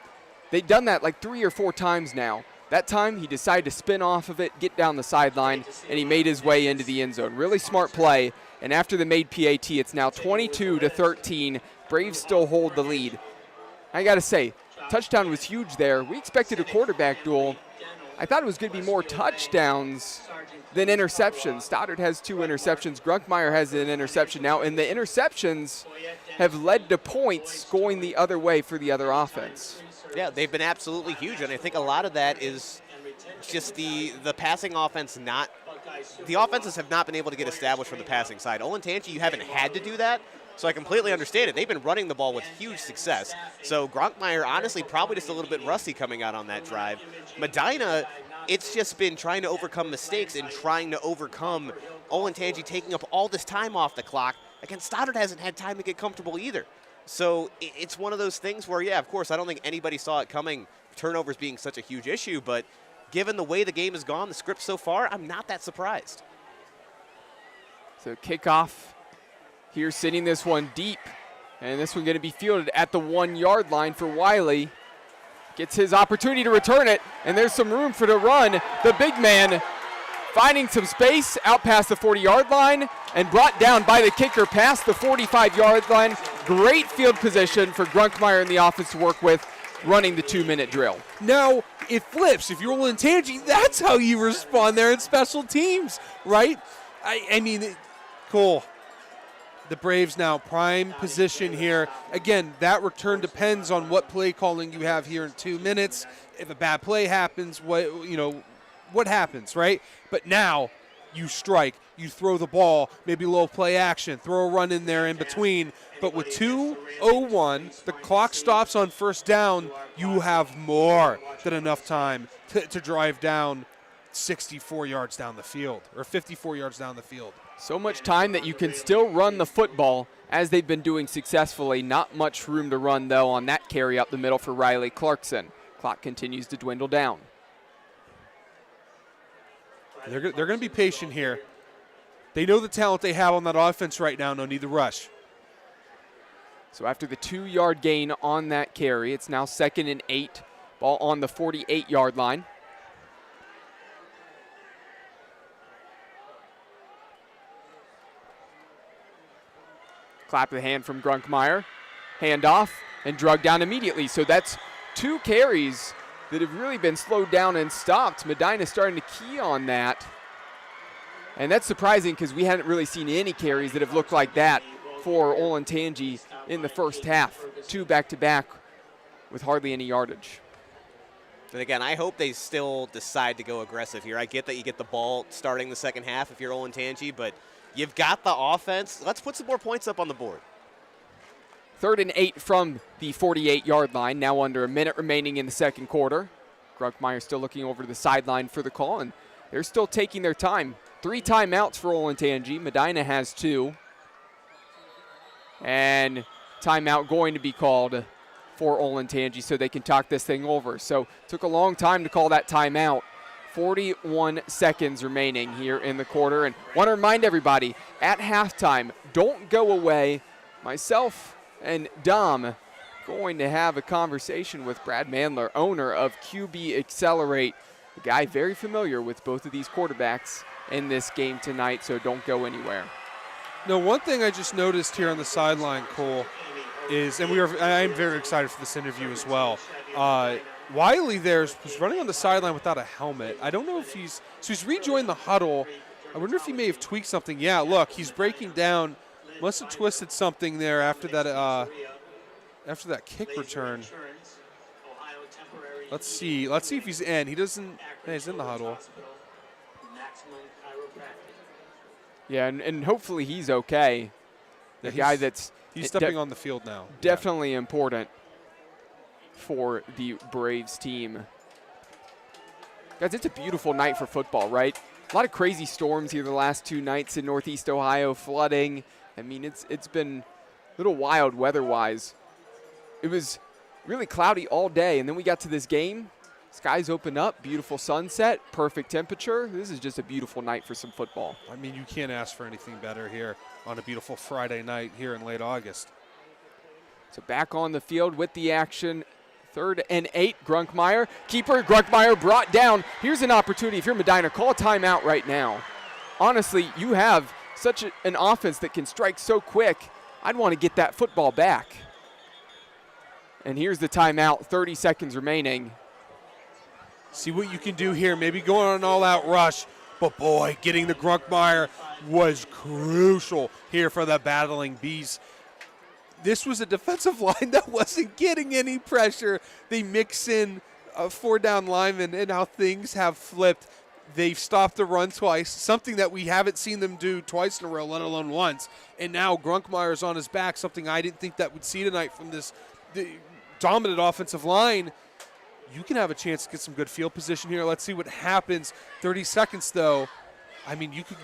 [SPEAKER 3] they'd done that like 3 or 4 times now. That time, he decided to spin off of it, get down the sideline, and he made his way into the end zone. Really smart play. And after the made PAT, it's now 22-13. Braves still hold the lead. I got to say, touchdown was huge there. We expected a quarterback duel. I thought it was going to be more touchdowns than interceptions. Stoddard has 2 interceptions. Grunkmeyer has an interception now, and the interceptions have led to points going the other way for the other offense.
[SPEAKER 2] Yeah, they've been absolutely huge, and I think a lot of that is just the passing offense not – the offenses have not been able to get established from the passing side. Olentangy, you haven't had to do that, so I completely understand it. They've been running the ball with huge success. So Grunkmeyer, honestly, probably just a little bit rusty coming out on that drive. Medina, it's just been trying to overcome mistakes and trying to overcome Olentangy taking up all this time off the clock. Again, Stoddard hasn't had time to get comfortable either. So it's one of those things where, yeah, of course, I don't think anybody saw it coming, turnovers being such a huge issue, but given the way the game has gone, the script so far, I'm not that surprised.
[SPEAKER 3] So kickoff here, sending this one deep, and this one going to be fielded at the 1-yard line for Wiley. Gets his opportunity to return it, and there's some room for the run. The big man finding some space out past the 40-yard line and brought down by the kicker past the 45-yard line. Great field position for Grunkmeyer and the offense to work with, running the 2-minute drill.
[SPEAKER 4] Now, it flips. If you're Olentangy, that's how you respond there in special teams, right? I mean, cool. The Braves now prime position here. Again, that return depends on what play calling you have here in 2 minutes. If a bad play happens, what happens, right? But now you strike, you throw the ball, maybe a little play action, throw a run in there in between. But with 2:01, the clock stops on first down, you have more than enough time to drive down 64 yards down the field, or 54 yards down the field.
[SPEAKER 3] So much time that you can still run the football as they've been doing successfully. Not much room to run, though, on that carry up the middle for Riley Clarkson. Clock continues to dwindle down.
[SPEAKER 4] They're going to be patient here. They know the talent they have on that offense right now. No need to rush.
[SPEAKER 3] So after the 2-yard gain on that carry, it's now 2nd and 8. Ball on the 48-yard line. Clap of the hand from Grunkmeyer. Hand off and drug down immediately. So that's 2 carries that have really been slowed down and stopped. Medina starting to key on that. And that's surprising because we hadn't really seen any carries that have looked like that for Olentangy in the first half. 2 back-to-back with hardly any yardage.
[SPEAKER 2] And again, I hope they still decide to go aggressive here. I get that you get the ball starting the second half if you're Olentangy, but you've got the offense. Let's put some more points up on the board.
[SPEAKER 3] 3rd and 8 from the 48-yard line. Now under a minute remaining in the second quarter. Grunkmeyer still looking over to the sideline for the call, and they're still taking their time. 3 timeouts for Olentangy. Medina has 2. And timeout going to be called for Olentangy so they can talk this thing over. So took a long time to call that timeout. 41 seconds remaining here in the quarter. And want to remind everybody, at halftime, don't go away. Myself and Dom going to have a conversation with Brad Mandler, owner of QB Accelerate, a guy very familiar with both of these quarterbacks in this game tonight, so don't go anywhere.
[SPEAKER 4] No, one thing I just noticed here on the sideline, Cole, is, and I am very excited for this interview as well. Wiley was running on the sideline without a helmet. I don't know if he's rejoined the huddle. I wonder if he may have tweaked something. Yeah, look, he's breaking down. Must have twisted something there after that kick return. Let's see if he's in. He doesn't. Yeah, he's in the huddle.
[SPEAKER 3] Yeah, and hopefully he's okay. The guy that's
[SPEAKER 4] he's stepping on the field now.
[SPEAKER 3] Definitely important for the Braves team. Guys, it's a beautiful night for football, right? A lot of crazy storms here the last 2 nights in Northeast Ohio, flooding. I mean, it's been a little wild weather-wise. It was really cloudy all day, and then we got to this game. Skies open up, beautiful sunset, perfect temperature. This is just a beautiful night for some football.
[SPEAKER 4] I mean, you can't ask for anything better here on a beautiful Friday night here in late August.
[SPEAKER 3] So back on the field with the action. 3rd and 8, Grunkmeyer. Keeper, Grunkmeyer brought down. Here's an opportunity. If you're Medina, call a timeout right now. Honestly, you have such an offense that can strike so quick. I'd want to get that football back. And here's the timeout, 30 seconds remaining.
[SPEAKER 4] See what you can do here. Maybe going on an all-out rush. But, boy, getting the Grunkmeyer was crucial here for the Battling Bees. This was a defensive line that wasn't getting any pressure. They mix in 4-down linemen, and how things have flipped. They've stopped the run twice, something that we haven't seen them do twice in a row, let alone once. And now Grunkmeyer's on his back, something I didn't think that we'd see tonight from this dominant offensive line. You can have a chance to get some good field position here. Let's see what happens. 30 seconds, though. I mean, you could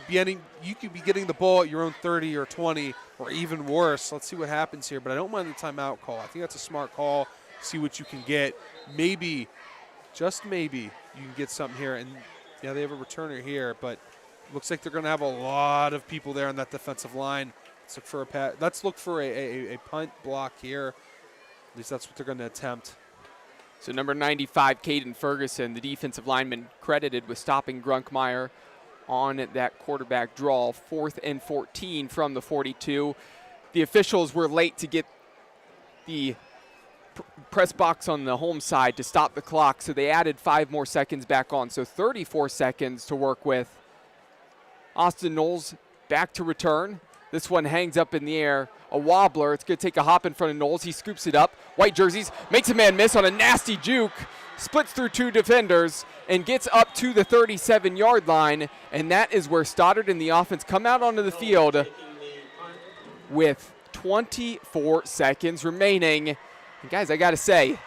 [SPEAKER 4] be getting the ball at your own 30 or 20 or even worse. Let's see what happens here. But I don't mind the timeout call. I think that's a smart call. See what you can get. Maybe, just maybe, you can get something here. And, yeah, they have a returner here. But it looks like they're going to have a lot of people there on that defensive line. Let's look for a punt block here. At least that's what they're going to attempt.
[SPEAKER 3] So number 95, Caden Ferguson, the defensive lineman, credited with stopping Grunkmeyer on that quarterback draw. 4th and 14 from the 42. The officials were late to get the press box on the home side to stop the clock, so they added 5 more seconds back on. So 34 seconds to work with. Austin Knowles back to return. This one hangs up in the air. A wobbler. It's going to take a hop in front of Knowles. He scoops it up. White jerseys. Makes a man miss on a nasty juke. Splits through 2 defenders and gets up to the 37-yard line. And that is where Stoddard and the offense come out onto the field with 24 seconds remaining. And guys, I got to say,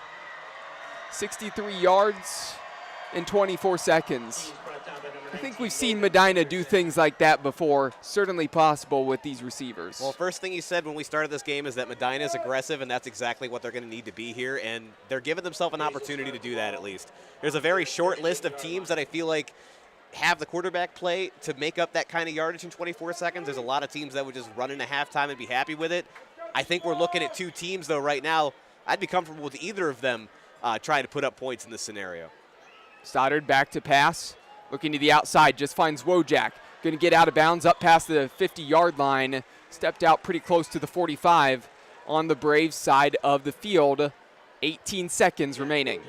[SPEAKER 3] 63 yards in 24 seconds. I think we've seen Medina do things like that before. Certainly possible with these receivers.
[SPEAKER 2] Well, first thing you said when we started this game is that Medina is aggressive, and that's exactly what they're going to need to be here, and they're giving themselves an opportunity to do that at least. There's a very short list of teams that I feel like have the quarterback play to make up that kind of yardage in 24 seconds. There's a lot of teams that would just run into halftime and be happy with it. I think we're looking at 2 teams, though, right now. I'd be comfortable with either of them trying to put up points in this scenario.
[SPEAKER 3] Stoddard back to pass. Looking to the outside, just finds Wojak. Going to get out of bounds up past the 50-yard line. Stepped out pretty close to the 45 on the Braves side of the field. 18 seconds remaining.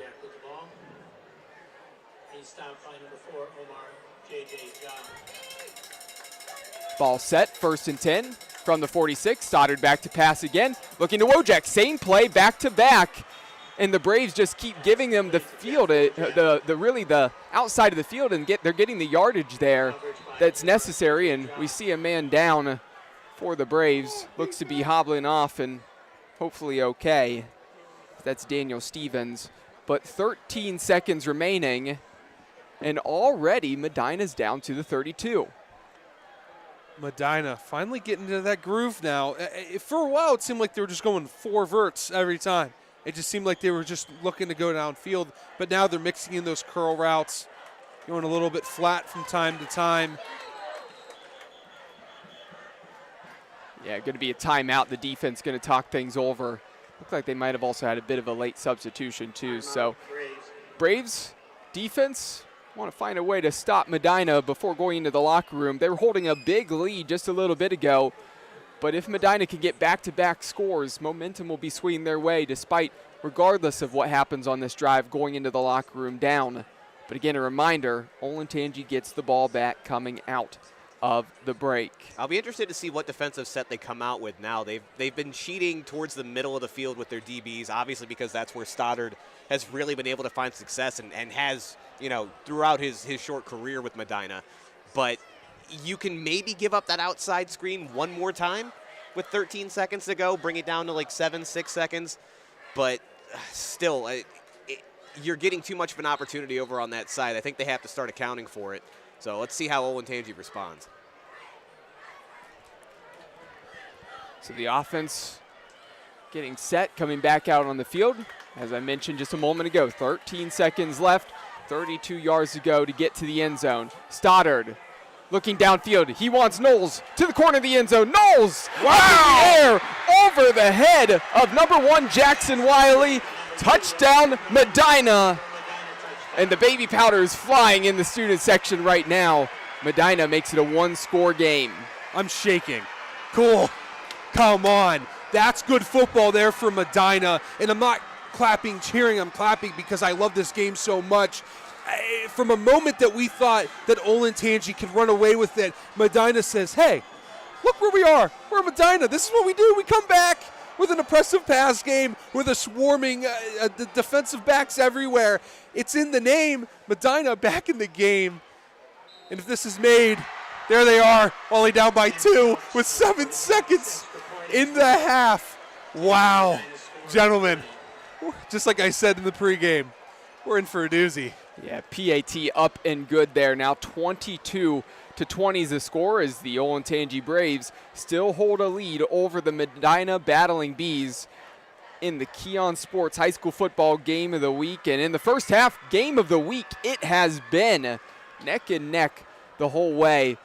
[SPEAKER 3] Ball set, 1st and 10 from the 46. Stoddard back to pass again. Looking to Wojak, same play back to back. And the Braves just keep giving them the field, the outside of the field, and they're getting the yardage there that's necessary. And we see a man down for the Braves. Looks to be hobbling off and hopefully okay. That's Daniel Stevens. But 13 seconds remaining, and already Medina's down to the 32.
[SPEAKER 4] Medina finally getting into that groove now. For a while, it seemed like they were just going 4 verts every time. It just seemed like they were just looking to go downfield, but now they're mixing in those curl routes, going a little bit flat from time to time.
[SPEAKER 3] Yeah, going to be a timeout. The defense going to talk things over. Looks like they might have also had a bit of a late substitution too. So Braves defense want to find a way to stop Medina before going into the locker room. They were holding a big lead just a little bit ago, but if Medina can get back-to-back scores, momentum will be swinging their way regardless of what happens on this drive going into the locker room down. But again, a reminder, Olentangy gets the ball back coming out of the break.
[SPEAKER 2] I'll be interested to see what defensive set they come out with now. They've been cheating towards the middle of the field with their DBs, obviously because that's where Stoddard has really been able to find success and has, throughout his short career with Medina. But you can maybe give up that outside screen one more time with 13 seconds to go, bring it down to like 6 seconds. But still, you're getting too much of an opportunity over on that side. I think they have to start accounting for it. So let's see how Olentangy responds.
[SPEAKER 3] So the offense getting set, coming back out on the field. As I mentioned just a moment ago, 13 seconds left, 32 yards to go to get to the end zone. Stoddard looking downfield. He wants Knowles to the corner of the end zone. Knowles up in the air over the head of number 1 Jackson Wiley. Touchdown Medina. And the baby powder is flying in the student section right now. Medina makes it a 1-score game.
[SPEAKER 4] I'm shaking. Cool. Come on. That's good football there for Medina. And I'm not clapping, cheering. I'm clapping because I love this game so much. From a moment that we thought that Olentangy could run away with it, Medina says, hey, look where we are. We're Medina. This is what we do. We come back with an impressive pass game, with a swarming defensive backs everywhere. It's in the name. Medina back in the game. And if this is made, there they are, only down by 2 with 7 seconds in the half. Wow. Gentlemen, just like I said in the pregame, we're in for a doozy.
[SPEAKER 3] Yeah, PAT up and good there. Now 22-20 is the score as the Olentangy Braves still hold a lead over the Medina Battling Bees in the Keon Sports High School Football Game of the Week. And in the first half, Game of the Week, it has been neck and neck the whole way.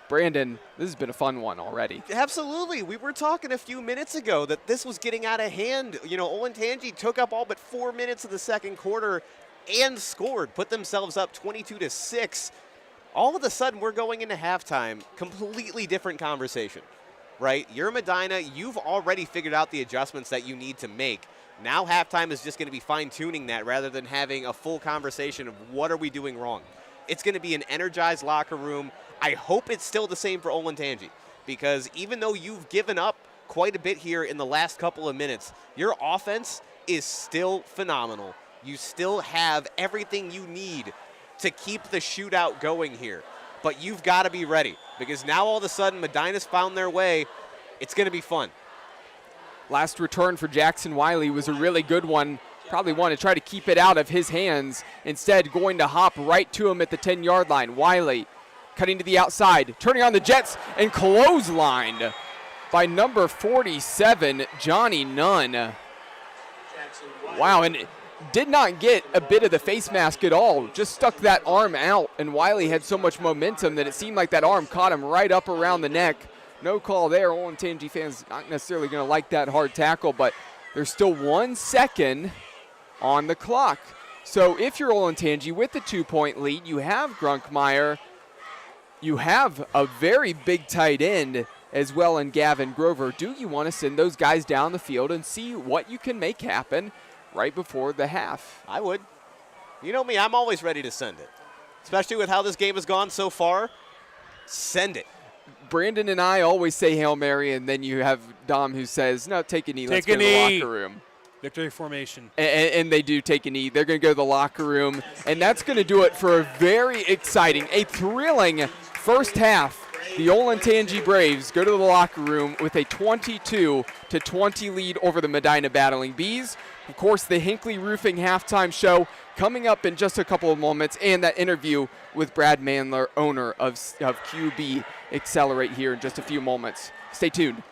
[SPEAKER 3] Brandon, this has been a fun one already.
[SPEAKER 2] Absolutely. We were talking a few minutes ago that this was getting out of hand. Olentangy took up all but 4 minutes of the second quarter and scored, put themselves up 22-6. All of a sudden, we're going into halftime, completely different conversation, right? You're Medina. You've already figured out the adjustments that you need to make. Now halftime is just going to be fine-tuning that rather than having a full conversation of what are we doing wrong. It's going to be an energized locker room. I hope it's still the same for Olentangy because even though you've given up quite a bit here in the last couple of minutes, your offense is still phenomenal. You still have everything you need to keep the shootout going here. But you've got to be ready because now all of a sudden Medina's found their way. It's going to be fun.
[SPEAKER 3] Last return for Jackson Wiley was a really good one. Probably want to try to keep it out of his hands. Instead, going to hop right to him at the 10-yard line. Wiley cutting to the outside, turning on the Jets, and clotheslined by number 47, Johnny Nunn. Wow, and did not get a bit of the face mask at all. Just stuck that arm out, and Wiley had so much momentum that it seemed like that arm caught him right up around the neck. No call there. Olentangy fans not necessarily going to like that hard tackle, but there's still 1 second on the clock. So if you're Olentangy with the 2-point lead, you have Grunkmeyer, you have a very big tight end as well in Gavin Grover. Do you want to send those guys down the field and see what you can make happen right before the half?
[SPEAKER 2] I would. You know me, I'm always ready to send it. Especially with how this game has gone so far. Send it.
[SPEAKER 3] Brandon and I always say Hail Mary, and then you have Dom who says, no, take a knee. Let's go to the locker room.
[SPEAKER 4] Victory formation.
[SPEAKER 3] And they do take a knee. They're going to go to the locker room. And that's going to do it for a very exciting, a thrilling first half. The Olentangy Braves go to the locker room with a 22-20 lead over the Medina Battling Bees. Of course, the Hinckley Roofing halftime show coming up in just a couple of moments, and that interview with Brad Mandler, owner of QB Accelerate, here in just a few moments. Stay tuned.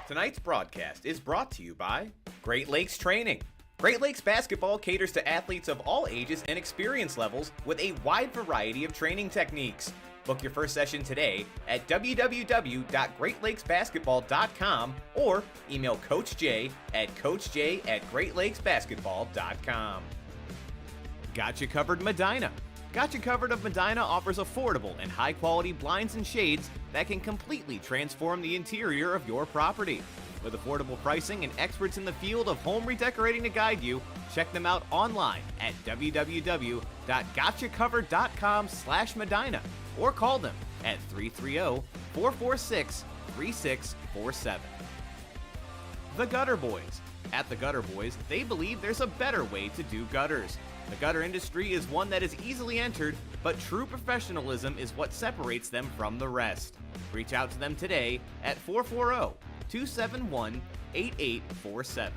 [SPEAKER 1] Tonight's broadcast is brought to you by Great Lakes Training. Great Lakes Basketball caters to athletes of all ages and experience levels with a wide variety of training techniques. Book your first session today at www.greatlakesbasketball.com or email Coach J at coachj@greatlakesbasketball.com. Got You Covered Medina. Got You Covered of Medina offers affordable and high-quality blinds and shades that can completely transform the interior of your property. With affordable pricing and experts in the field of home redecorating to guide you, check them out online at www.gotchacovered.com/Medina or call them at 330-446-3647. The Gutter Boys. At the Gutter Boys, they believe there's a better way to do gutters. The gutter industry is one that is easily entered, but true professionalism is what separates them from the rest. Reach out to them today at 440-271-8847.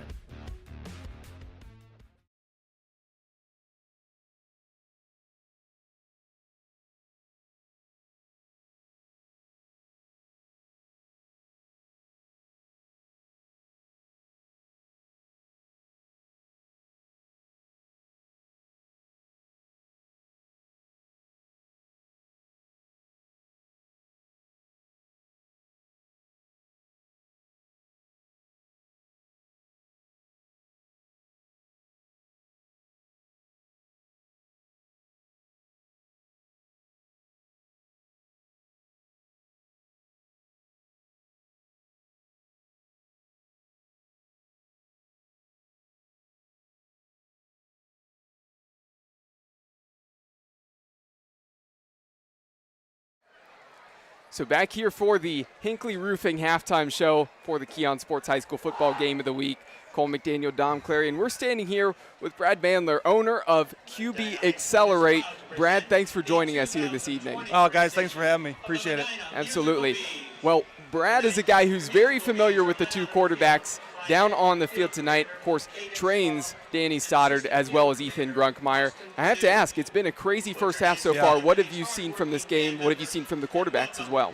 [SPEAKER 3] So back here for the Hinckley Roofing halftime show for the Keon Sports High School Football Game of the Week. Cole McDaniel, Dom Clary, and we're standing here with Brad Mandler, owner of QB Accelerate. Brad, thanks for joining us here this evening.
[SPEAKER 6] Oh, guys, thanks for having me. Appreciate it.
[SPEAKER 3] Absolutely. Well, Brad is a guy who's very familiar with the two quarterbacks down on the field tonight. Of course, trains Danny Stoddard as well as Ethan Grunkmeyer. I have to ask, it's been a crazy first half so far. What have you seen from this game? What have you seen from the quarterbacks as well?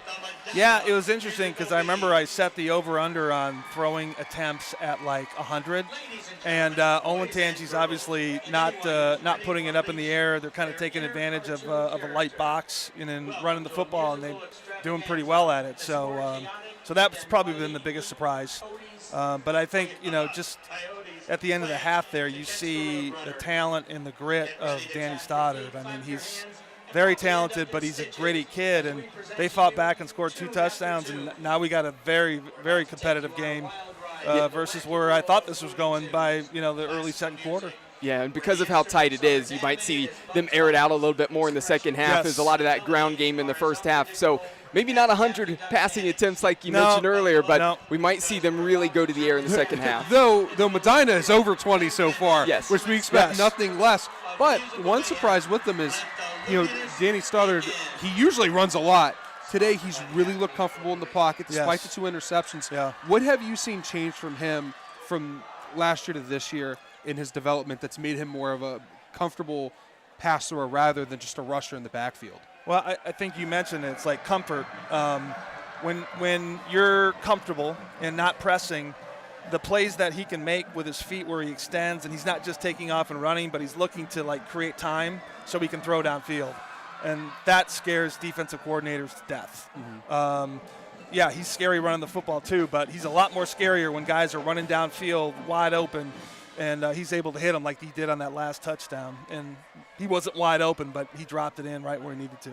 [SPEAKER 6] Yeah, it was interesting because I remember I set the over-under on throwing attempts at like 100, and Olentangy's obviously not putting it up in the air. They're kind of taking advantage of a light box and then running the football, and they're doing pretty well at it. So that's probably been the biggest surprise. But I think, just at the end of the half there, you see the talent and the grit of Danny Stoddard. I mean, he's very talented, but he's a gritty kid, and they fought back and scored 2 touchdowns, and now we got a very, very competitive game versus where I thought this was going by, the early second quarter.
[SPEAKER 3] Yeah, and because of how tight it is, you might see them air it out a little bit more in the second half.
[SPEAKER 6] Yes.
[SPEAKER 3] There's a lot of that ground game in the first half. So maybe not 100 passing attempts like you mentioned earlier, but we might see them really go to the air in the second half.
[SPEAKER 4] Though Medina is over 20 so far,
[SPEAKER 3] yes,
[SPEAKER 4] which we expect nothing less. But one surprise with them is, Danny Stoddard, he usually runs a lot. Today he's really looked comfortable in the pocket despite the 2 interceptions.
[SPEAKER 6] Yeah.
[SPEAKER 4] What have you seen change from him from last year to this year in his development that's made him more of a comfortable passer rather than just a rusher in the backfield?
[SPEAKER 6] Well, I think you mentioned it. It's like comfort. When you're comfortable and not pressing, the plays that he can make with his feet where he extends, and he's not just taking off and running, but he's looking to create time so he can throw downfield. And that scares defensive coordinators to death. Mm-hmm. He's scary running the football too, but he's a lot more scarier when guys are running downfield wide open, and he's able to hit them like he did on that last touchdown. And he wasn't wide open, but he dropped it in right where he needed to.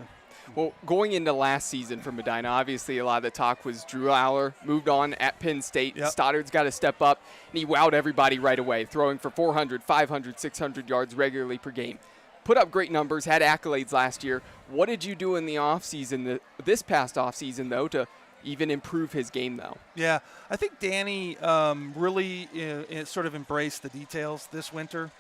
[SPEAKER 3] Well, going into last season for Medina, obviously a lot of the talk was Drew Aller moved on at Penn State.
[SPEAKER 6] Yep.
[SPEAKER 3] Stoddard's got to step up, and he wowed everybody right away, throwing for 400, 500, 600 yards regularly per game. Put up great numbers, had accolades last year. What did you do in the offseason, this past offseason, though, to even improve his game, though?
[SPEAKER 6] Yeah, I think Danny really sort of embraced the details this winter.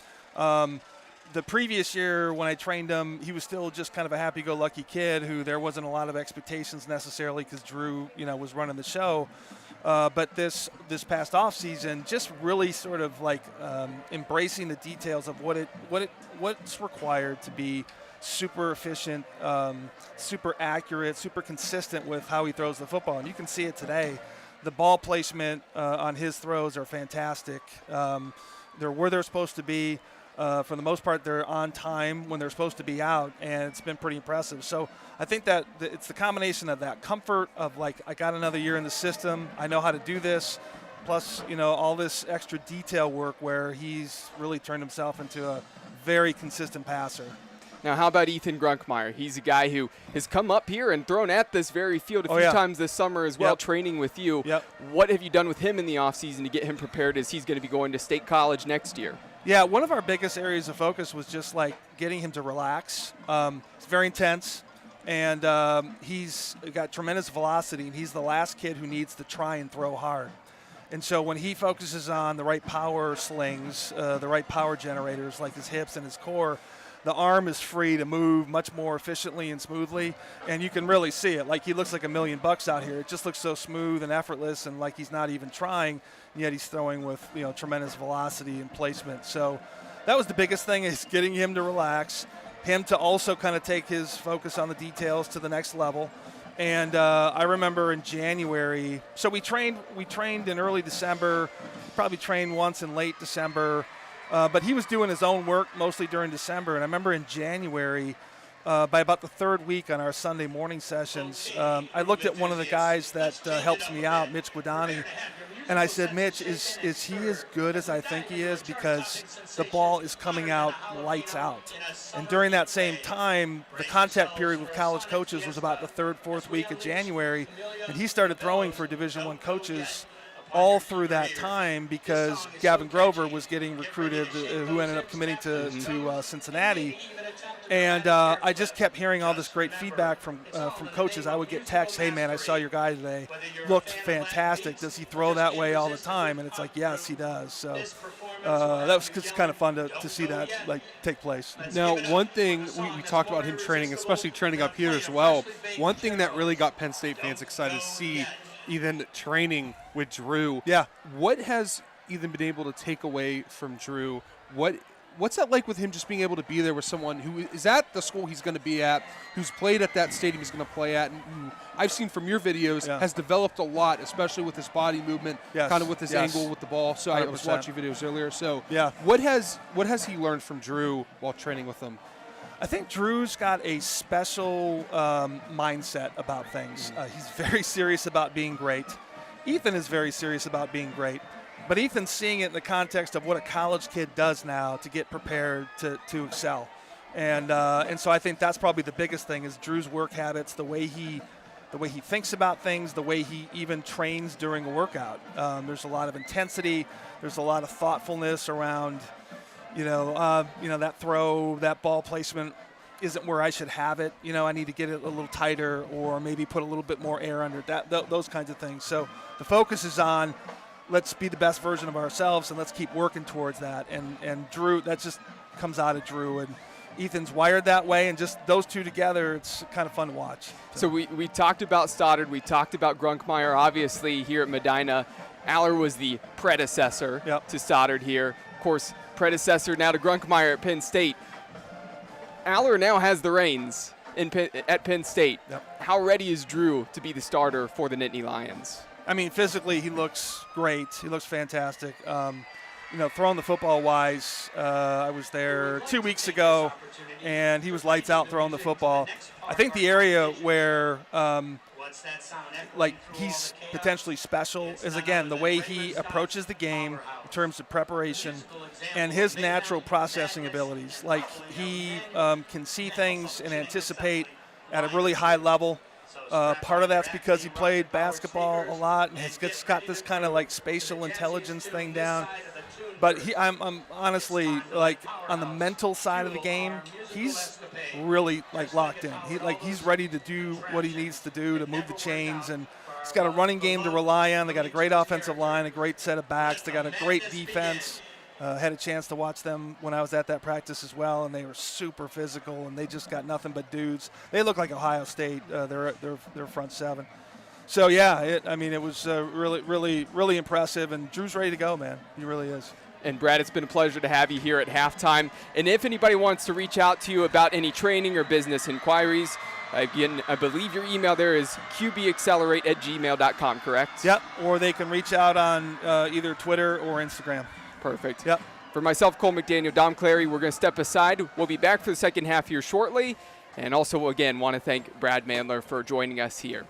[SPEAKER 6] The previous year when I trained him, he was still just kind of a happy-go-lucky kid who there wasn't a lot of expectations necessarily because Drew, was running the show. But this past off season, just really sort of like embracing the details of what's required to be super efficient, super accurate, super consistent with how he throws the football. And you can see it today. The ball placement on his throws are fantastic. They're where they're supposed to be. For the most part, they're on time when they're supposed to be out, and it's been pretty impressive. So I think that it's the combination of that comfort of, like, I got another year in the system, I know how to do this, plus, all this extra detail work where he's really turned himself into a very consistent passer.
[SPEAKER 3] Now, how about Ethan Grunkmeyer? He's a guy who has come up here and thrown at this very field a few times this summer as well, training with you.
[SPEAKER 6] Yep.
[SPEAKER 3] What have you done with him in the offseason to get him prepared as he's going to be going to State College next year?
[SPEAKER 6] Yeah, one of our biggest areas of focus was just like getting him to relax. It's very intense, and he's got tremendous velocity, and he's the last kid who needs to try and throw hard. And so when he focuses on the right power slings, the right power generators like his hips and his core, the arm is free to move much more efficiently and smoothly, and you can really see it. Like, he looks like $1 million out here. It just looks so smooth and effortless, and like he's not even trying, and yet he's throwing with tremendous velocity and placement. So that was the biggest thing, is getting him to relax, him to also kind of take his focus on the details to the next level. And I remember in January, so we trained in early December, probably trained once in late December. But he was doing his own work mostly during December. And I remember in January, by about the third week on our Sunday morning sessions, I looked at one of the guys that helps me out, Mitch Guadani, and I said, Mitch, is he as good as I think he is? Because the ball is coming out lights out. And during that same time, the contact period with college coaches was about the third, fourth week of January, and he started throwing for Division I coaches all through that time, because Gavin Grover was getting recruited, who ended up committing to Cincinnati. And I just kept hearing all this great feedback from coaches. I would get texts, hey, man, I saw your guy today. Looked fantastic. Does he throw that way all the time? And it's like, yes, he does. So that was just kind of fun to see that take place.
[SPEAKER 4] Now, one thing, we talked about him training, especially training up here as well. One thing that really got Penn State fans excited to see Ethan training with Drew.
[SPEAKER 6] Yeah.
[SPEAKER 4] What has Ethan been able to take away from Drew? What's that like with him just being able to be there with someone who is at the school he's going to be at, who's played at that stadium he's going to play at, and who I've seen from your videos has developed a lot, especially with his body movement, kind of with his angle with the ball. So 100%. I was watching videos earlier. So what has he learned from Drew while training with him?
[SPEAKER 6] I think Drew's got a special mindset about things. He's very serious about being great. Ethan is very serious about being great. But Ethan's seeing it in the context of what a college kid does now to get prepared to excel. And so I think that's probably the biggest thing, is Drew's work habits, the way he thinks about things, the way he even trains during a workout. There's a lot of intensity. There's a lot of thoughtfulness around that throw, that ball placement isn't where I should have it. I need to get it a little tighter, or maybe put a little bit more air under that, those kinds of things. So the focus is on, let's be the best version of ourselves, and let's keep working towards that. And Drew, that just comes out of Drew. And Ethan's wired that way, and just those two together, it's kind of fun to watch.
[SPEAKER 3] So we talked about Stoddard. We talked about Grunkmeyer, obviously, here at Medina. Aller was the predecessor to Stoddard here. Of course, predecessor now to Grunkmeyer at Penn State. Aller now has the reins at Penn State. How ready is Drew to be the starter for the Nittany Lions?
[SPEAKER 6] I mean, physically, he looks great. He looks fantastic. Throwing the football wise, I was there 2 weeks ago, and he was lights out throwing the football. I think the area where he's potentially special is, again, the way he approaches the game in terms of preparation and his natural processing abilities. Like, he can see things and anticipate at a really high level. Part of that's because he played basketball a lot and has just got this kind of spatial intelligence thing down. But I'm honestly, on the mental side of the game, he's really locked in. He's ready to do what he needs to do to move the chains, and he's got a running game to rely on. They got a great offensive line, a great set of backs. They got a great defense. Had a chance to watch them when I was at that practice as well, and they were super physical, and they just got nothing but dudes. They look like Ohio State. They're front seven. So yeah, it was really, really, really impressive, and Drew's ready to go, man. He really is.
[SPEAKER 3] And Brad, it's been a pleasure to have you here at halftime. And if anybody wants to reach out to you about any training or business inquiries, again, I believe your email there is qbaccelerate@gmail.com, correct?
[SPEAKER 6] Yep. Or they can reach out on either Twitter or Instagram.
[SPEAKER 3] Perfect.
[SPEAKER 6] Yep.
[SPEAKER 3] For myself, Cole McDaniel, Dom Clary, we're going to step aside. We'll be back for the second half here shortly. And also, again, want to thank Brad Mandler for joining us here.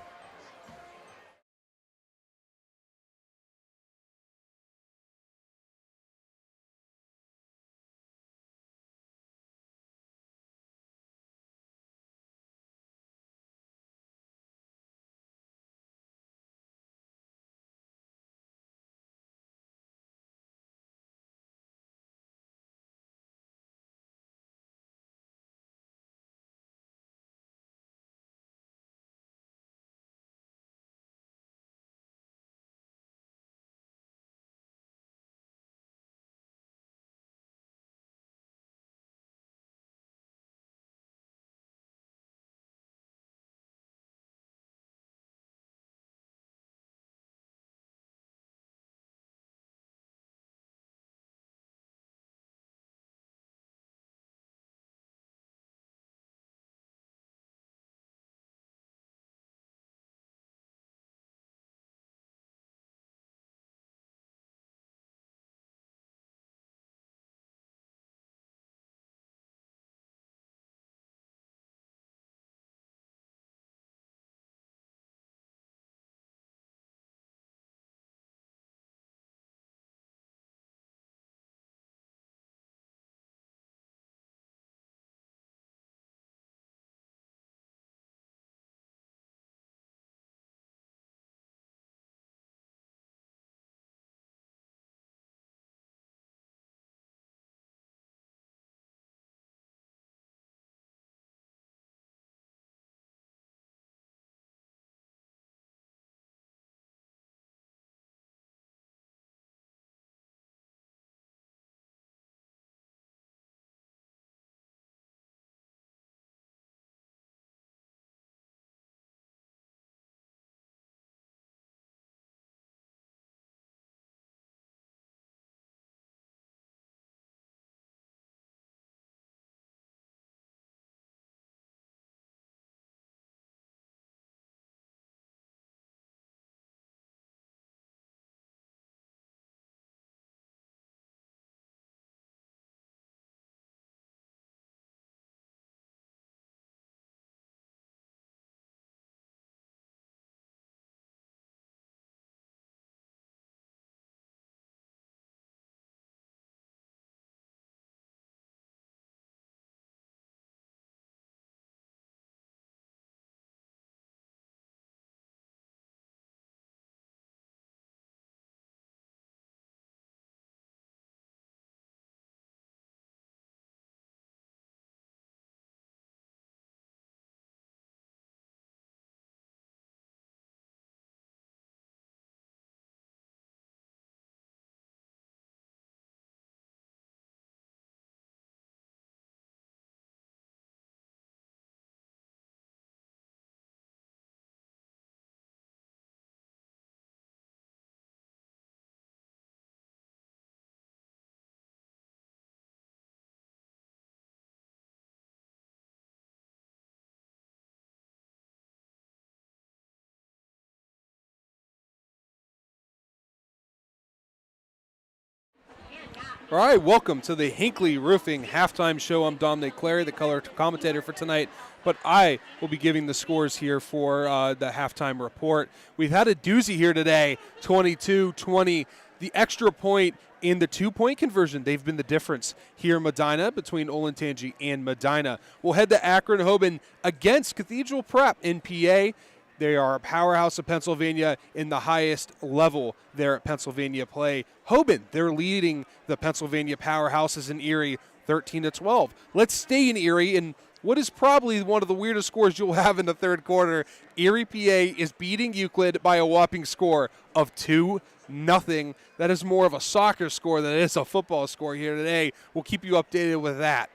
[SPEAKER 4] All right, welcome to the Hinckley Roofing Halftime Show. I'm Dominic Clary, the color commentator for tonight, but I will be giving the scores here for the halftime report. We've had a doozy here today, 22-20. The extra point in the two-point conversion, they've been the difference here in Medina between Olentangy and Medina. We'll head to Akron-Hoban against Cathedral Prep in PA. They are a powerhouse of Pennsylvania in the highest level there at Pennsylvania play. Hoban, they're leading the Pennsylvania powerhouses in Erie 13-12. Let's stay in Erie, and what is probably one of the weirdest scores you'll have in the third quarter. Erie, PA is beating Euclid by a whopping score of 2-0. That is more of a soccer score than it is a football score here today. We'll keep you updated with that.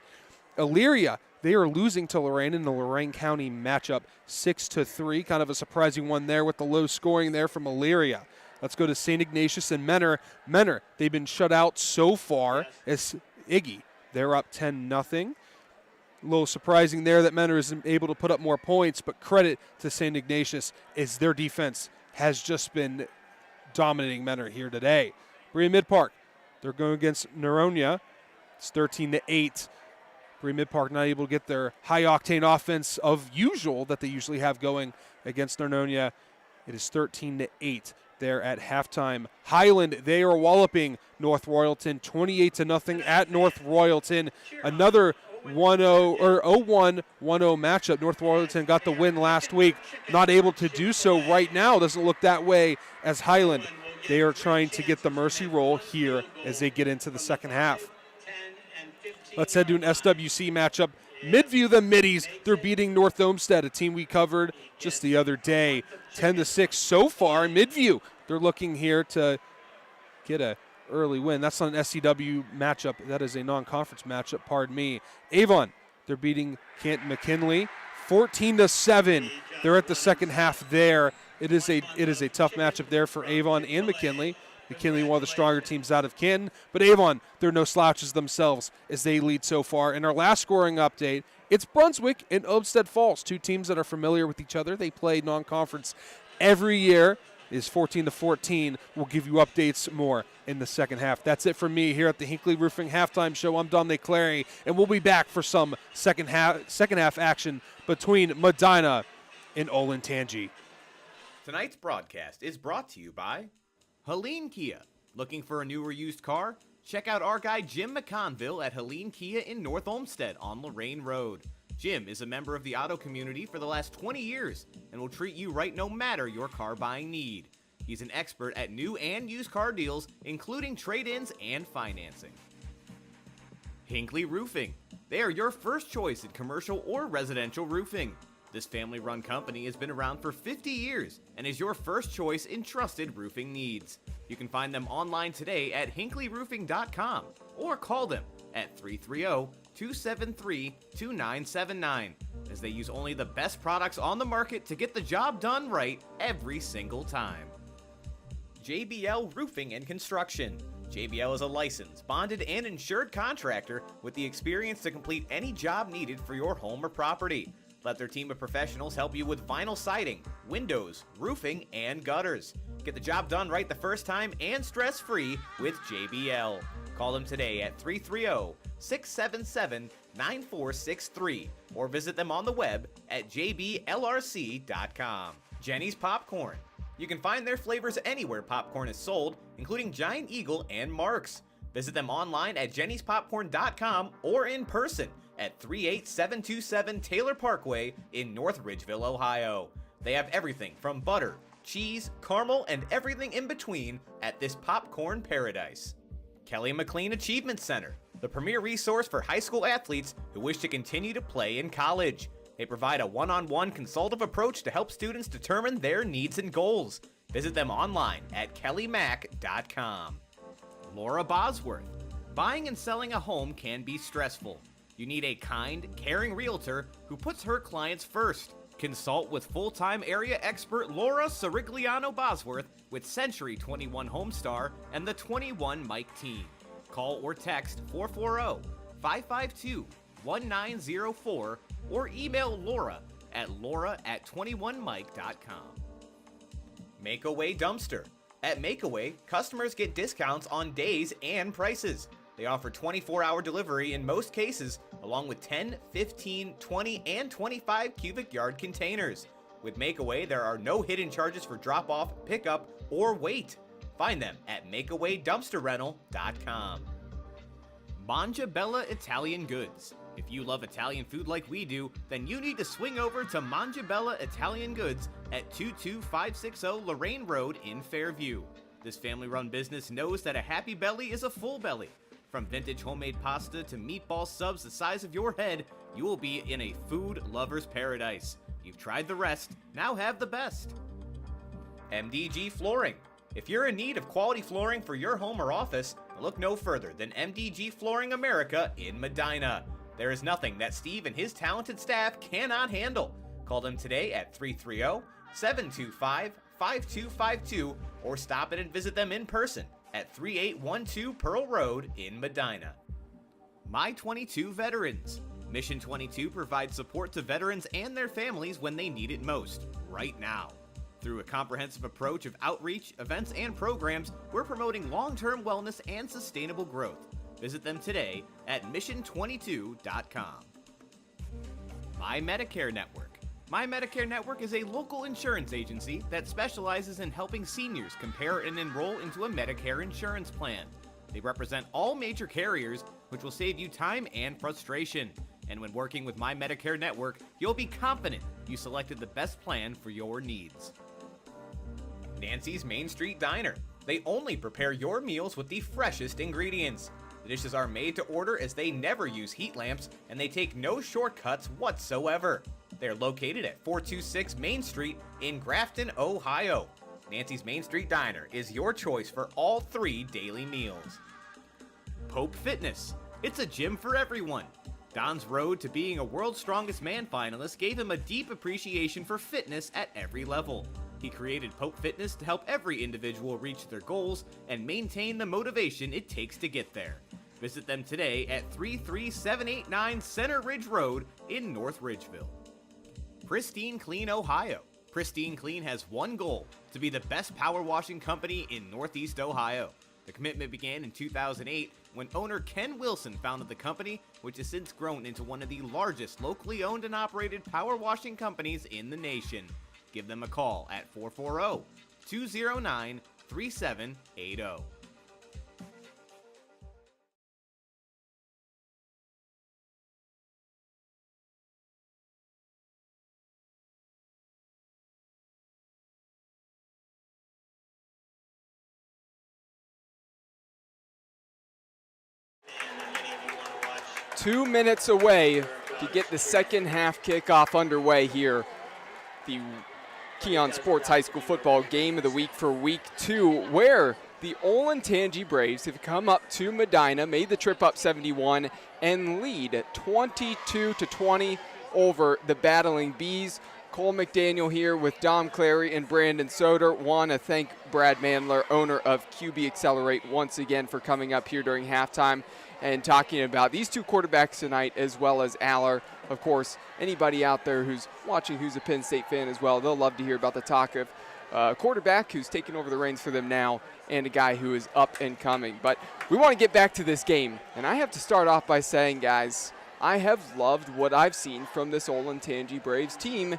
[SPEAKER 4] Elyria, They are losing to Lorraine in the Lorain County matchup 6-3. Kind of a surprising one there with the low scoring there from Elyria. Let's go to St. Ignatius and Menor. Menor, they've been shut out so far as Iggy. They're up 10-0. A little surprising there that Menor isn't able to put up more points, but credit to St. Ignatius as their defense has just been dominating Menor here today. Berea Mid-Park, they're going against Noronha. It's 13-8. Berea Mid-Park not able to get their high-octane offense of usual that they usually have going against Noronha. It is 13-8 there at halftime. Highland, they are walloping North Royalton 28-0 at North Royalton. Another 1-0 or 0-1-1-0 matchup. North Royalton got the win last week. Not able to do so right now. Doesn't look that way as Highland. They are trying to get the mercy roll here as they get into the second half. Let's head to an SWC matchup. Midview, the Middies, they're beating North Olmsted, a team we covered just the other day. 10-6 so far. Midview, they're looking here to get a early win. That's not an SCW matchup. That is a non-conference matchup, pardon me. Avon, they're beating Canton McKinley 14-7. They're at the second half there. It is a tough matchup there for Avon and McKinley. McKinley, one of the stronger teams out of Canton. But Avon, they're no slouches themselves as they lead so far. In our last scoring update, it's Brunswick and Olmsted Falls, two teams that are familiar with each other. They play non-conference every year. It is 14-14. We'll give you updates more in the second half. That's it from me here at the Hinckley Roofing Halftime Show. I'm Don Clary, and we'll be back for some second half action between Medina and Olentangy.
[SPEAKER 1] Tonight's broadcast is brought to you by Helene Kia. Looking for a new or used car? Check out our guy Jim McConville at Helene Kia in North Olmsted on Lorraine Road. Jim is a member of the auto community for the last 20 years and will treat you right no matter your car buying need. He's an expert at new and used car deals, including trade-ins and financing. Hinckley Roofing. They are your first choice in commercial or residential roofing. This family-run company has been around for 50 years and is your first choice in trusted roofing needs. You can find them online today at hinkleyroofing.com or call them at 330-273-2979, as they use only the best products on the market to get the job done right every single time. JBL Roofing and Construction. JBL is a licensed, bonded, and insured contractor with the experience to complete any job needed for your home or property. Let their team of professionals help you with vinyl siding, windows, roofing, and gutters. Get the job done right the first time and stress-free with JBL. Call them today at 330-677-9463 or visit them on the web at jblrc.com. Jenny's Popcorn. You can find their flavors anywhere popcorn is sold, including Giant Eagle and Mark's. Visit them online at jennyspopcorn.com or in person at 38727 Taylor Parkway in North Ridgeville, Ohio. They have everything from butter, cheese, caramel, and everything in between at this popcorn paradise. Kelly McLean Achievement Center, the premier resource for high school athletes who wish to continue to play in college. They provide a one-on-one consultative approach to help students determine their needs and goals. Visit them online at kellymac.com. Laura Bosworth. Buying and selling a home can be stressful. You need a kind, caring realtor who puts her clients first. Consult with full-time area expert Laura Sirigliano Bosworth with Century 21 Homestar and the 21 Mike team. Call or text 440-552-1904 or email Laura at laura@21mike.com. Makeaway Dumpster. At Makeaway, customers get discounts on days and prices. They offer 24-hour delivery in most cases, along with 10, 15, 20, and 25 cubic yard containers. With Makeaway, there are no hidden charges for drop-off, pickup, or wait. Find them at makeawaydumpsterrental.com. Mangiabella Italian Goods. If you love Italian food like we do, then you need to swing over to Mangiabella Italian Goods at 22560 Lorraine Road in Fairview. This family-run business knows that a happy belly is a full belly. From vintage homemade pasta to meatball subs the size of your head, you will be in a food lover's paradise. You've tried the rest, now have the best. MDG Flooring. If you're in need of quality flooring for your home or office, look no further than MDG Flooring America in Medina. There is nothing that Steve and his talented staff cannot handle. Call them today at 330-725-5252 or stop in and visit them in person at 3812 Pearl Road in Medina. My 22 Veterans. Mission 22 provides support to veterans and their families when they need it most, right now. Through a comprehensive approach of outreach, events, and programs, we're promoting long-term wellness and sustainable growth. Visit them today at mission22.com. My Medicare Network. My Medicare Network is a local insurance agency that specializes in helping seniors compare and enroll into a Medicare insurance plan. They represent all major carriers, which will save you time and frustration. And when working with My Medicare Network, you'll be confident you selected the best plan for your needs. Nancy's Main Street Diner. They only prepare your meals with the freshest ingredients. The dishes are made to order as they never use heat lamps, and they take no shortcuts whatsoever. They're located at 426 Main Street in Grafton, Ohio. Nancy's Main Street Diner is your choice for all 3 daily meals. Pope Fitness. It's a gym for everyone. Don's road to being a World's Strongest Man finalist gave him a deep appreciation for fitness at every level. He created Pope Fitness to help every individual reach their goals and maintain the motivation it takes to get there. Visit them today at 33789 Center Ridge Road in North Ridgeville. Pristine Clean, Ohio. Pristine Clean has one goal: to be the best power washing company in Northeast Ohio. The commitment began in 2008 when owner Ken Wilson founded the company, which has since grown into one of the largest locally owned and operated power washing companies in the nation. Give them a call at 440-209-3780.
[SPEAKER 5] And many of you want to watch
[SPEAKER 3] 2 minutes away to get the second half kickoff underway here. The Keon Sports High School Football Game of the Week for Week 2, where the Olentangy Braves have come up to Medina, made the trip up 71, and lead 22-20 over the Battling Bees. Cole McDaniel here with Dom Clary and Brandon Soder. Want to thank Brad Mandler, owner of QB Accelerate, once again for coming up here during halftime and talking about these 2 quarterbacks tonight, as well as Aller. Of course, anybody out there who's watching who's a Penn State fan as well, they'll love to hear about the talk of a quarterback who's taking over the reins for them now and a guy who is up and coming. But we want to get back to this game, and I have to start off by saying, guys, I have loved what I've seen from this Olentangy Braves team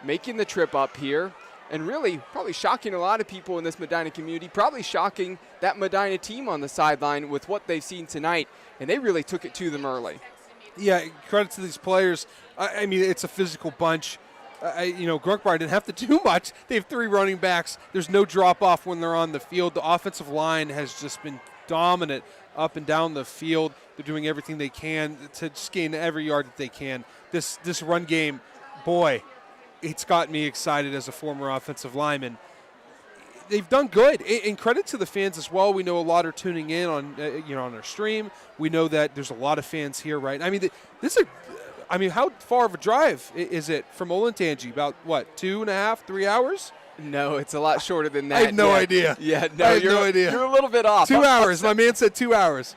[SPEAKER 3] making the trip up here, and really probably shocking a lot of people in this Medina community, probably shocking that Medina team on the sideline with what they've seen tonight, and they really took it to them early.
[SPEAKER 4] Yeah, credit to these players. I mean, it's a physical bunch. Grunkmeyer didn't have to do much. They have 3 running backs. There's no drop-off when they're on the field. The offensive line has just been dominant up and down the field. They're doing everything they can to just gain every yard that they can. This run game, boy, it's got me excited as a former offensive lineman. They've done good, and credit to the fans as well. We know a lot are tuning in on on our stream. We know that there's a lot of fans here, right? I mean, how far of a drive is it from Olentangy? About what, 2.5, 3 hours?
[SPEAKER 3] No, it's a lot shorter than that.
[SPEAKER 4] I have no idea.
[SPEAKER 3] Yeah, no,
[SPEAKER 4] I have no idea.
[SPEAKER 3] You're a little bit off.
[SPEAKER 4] 2 hours. My man said 2 hours.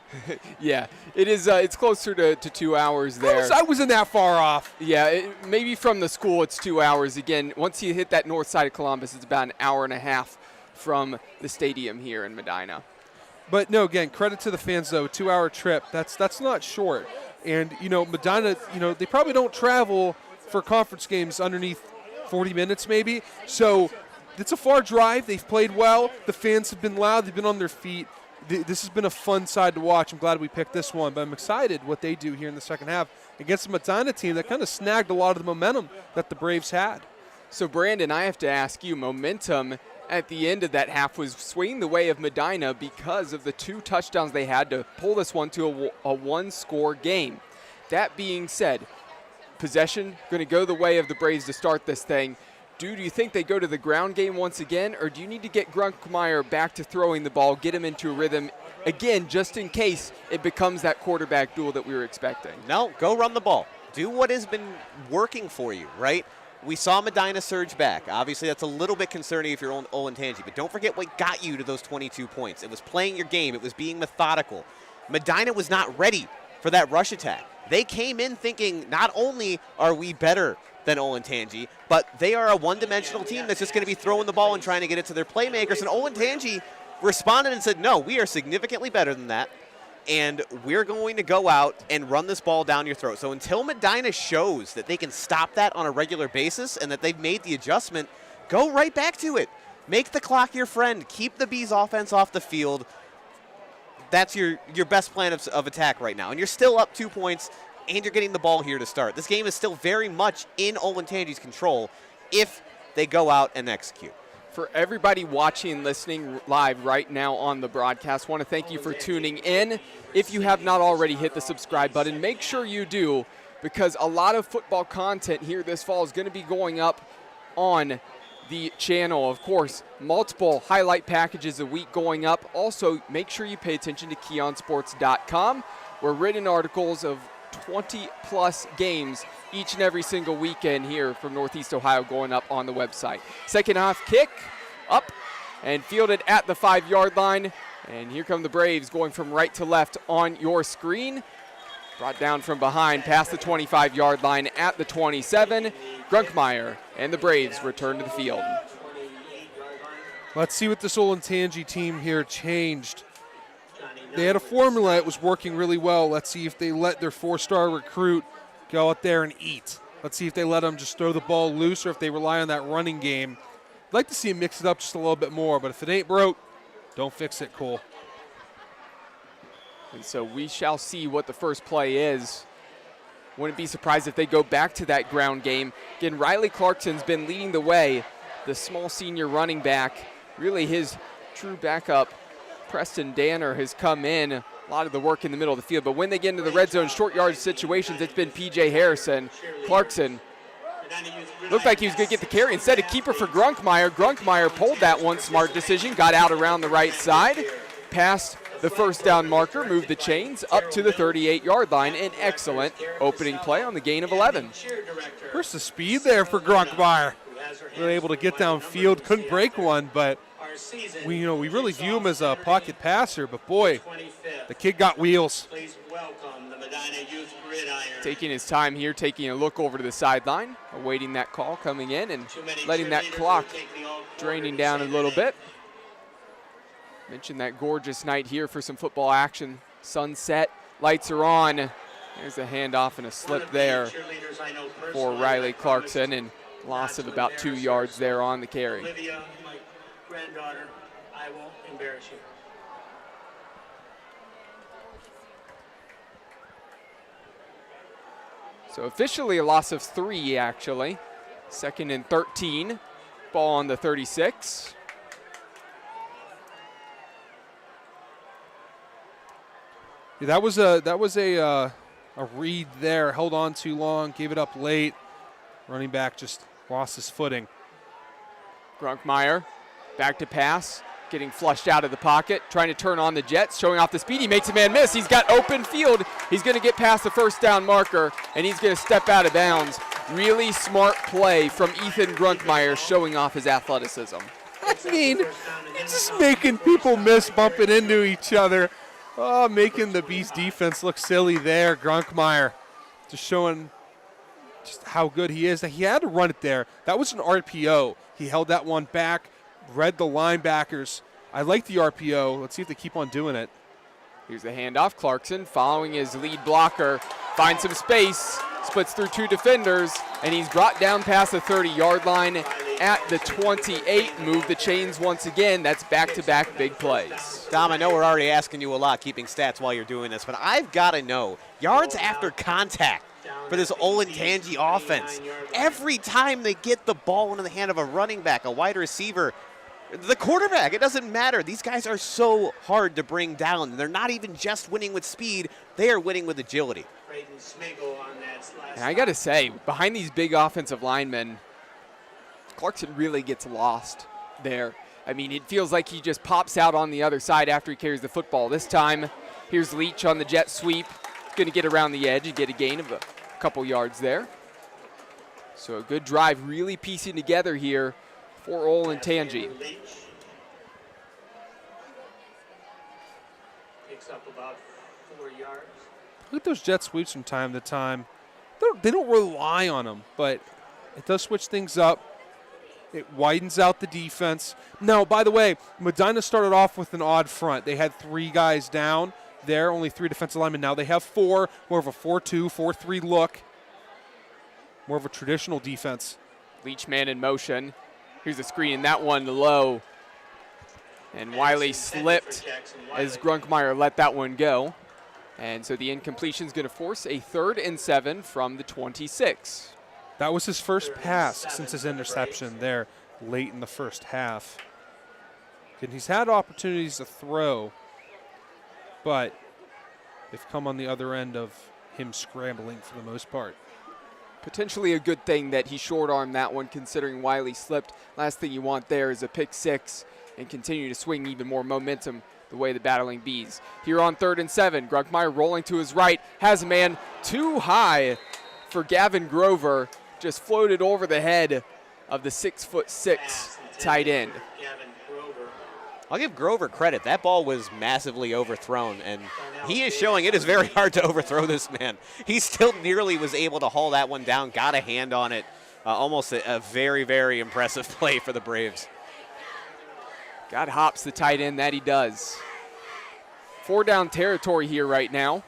[SPEAKER 3] Yeah, it is. It's closer to 2 hours there.
[SPEAKER 4] I wasn't that far off.
[SPEAKER 3] Yeah, maybe from the school it's 2 hours. Again, once you hit that north side of Columbus, it's about an hour and a half from the stadium here in Medina.
[SPEAKER 4] But no, again, credit to the fans though. 2 hour trip. That's not short. And Medina, they probably don't travel for conference games underneath 40 minutes maybe. So it's a far drive. They've played well. The fans have been loud. They've been on their feet. This has been a fun side to watch. I'm glad we picked this one, but I'm excited what they do here in the second half against the Medina team that kind of snagged a lot of the momentum that the Braves had.
[SPEAKER 3] So, Brandon, I have to ask you, momentum at the end of that half was swinging the way of Medina because of the 2 touchdowns they had to pull this one to a 1-score game. That being said, possession going to go the way of the Braves to start this thing. Do you think they go to the ground game once again, or do you need to get Grunkmeyer back to throwing the ball, get him into a rhythm again, just in case it becomes that quarterback duel that we were expecting.
[SPEAKER 2] No, go run the ball. Do what has been working for you, right? We saw Medina surge back. Obviously, that's a little bit concerning if you're Olentangy, but don't forget what got you to those 22 points. It was playing your game. It was being methodical. Medina was not ready for that rush attack. They came in thinking not only are we better than Olentangy, but they are a one-dimensional team that's just going to be throwing the ball and trying to get it to their playmakers. And Olentangy responded and said, no, we are significantly better than that, and we're going to go out and run this ball down your throat. So until Medina shows that they can stop that on a regular basis and that they've made the adjustment, go right back to it. Make the clock your friend. Keep the Bees offense off the field. That's your best plan of attack right now. And you're still up 2 points, and you're getting the ball here to start. This game is still very much in Olentangy's control if they go out and execute.
[SPEAKER 3] For everybody watching and listening live right now on the broadcast, I want to thank you for tuning in. If you have not already hit the subscribe button, make sure you do, because a lot of football content here this fall is going to be going up on the channel. Of course, multiple highlight packages a week going up. Also, make sure you pay attention to KeonSports.com, where written articles of 20-plus games each and every single weekend here from Northeast Ohio going up on the website. Second half kick, up and fielded at the 5-yard line. And here come the Braves going from right to left on your screen. Brought down from behind past the 25-yard line at the 27. Grunkmeyer and the Braves return to the field.
[SPEAKER 4] Let's see what this Olentangy team here changed. They had a formula that was working really well. Let's see if they let their 4-star recruit go out there and eat. Let's see if they let him just throw the ball loose or if they rely on that running game. I'd like to see him mix it up just a little bit more, but if it ain't broke, don't fix it, Cole.
[SPEAKER 3] And so we shall see what the first play is. Wouldn't be surprised if they go back to that ground game. Again, Riley Clarkson's been leading the way, the small senior running back. Really his true backup, Preston Danner, has come in. A lot of the work in the middle of the field. But when they get into the red zone short yard situations, it's been P.J. Harrison. Clarkson looked like he was going to get the carry. Instead, a keeper for Grunkmeyer. Grunkmeyer pulled that one. Smart decision. Got out around the right side. Past the first down marker. Moved the chains up to the 38-yard line. An excellent opening play on the gain of 11.
[SPEAKER 4] Where's the speed there for Grunkmeyer? We were able to get downfield. Couldn't break one, but we really view him as a pocket passer. But, boy, the kid got wheels.
[SPEAKER 3] Taking his time here, taking a look over to the sideline, awaiting that call coming in and letting that clock draining down a little bit. Mentioned that gorgeous night here for some football action. Sunset, lights are on. There's a handoff and a slip there for Riley Clarkson, and loss of about 2 yards there on the carry.
[SPEAKER 5] Olivia, my granddaughter, I won't embarrass you.
[SPEAKER 3] So officially a loss of 3, actually. 2nd and 13. Ball on the 36.
[SPEAKER 4] Yeah, that was a read there. Held on too long, gave it up late. Running back just lost his footing.
[SPEAKER 3] Grunkmeyer back to pass, getting flushed out of the pocket, trying to turn on the Jets, showing off the speed. He makes a man miss. He's got open field. He's going to get past the first down marker, and he's going to step out of bounds. Really smart play from Ethan Grunkmeyer, showing off his athleticism.
[SPEAKER 4] I mean, just making people miss bumping into each other. Oh, making the Beast defense look silly there. Grunkmeyer just showing just how good he is. He had to run it there. That was an RPO. He held that one back, read the linebackers. I like the RPO. Let's see if they keep on doing it.
[SPEAKER 3] Here's the handoff. Clarkson following his lead blocker. Finds some space. Splits through 2 defenders. And he's brought down past the 30-yard line at the 28. Move the chains once again. That's back-to-back big plays.
[SPEAKER 2] Dom, I know we're already asking you a lot, keeping stats while you're doing this, but I've got to know, yards after contact for this Olentangy offense. Every time they get the ball into the hand of a running back, a wide receiver, the quarterback, it doesn't matter. These guys are so hard to bring down. They're not even just winning with speed. They are winning with agility.
[SPEAKER 3] And I got to say, behind these big offensive linemen, Clarkson really gets lost there. I mean, it feels like he just pops out on the other side after he carries the football. This time, here's Leach on the jet sweep. Going to get around the edge and get a gain of a couple yards there. So a good drive really piecing together here for Olentangy.
[SPEAKER 5] Picks up about 4 yards.
[SPEAKER 4] Look at those jet sweeps from time to time. They don't rely on them, but it does switch things up. It widens out the defense. Now, by the way, Medina started off with an odd front. They had 3 guys down there, only 3 defensive linemen. Now they have 4, more of a 4-2, 4-3 look. More of a traditional defense.
[SPEAKER 3] Leach man in motion. Here's a screen, and that one low. And Wiley slipped as Grunkmeyer let that one go. And so the incompletion is going to force a 3rd and 7 from the 26.
[SPEAKER 4] That was his first pass since his interception there late in the first half. And he's had opportunities to throw, but they've come on the other end of him scrambling for the most part.
[SPEAKER 3] Potentially a good thing that he short-armed that one, considering Wiley slipped. Last thing you want there is a pick 6 and continue to swing even more momentum the way the Battling Bees. Here on 3rd and 7, Grunkmeyer rolling to his right, has a man too high for Gavin Grover, just floated over the head of the 6'6" tight end.
[SPEAKER 2] I'll give Grover credit. That ball was massively overthrown, and he is showing it is very hard to overthrow this man. He still nearly was able to haul that one down, got a hand on it. Almost a very, very impressive play for the Braves.
[SPEAKER 3] God hops the tight end, that he does. 4 down territory here right now.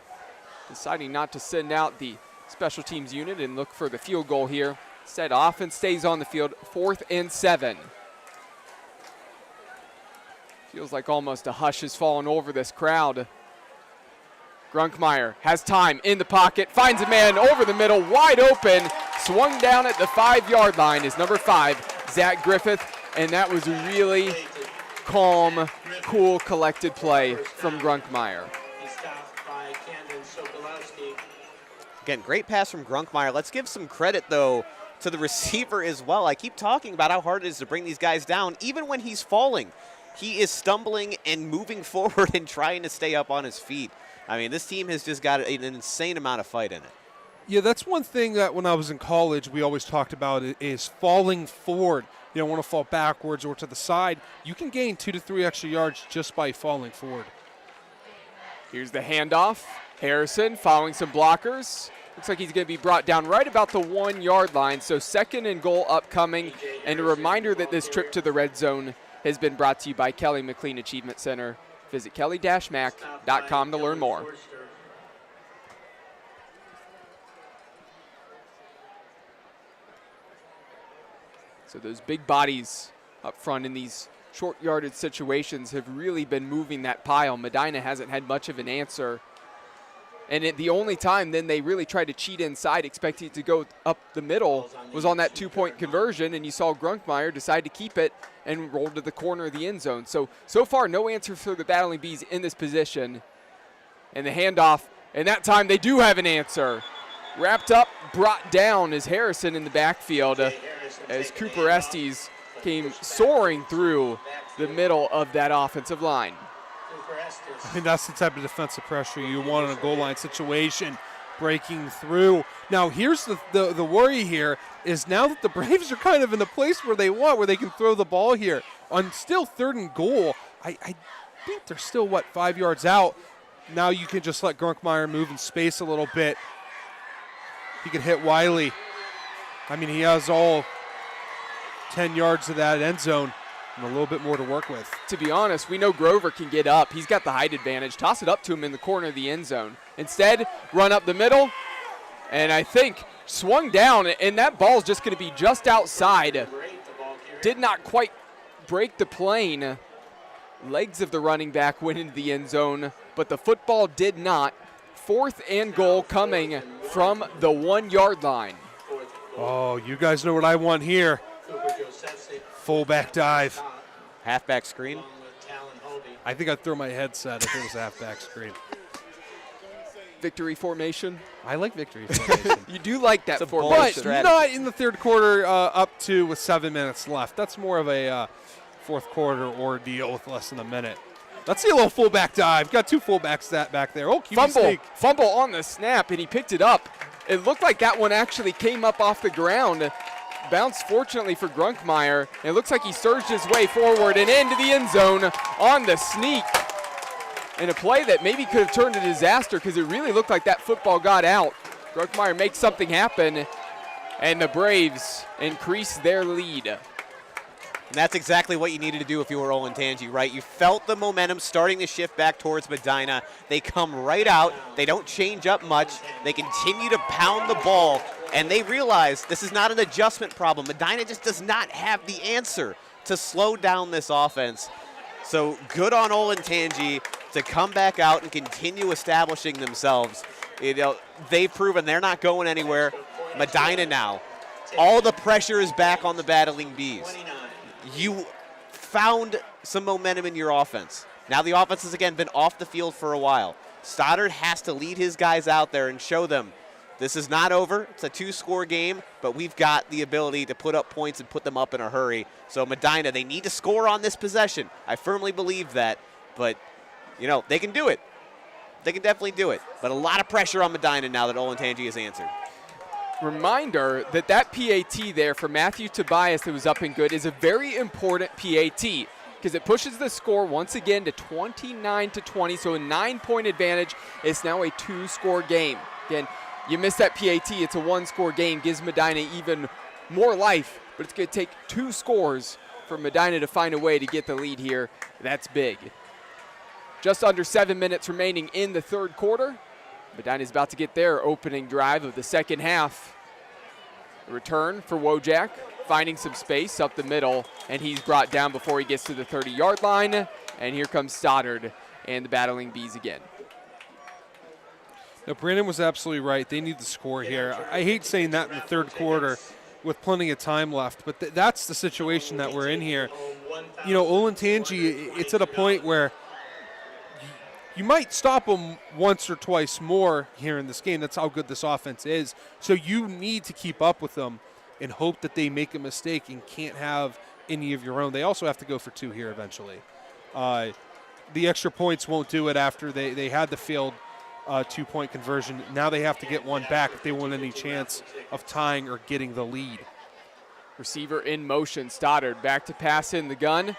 [SPEAKER 3] Deciding not to send out the special teams unit and look for the field goal here. Instead, offense stays on the field, 4th and 7. Feels like almost a hush has fallen over this crowd. Grunkmeyer has time in the pocket, finds a man over the middle, wide open, swung down at the 5-yard line is number 5, Zach Griffith, and that was a really calm, cool, collected play from Grunkmeyer.
[SPEAKER 2] Again, great pass from Grunkmeyer. Let's give some credit, though, to the receiver as well. I keep talking about how hard it is to bring these guys down, even when he's falling. He is stumbling and moving forward and trying to stay up on his feet. I mean, this team has just got an insane amount of fight in it.
[SPEAKER 4] Yeah, that's one thing that when I was in college we always talked about is falling forward. You don't want to fall backwards or to the side. You can gain 2 to 3 extra yards just by falling forward.
[SPEAKER 3] Here's the handoff. Harrison following some blockers. Looks like he's going to be brought down right about the 1-yard line. So 2nd and goal upcoming. And a reminder that this trip to the red zone has been brought to you by Kelly McLean Achievement Center. Visit kelly-mac.com to learn more. So those big bodies up front in these short yardage situations have really been moving that pile. Medina hasn't had much of an answer. And the only time then they really tried to cheat inside, expecting it to go up the middle, was on that 2-point conversion, and you saw Grunkmeyer decide to keep it and roll to the corner of the end zone. So far, no answer for the Battling Bees in this position. And the handoff, and that time they do have an answer. Wrapped up, brought down is Harrison in the backfield as Cooper Estes came soaring through the middle of that offensive line.
[SPEAKER 4] I mean, that's the type of defensive pressure you want in a goal line situation, breaking through. Now, here's the worry here is now that the Braves are kind of in the place where they can throw the ball here. On still 3rd and goal, I think they're still, 5 yards out. Now you can just let Grunkmeyer move in space a little bit. He can hit Wiley. I mean, he has all 10 yards of that end zone and a little bit more to work with.
[SPEAKER 3] To be honest, we know Grover can get up. He's got the height advantage. Toss it up to him in the corner of the end zone. Instead, run up the middle, and I think swung down, and that ball's just going to be just outside. Did not quite break the plane. Legs of the running back went into the end zone, but the football did not. 4th and goal coming from the 1-yard line.
[SPEAKER 4] Oh, you guys know what I want here. Fullback dive.
[SPEAKER 2] Halfback screen.
[SPEAKER 4] I think I'd throw my headset if it was a halfback screen.
[SPEAKER 3] Victory formation.
[SPEAKER 4] I like victory formation.
[SPEAKER 3] You do like that
[SPEAKER 2] It's a bold
[SPEAKER 3] formation.
[SPEAKER 4] But not in the 3rd quarter up to with 7 minutes left. That's more of a fourth quarter ordeal with less than a minute. Let's see a little fullback dive. Got two fullbacks back there. Oh, QB
[SPEAKER 3] Fumble on the snap, and he picked it up. It looked like that one actually came up off the ground. Bounced fortunately for Grunkmeyer. It looks like he surged his way forward and into the end zone on the sneak. In a play that maybe could have turned a disaster because it really looked like that football got out. Grunkmeyer makes something happen, and the Braves increase their lead.
[SPEAKER 2] And that's exactly what you needed to do if you were Olentangy, right? You felt the momentum starting to shift back towards Medina. They come right out. They don't change up much. They continue to pound the ball, and they realize this is not an adjustment problem. Medina just does not have the answer to slow down this offense. So good on Olentangy to come back out and continue establishing themselves. You know, they've proven they're not going anywhere. Medina now, all the pressure is back on the Battling Bees. You found some momentum in your offense. Now the offense has again been off the field for a while. Stoddard has to lead his guys out there and show them this is not over. It's a 2-score game, but we've got the ability to put up points and put them up in a hurry. So Medina, they need to score on this possession. I firmly believe that, but you know, they can do it. They can definitely do it. But a lot of pressure on Medina now that Olentangy has answered.
[SPEAKER 3] Reminder that PAT there for Matthew Tobias that was up and good is a very important PAT because it pushes the score once again to 29-20, so a 9-point advantage. It's now a 2-score game. Again, you miss that PAT, it's a 1-score game, gives Medina even more life, but it's going to take 2 scores for Medina to find a way to get the lead here. That's big. Just under 7 minutes remaining in the third quarter. Medina's about to get their opening drive of the second half. A return for Wojak, finding some space up the middle, and he's brought down before he gets to the 30-yard line. And here comes Stoddard and the Battling Bees again.
[SPEAKER 4] No, Brandon was absolutely right. They need the score here. I hate saying that in the third quarter with plenty of time left, but that's the situation that we're in here. You know, Olentangy, it's at a point where you might stop them once or twice more here in this game. That's how good this offense is. So you need to keep up with them and hope that they make a mistake and can't have any of your own. They also have to go for 2 here eventually. The extra points won't do it after they had the failed 2-point conversion. Now they have to get one back if they want any chance of tying or getting the lead.
[SPEAKER 3] Receiver in motion. Stoddard back to pass in the gun.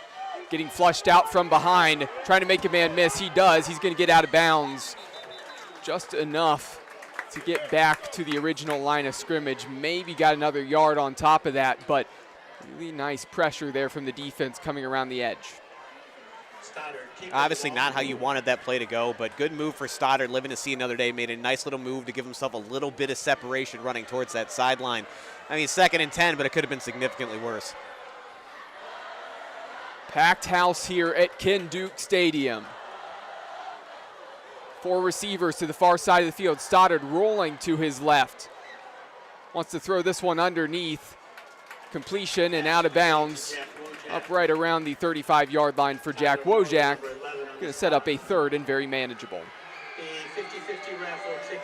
[SPEAKER 3] Getting flushed out from behind, trying to make a man miss. He does. He's going to get out of bounds just enough to get back to the original line of scrimmage. Maybe got another yard on top of that, but really nice pressure there from the defense coming around the edge.
[SPEAKER 2] Obviously not how you wanted that play to go, but good move for Stoddard, living to see another day. Made a nice little move to give himself a little bit of separation running towards that sideline. I mean, 2nd and 10, but it could have been significantly worse.
[SPEAKER 3] Packed house here at Ken Duke Stadium. 4 receivers to the far side of the field. Stoddard rolling to his left. Wants to throw this one underneath. Completion and out of bounds. Up right around the 35-yard line for Jack Wojak. Going to set up a 3rd and very manageable.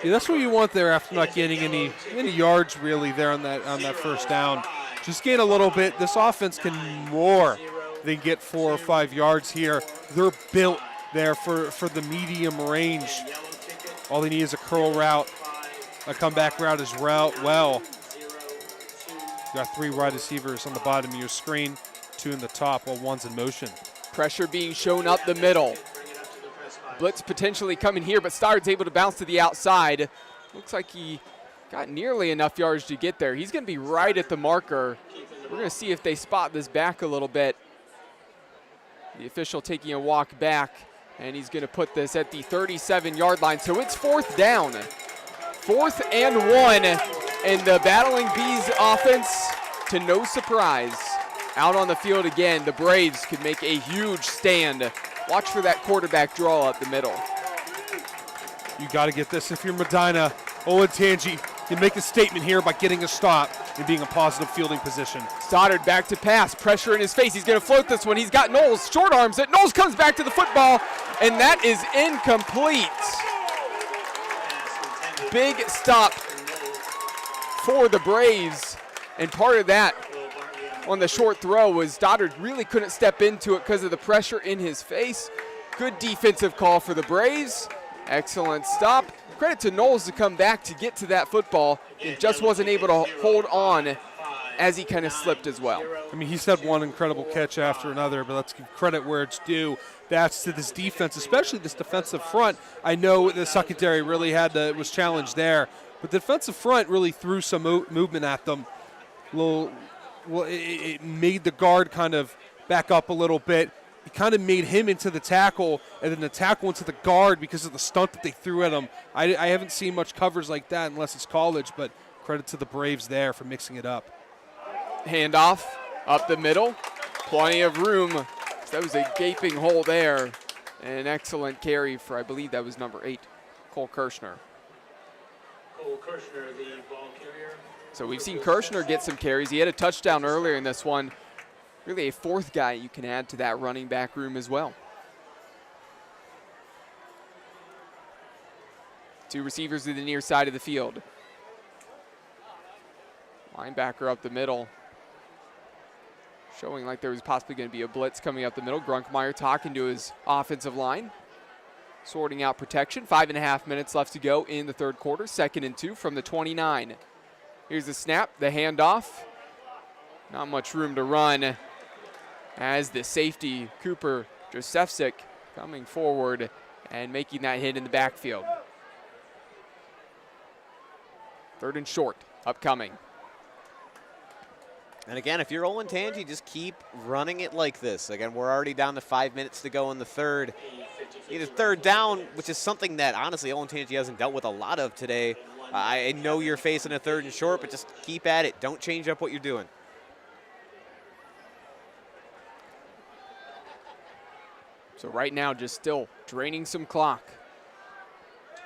[SPEAKER 4] Yeah, that's what you want there after not getting any yards really there on that first down. Just gain a little bit. This offense can more than get 4 or 5 yards here. They're built there for the medium range. All they need is a curl route, a comeback route as well. You got 3 wide receivers on the bottom of your screen, 2 in the top while 1's in motion.
[SPEAKER 3] Pressure being shown up the middle. Blitz potentially coming here, but Stoddard's able to bounce to the outside. Looks like he got nearly enough yards to get there. He's going to be right at the marker. We're going to see if they spot this back a little bit. The official taking a walk back, and he's going to put this at the 37-yard line. So it's 4th down. 4th and 1, and the Battling Bees offense, to no surprise, out on the field again. The Braves could make a huge stand. Watch for that quarterback draw up the middle.
[SPEAKER 4] You got to get this if you're Medina. Olentangy can make a statement here by getting a stop and being a positive fielding position.
[SPEAKER 3] Stoddard back to pass, pressure in his face. He's going to float this one. He's got Knowles, short arms it. Knowles comes back to the football, and that is incomplete. Big stop for the Braves, and part of that on the short throw was Stoddard really couldn't step into it because of the pressure in his face. Good defensive call for the Braves. Excellent stop. Credit to Knowles to come back to get to that football and just wasn't able to hold on as he kind of slipped as well.
[SPEAKER 4] I mean, he's had one incredible catch after another, but let's give credit where it's due. That's to this defense, especially this defensive front. I know the secondary really was challenged there, but the defensive front really threw some movement at them. It made the guard kind of back up a little bit. It kind of made him into the tackle, and then the tackle into the guard because of the stunt that they threw at him. I haven't seen much coverage like that unless it's college, but credit to the Braves there for mixing it up.
[SPEAKER 3] Handoff up the middle. Plenty of room. That was a gaping hole there. And an excellent carry for, I believe that was number 8, Cole Kirshner.
[SPEAKER 5] Cole Kirshner, the ball carrier.
[SPEAKER 3] So we've seen Kirshner get some carries. He had a touchdown earlier in this one. Really a fourth guy you can add to that running back room as well. 2 receivers to the near side of the field. Linebacker up the middle. Showing like there was possibly going to be a blitz coming up the middle. Grunkmeyer talking to his offensive line. Sorting out protection. 5.5 minutes left to go in the third quarter. 2nd and 2 from the 29. Here's the snap, the handoff. Not much room to run as the safety, Cooper Josefczyk, coming forward and making that hit in the backfield. 3rd and short, upcoming.
[SPEAKER 2] And again, if you're Olentangy, just keep running it like this. Again, we're already down to 5 minutes to go in the third. Either third down, which is something that, honestly, Olentangy hasn't dealt with a lot of today. I know you're facing a 3rd and short, but just keep at it. Don't change up what you're doing.
[SPEAKER 3] So right now, just still draining some clock.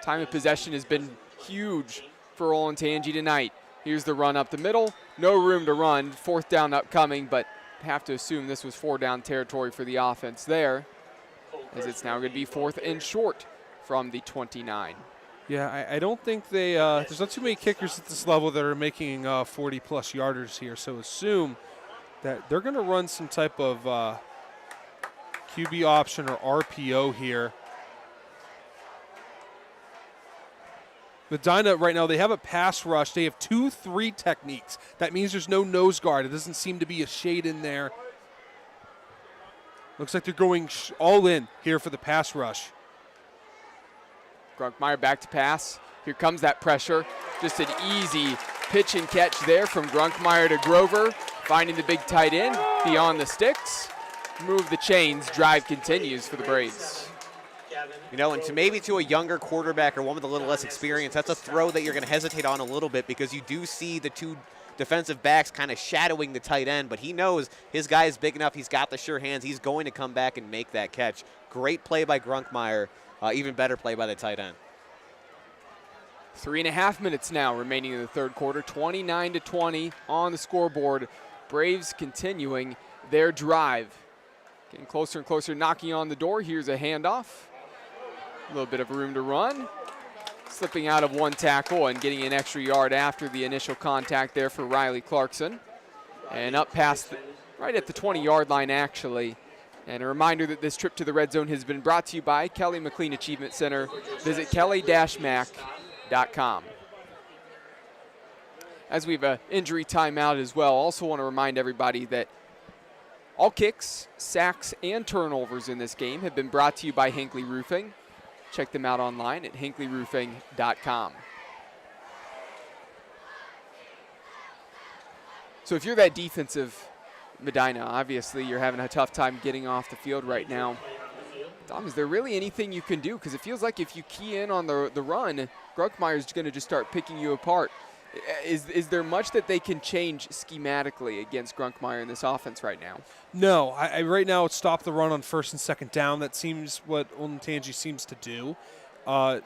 [SPEAKER 3] Time of possession has been huge for Olentangy tonight. Here's the run up the middle. No room to run. 4th down upcoming, but have to assume this was 4-down territory for the offense there, as it's now going to be 4th and short from the 29.
[SPEAKER 4] Yeah, I don't think there's not too many kickers at this level that are making 40-plus yarders here, so assume that they're going to run some type of QB option or RPO here. Medina right now, they have a pass rush. They have 2-3 techniques. That means there's no nose guard. It doesn't seem to be a shade in there. Looks like they're going all in here for the pass rush.
[SPEAKER 3] Grunkmeyer back to pass. Here comes that pressure. Just an easy pitch and catch there from Grunkmeyer to Grover. Finding the big tight end beyond the sticks. Move the chains. Drive continues for the Braves.
[SPEAKER 2] You know, and maybe to a younger quarterback or one with a little less experience, that's a throw that you're going to hesitate on a little bit because you do see the 2 defensive backs kind of shadowing the tight end, but he knows his guy is big enough. He's got the sure hands. He's going to come back and make that catch. Great play by Grunkmeyer. Even better play by the tight end.
[SPEAKER 3] 3.5 minutes now remaining in the third quarter. 29-20 on the scoreboard. Braves continuing their drive. Getting closer and closer, knocking on the door. Here's a handoff. A little bit of room to run. Slipping out of one tackle and getting an extra yard after the initial contact there for Riley Clarkson. And up past, right at the 20-yard line, actually. And a reminder that this trip to the red zone has been brought to you by Kelly McLean Achievement Center. Visit kelly-mac.com. As we have an injury timeout as well, also want to remind everybody that all kicks, sacks, and turnovers in this game have been brought to you by Hinckley Roofing. Check them out online at hinkleyroofing.com. So if you're that defensive Medina, obviously you're having a tough time getting off the field right now. Tom, is there really anything you can do? Because it feels like if you key in on the run, Grunkmeyer's going to just start picking you apart. Is there much that they can change schematically against Grunkmeyer in this offense right now?
[SPEAKER 4] No, I right now it's stop the run on 1st and 2nd down. That seems what Olentangy seems to do.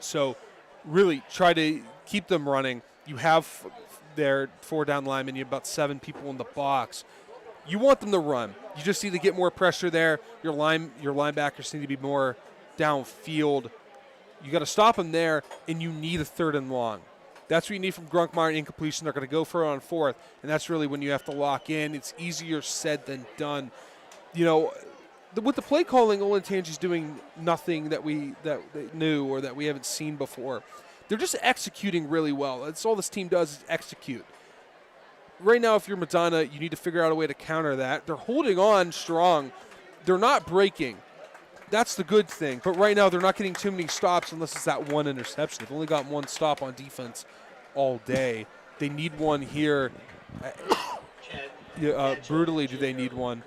[SPEAKER 4] So really try to keep them running. You have their 4-down linemen. You have about 7 people in the box. You want them to run. You just need to get more pressure there. Your linebackers need to be more downfield. You got to stop them there, and you need a 3rd and long. That's what you need from Grunkmeyer and incompletion. They're going to go for it on fourth, and that's really when you have to lock in. It's easier said than done. You know, with the play calling, Olentangy's doing nothing that new or that we haven't seen before. They're just executing really well. That's all this team does is execute. Right now, if you're Medina, you need to figure out a way to counter that. They're holding on strong. They're not breaking. That's the good thing. But right now, they're not getting too many stops unless it's that one interception. They've only got one stop on defense all day. They need one here. Brutally, do they need one?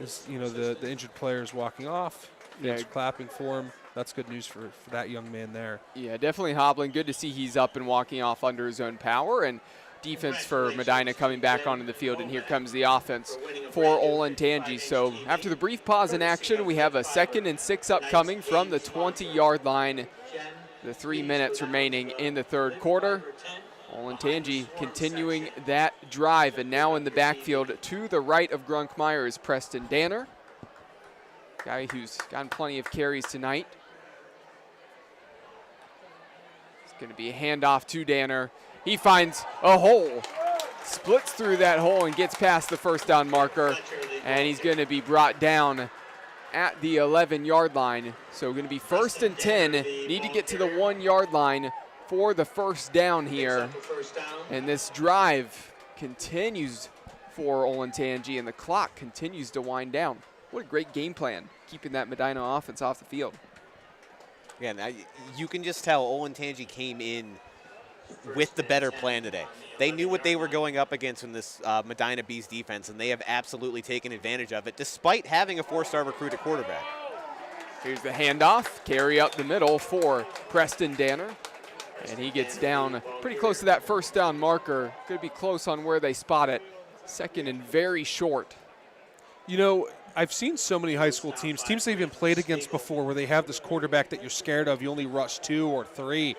[SPEAKER 4] As, you know, the injured player is walking off. Yeah, clapping for him. That's good news for that young man there.
[SPEAKER 3] Yeah, definitely hobbling. Good to see he's up and walking off under his own power. And defense for Medina coming back onto the field, and here comes the offense for Olentangy. So after the brief pause in action, we have a 2nd and 6 upcoming from the 20-yard line. The 3 minutes remaining in the third quarter. Olentangy continuing that drive, and now in the backfield to the right of Grunkmeyer is Preston Danner, guy who's gotten plenty of carries tonight. It's going to be a handoff to Danner. He finds a hole, splits through that hole and gets past the first down marker, and he's going to be brought down at the 11-yard line. So going to be 1st and 10. Need to get to the 1-yard line for the first down here. And this drive continues for Olentangy, and the clock continues to wind down. What a great game plan, keeping that Medina offense off the field.
[SPEAKER 2] Yeah, you can just tell Olentangy came in with the better plan today. They knew what they were going up against in this Medina Bees defense, and they have absolutely taken advantage of it, despite having a 4-star recruit at quarterback.
[SPEAKER 3] Here's the handoff, carry up the middle for Preston Danner, and he gets down pretty close to that first down marker. Could be close on where they spot it. 2nd and very short.
[SPEAKER 4] You know, I've seen so many high school teams they've even played against before, where they have this quarterback that you're scared of. You only rush 2 or 3.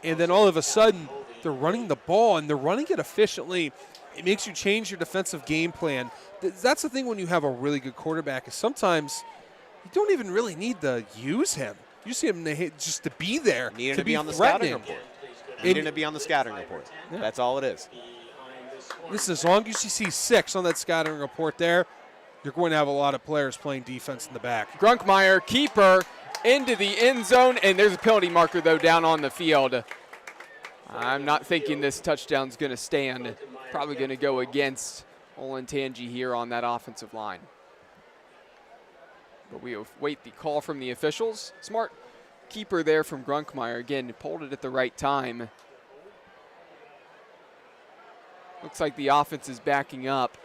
[SPEAKER 4] And then all of a sudden, they're running the ball, and they're running it efficiently. It makes you change your defensive game plan. That's the thing when you have a really good quarterback, is sometimes you don't even really need to use him. You see him just to be there.
[SPEAKER 2] Needing to be on the scouting report. Needing to be on the scouting report. Yeah. That's all it is.
[SPEAKER 4] Listen, as long as you see 6 on that scouting report there, you're going to have a lot of players playing defense in the back.
[SPEAKER 3] Grunkmeyer, keeper, into the end zone, and there's a penalty marker, though, down on the field. I'm not thinking this touchdown's going to stand. Probably going to go against Olentangy here on that offensive line. But we await the call from the officials. Smart keeper there from Grunkmeyer. Again, pulled it at the right time. Looks like the offense is backing up.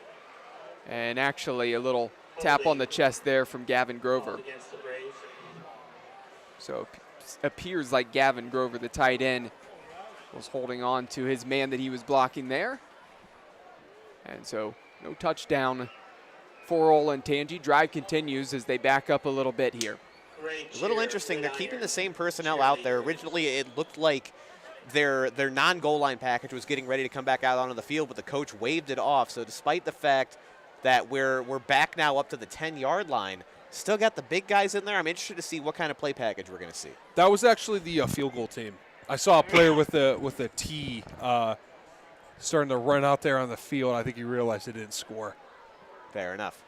[SPEAKER 3] And actually a little tap on the chest there from Gavin Grover. So it appears like Gavin Grover, the tight end, was holding on to his man that he was blocking there. And so no touchdown for Olentangy. Drive continues as they back up a little bit here.
[SPEAKER 2] A little interesting, they're keeping the same personnel out there. Originally it looked like their non-goal line package was getting ready to come back out onto the field, but the coach waved it off. So despite the fact that we're back now up to the 10-yard line, still got the big guys in there. I'm interested to see what kind of play package we're going to see.
[SPEAKER 4] That was actually the field goal team. I saw a player with a T starting to run out there on the field. I think he realized he didn't score.
[SPEAKER 2] Fair enough.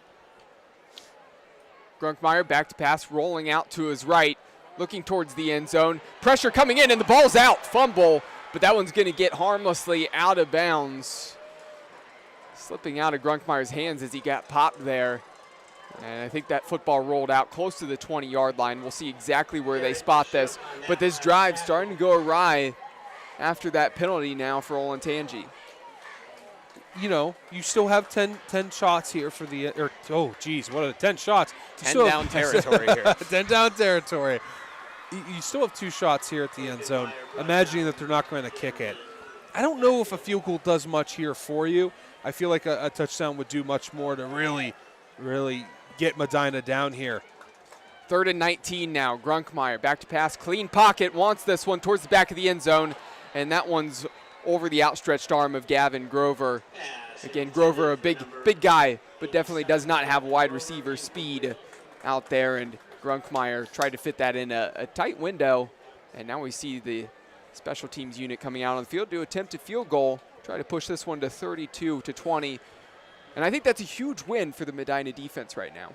[SPEAKER 3] Grunkmeyer back to pass, rolling out to his right, looking towards the end zone. Pressure coming in, and the ball's out. Fumble, but that one's going to get harmlessly out of bounds. Slipping out of Grunkmeyer's hands as he got popped there. And I think that football rolled out close to the 20-yard line. We'll see exactly where they spot this. But this drive starting to go awry after that penalty now for Olentangy.
[SPEAKER 4] You know, you still have 10 shots here for the – oh, geez, what are the 10 shots?
[SPEAKER 2] 10 down territory here.
[SPEAKER 4] 10 down territory. You still have 2 shots here at the end zone, imagining that they're not going to kick it. I don't know if a field goal does much here for you. I feel like a touchdown would do much more to really get Medina down here.
[SPEAKER 3] 3rd and 19 now. Grunkmeyer back to pass. Clean pocket. Wants this one towards the back of the end zone. And that one's over the outstretched arm of Gavin Grover. Again, Grover, a big guy, but definitely does not have wide receiver speed out there. And Grunkmeyer tried to fit that in a tight window. And now we see the special teams unit coming out on the field to attempt a field goal, try to push this one to 32-20. And I think that's a huge win for the Medina defense right now.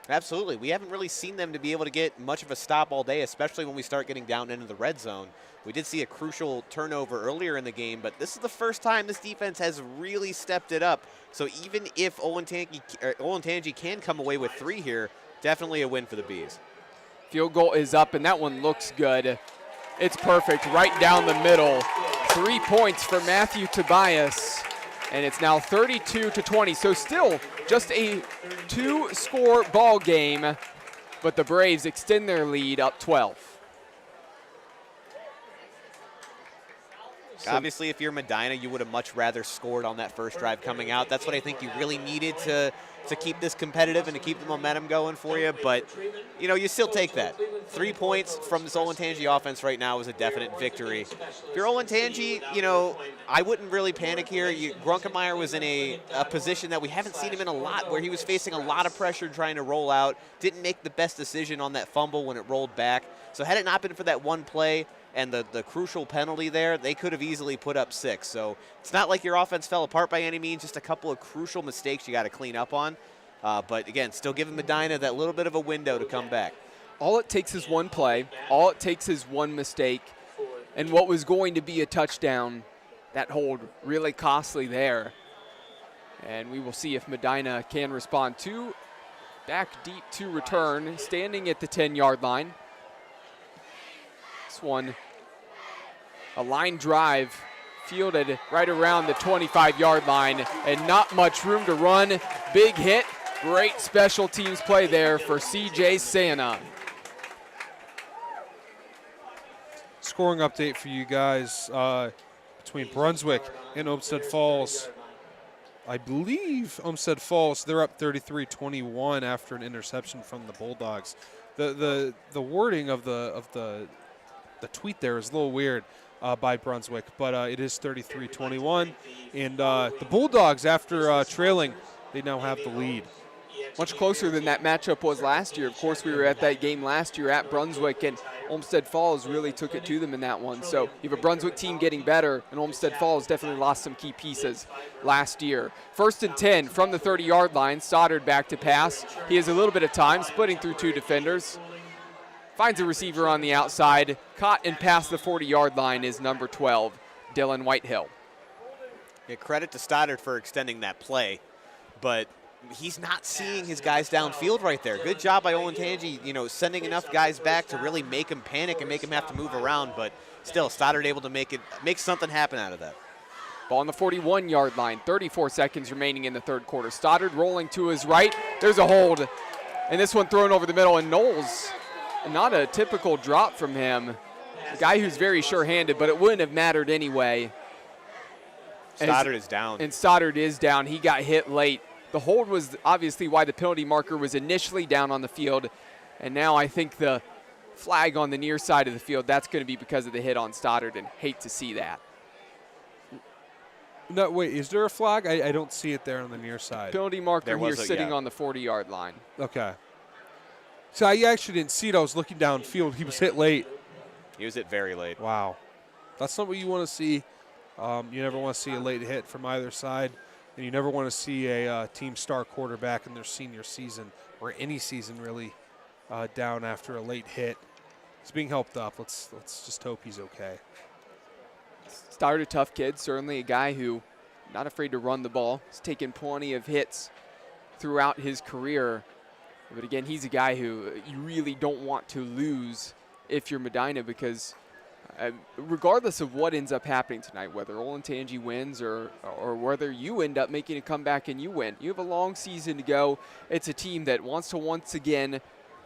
[SPEAKER 2] Absolutely. We haven't really seen them to be able to get much of a stop all day, especially when we start getting down into the red zone. We did see a crucial turnover earlier in the game, but this is the first time this defense has really stepped it up. So even if Olentangy can come away with 3 here, definitely a win for the Bees.
[SPEAKER 3] Field goal is up, and that one looks good. It's perfect, right down the middle. 3 points for Matthew Tobias, and it's now 32-20. So still just a 2-score ball game, but the Braves extend their lead up 12.
[SPEAKER 2] Obviously, if you're Medina, you would have much rather scored on that first drive coming out. That's what I think you really needed to keep this competitive and to keep the momentum going for you. But, you know, you still take that. 3 points from this Olentangy offense right now is a definite victory. If you're Olentangy, you know, I wouldn't really panic here. Grunkemeyer was in a position that we haven't seen him in a lot, where he was facing a lot of pressure trying to roll out, didn't make the best decision on that fumble when it rolled back. So had it not been for that one play and the crucial penalty there, they could have easily put up 6. So it's not like your offense fell apart by any means, just a couple of crucial mistakes you got to clean up on. But again, still giving Medina that little bit of a window to come back.
[SPEAKER 3] All it takes is one play. All it takes is one mistake. And what was going to be a touchdown, that hold really costly there. And we will see if Medina can respond. 2 back deep to return, standing at the 10-yard line. This one, a line drive fielded right around the 25-yard line, and not much room to run. Big hit. Great special teams play there for C.J. Santa.
[SPEAKER 4] Scoring update for you guys between Brunswick and Olmsted Falls. I believe Olmsted Falls, they're up 33-21 after an interception from the Bulldogs. The wording of the tweet there is a little weird by Brunswick, but it is 33-21. And the Bulldogs, after trailing, they now have the lead.
[SPEAKER 3] Much closer than that matchup was last year. Of course, we were at that game last year at Brunswick, and Olmsted Falls really took it to them in that one. So you have a Brunswick team getting better, and Olmsted Falls definitely lost some key pieces last year. 1st and 10 from the 30-yard line. Stoddard back to pass. He has a little bit of time, splitting through 2 defenders. Finds a receiver on the outside. Caught and past the 40-yard line is number 12, Dylan Whitehill.
[SPEAKER 2] Yeah, credit to Stoddard for extending that play, but he's not seeing his guys downfield right there. Good job by Olentangy, you know, sending enough guys back to really make him panic and make him have to move around, but still, Stoddard able to make something happen out of that.
[SPEAKER 3] Ball on the 41-yard line, 34 seconds remaining in the third quarter. Stoddard rolling to his right. There's a hold, and this one thrown over the middle, and Knowles, not a typical drop from him. A guy who's very sure-handed, but it wouldn't have mattered anyway.
[SPEAKER 2] Stoddard is down.
[SPEAKER 3] And Stoddard is down. He got hit late. The hold was obviously why the penalty marker was initially down on the field, and now I think the flag on the near side of the field, that's going to be because of the hit on Stoddard, and hate to see that.
[SPEAKER 4] No, wait, is there a flag? I don't see it there on the near side.
[SPEAKER 3] Penalty marker here sitting on the 40-yard line.
[SPEAKER 4] Okay. So I actually didn't see it. I was looking downfield. He was hit late.
[SPEAKER 2] He was hit very late.
[SPEAKER 4] Wow. That's not what you want to see. You never want to see a late hit from either side. And you never want to see a team star quarterback in their senior season, or any season really, down after a late hit. He's being helped up. Let's just hope he's okay.
[SPEAKER 3] Stoddard, a tough kid, certainly a guy who not afraid to run the ball. He's taken plenty of hits throughout his career. But again, he's a guy who you really don't want to lose if you're Medina, because regardless of what ends up happening tonight, whether Olentangy wins or whether you end up making a comeback and you win, you have a long season to go. It's a team that wants to once again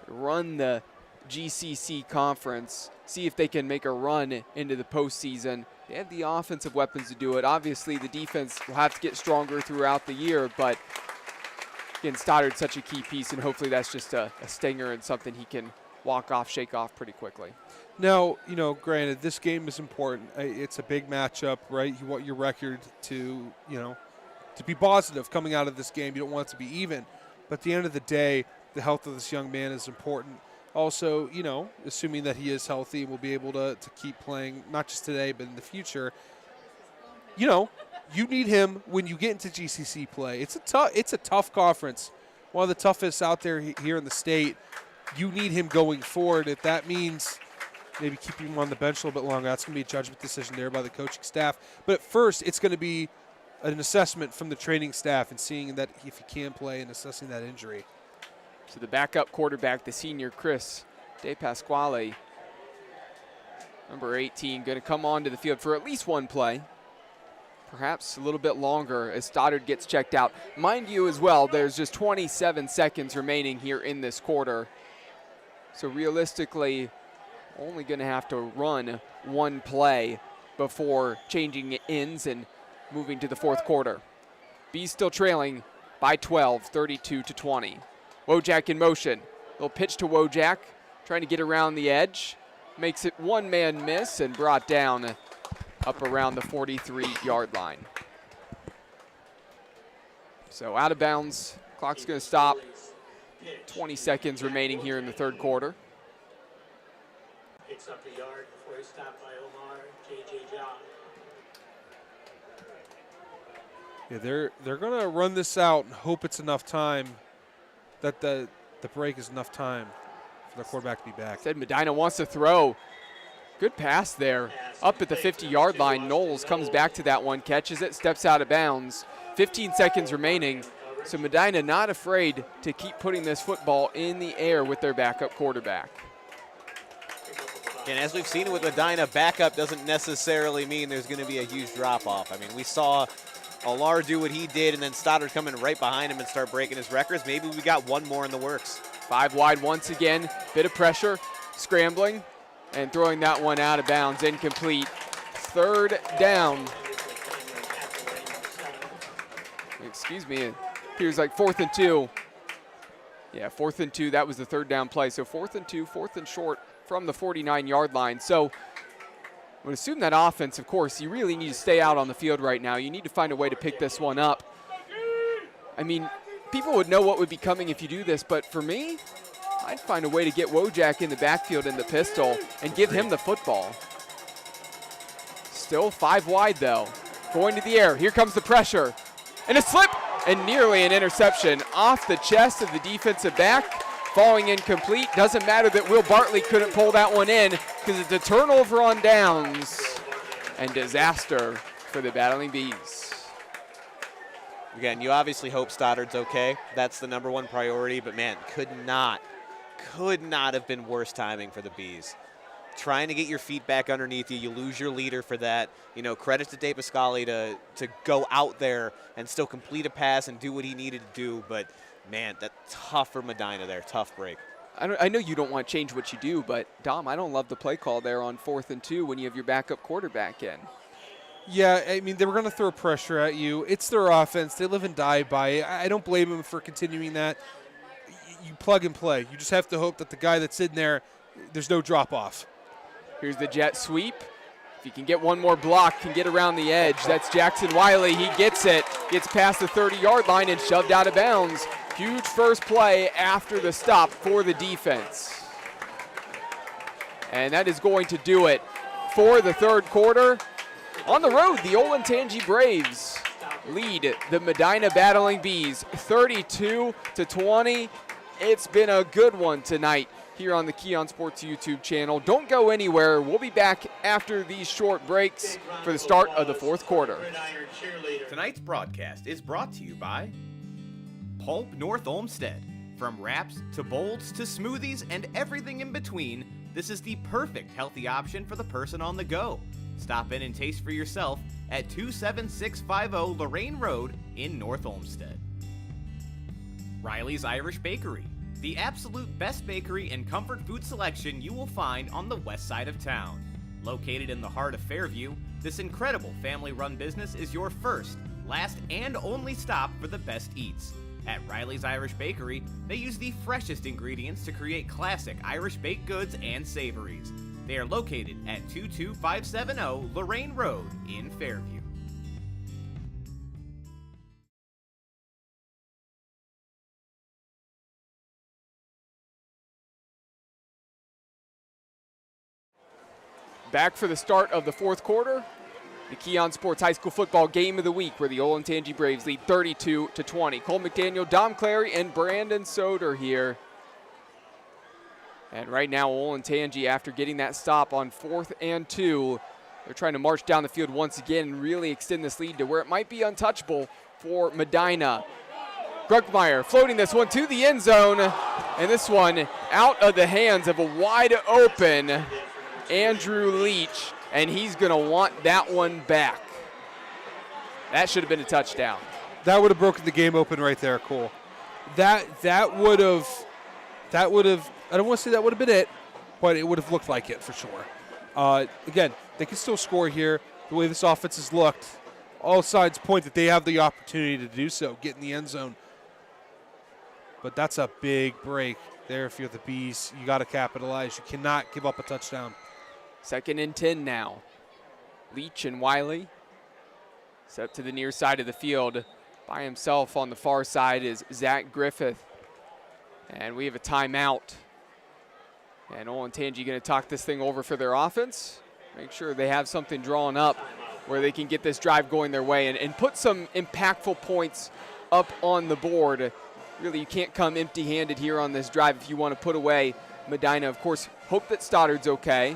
[SPEAKER 3] run the GCC conference, see if they can make a run into the postseason. They have the offensive weapons to do it. Obviously, the defense will have to get stronger throughout the year, but again, Stoddard's such a key piece, and hopefully that's just a stinger and something he can walk off, shake off pretty quickly.
[SPEAKER 4] Now, you know, granted, this game is important. It's a big matchup, right? You want your record to, you know, to be positive coming out of this game. You don't want it to be even. But at the end of the day, the health of this young man is important. Also, assuming that he is healthy and will be able to keep playing, not just today, but in the future, you need him when you get into GCC play. It's a tough conference, one of the toughest out there here in the state. You need him going forward. If that means maybe keeping him on the bench a little bit longer, that's going to be a judgment decision there by the coaching staff. But at first, it's going to be an assessment from the training staff and seeing that if he can play and assessing that injury.
[SPEAKER 3] So the backup quarterback, the senior Chris De Pasquale, number 18, going to come onto the field for at least one play, perhaps a little bit longer as Stoddard gets checked out. Mind you as well, there's just 27 seconds remaining here in this quarter. So realistically, only going to have to run one play before changing ends and moving to the fourth quarter. Bees still trailing by 12, 32-20. Wojak in motion. Little pitch to Wojak, trying to get around the edge. Makes it one-man miss and brought down up around the 43-yard line. So out of bounds. Clock's going to stop. 20 seconds remaining here in the third quarter.
[SPEAKER 5] Picks up the yard before he's stopped by Omar J.J. John.
[SPEAKER 4] Yeah, they're going to run this out and hope it's enough time, that the break is enough time for the quarterback to be back.
[SPEAKER 3] Said Medina wants to throw. Good pass there. Up at the 50-yard line, Knowles comes back to that one, catches it, steps out of bounds. 15 seconds remaining. So Medina not afraid to keep putting this football in the air with their backup quarterback.
[SPEAKER 2] And as we've seen with Medina, backup doesn't necessarily mean there's going to be a huge drop-off. I mean, we saw Alar do what he did, and then Stoddard coming right behind him and start breaking his records. Maybe we got one more in the works.
[SPEAKER 3] 5 wide once again, bit of pressure, scrambling, and throwing that one out of bounds, incomplete. Third down. Excuse me, it appears like 4th and 2. Yeah, 4th and 2, that was the third down play. So 4th and 2, 4th and short from the 49-yard line. So I would assume that offense, of course, you really need to stay out on the field right now. You need to find a way to pick this one up. I mean, people would know what would be coming if you do this, but for me, I'd find a way to get Wojak in the backfield in the pistol and give him the football. Still 5 wide, though. Going to the air. Here comes the pressure. And a slip, and nearly an interception off the chest of the defensive back. Falling incomplete. Doesn't matter that Will Bartley couldn't pull that one in because it's a turnover on downs and disaster for the Battling Bees.
[SPEAKER 2] Again, you obviously hope Stoddard's okay. That's the number one priority, but man, could not have been worse timing for the Bees. Trying to get your feet back underneath you. You lose your leader for that. Credit to De Pasquale to go out there and still complete a pass and do what he needed to do, but man, that's tough for Medina there. Tough break.
[SPEAKER 3] I know you don't want to change what you do, but Dom, I don't love the play call there on 4th and 2 when you have your backup quarterback in.
[SPEAKER 4] Yeah, I mean, they were going to throw pressure at you. It's their offense. They live and die by it. I don't blame them for continuing that. You plug and play. You just have to hope that the guy that's in there, there's no drop-off.
[SPEAKER 3] Here's the jet sweep. If he can get one more block, can get around the edge. That's Jackson Wiley. He gets it. Gets past the 30-yard line and shoved out of bounds. Huge first play after the stop for the defense. And that is going to do it for the third quarter. On the road, the Olentangy Braves lead the Medina Battling Bees 32-20. It's been a good one tonight here on the Keon Sports YouTube channel. Don't go anywhere. We'll be back after these short breaks for the start of the fourth quarter.
[SPEAKER 1] Tonight's broadcast is brought to you by Pulp North Olmsted. From wraps to bowls to smoothies and everything in between, this is the perfect healthy option for the person on the go. Stop in and taste for yourself at 27650 Lorraine Road in North Olmsted. Riley's Irish Bakery, the absolute best bakery and comfort food selection you will find on the west side of town. Located in the heart of Fairview, this incredible family-run business is your first, last, and only stop for the best eats. At Riley's Irish Bakery, they use the freshest ingredients to create classic Irish baked goods and savories. They are located at 22570 Lorraine Road in Fairview.
[SPEAKER 3] Back for the start of the fourth quarter. The Keon Sports High School Football Game of the Week, where the Olentangy Braves lead 32-20. Cole McDaniel, Dom Clary, and Brandon Soder here. And right now, Olentangy, after getting that stop on 4th and 2, they're trying to march down the field once again and really extend this lead to where it might be untouchable for Medina. Grunkmeyer floating this one to the end zone, and this one out of the hands of a wide open Andrew Leach, and he's going to want that one back. That should have been a touchdown.
[SPEAKER 4] That would have broken the game open right there, Cole. That would have, I don't want to say that would have been it, but it would have looked like it for sure. Again, they can still score here. The way this offense has looked, all sides point that they have the opportunity to do so, get in the end zone. But that's a big break there. If you're the Bees, you got to capitalize. You cannot give up a touchdown.
[SPEAKER 3] 2nd and 10 now. Leach and Wiley set to the near side of the field. By himself on the far side is Zach Griffith. And we have a timeout. And Olentangy going to talk this thing over for their offense. Make sure they have something drawn up where they can get this drive going their way and put some impactful points up on the board. Really, you can't come empty-handed here on this drive if you want to put away Medina. Of course, hope that Stoddard's okay.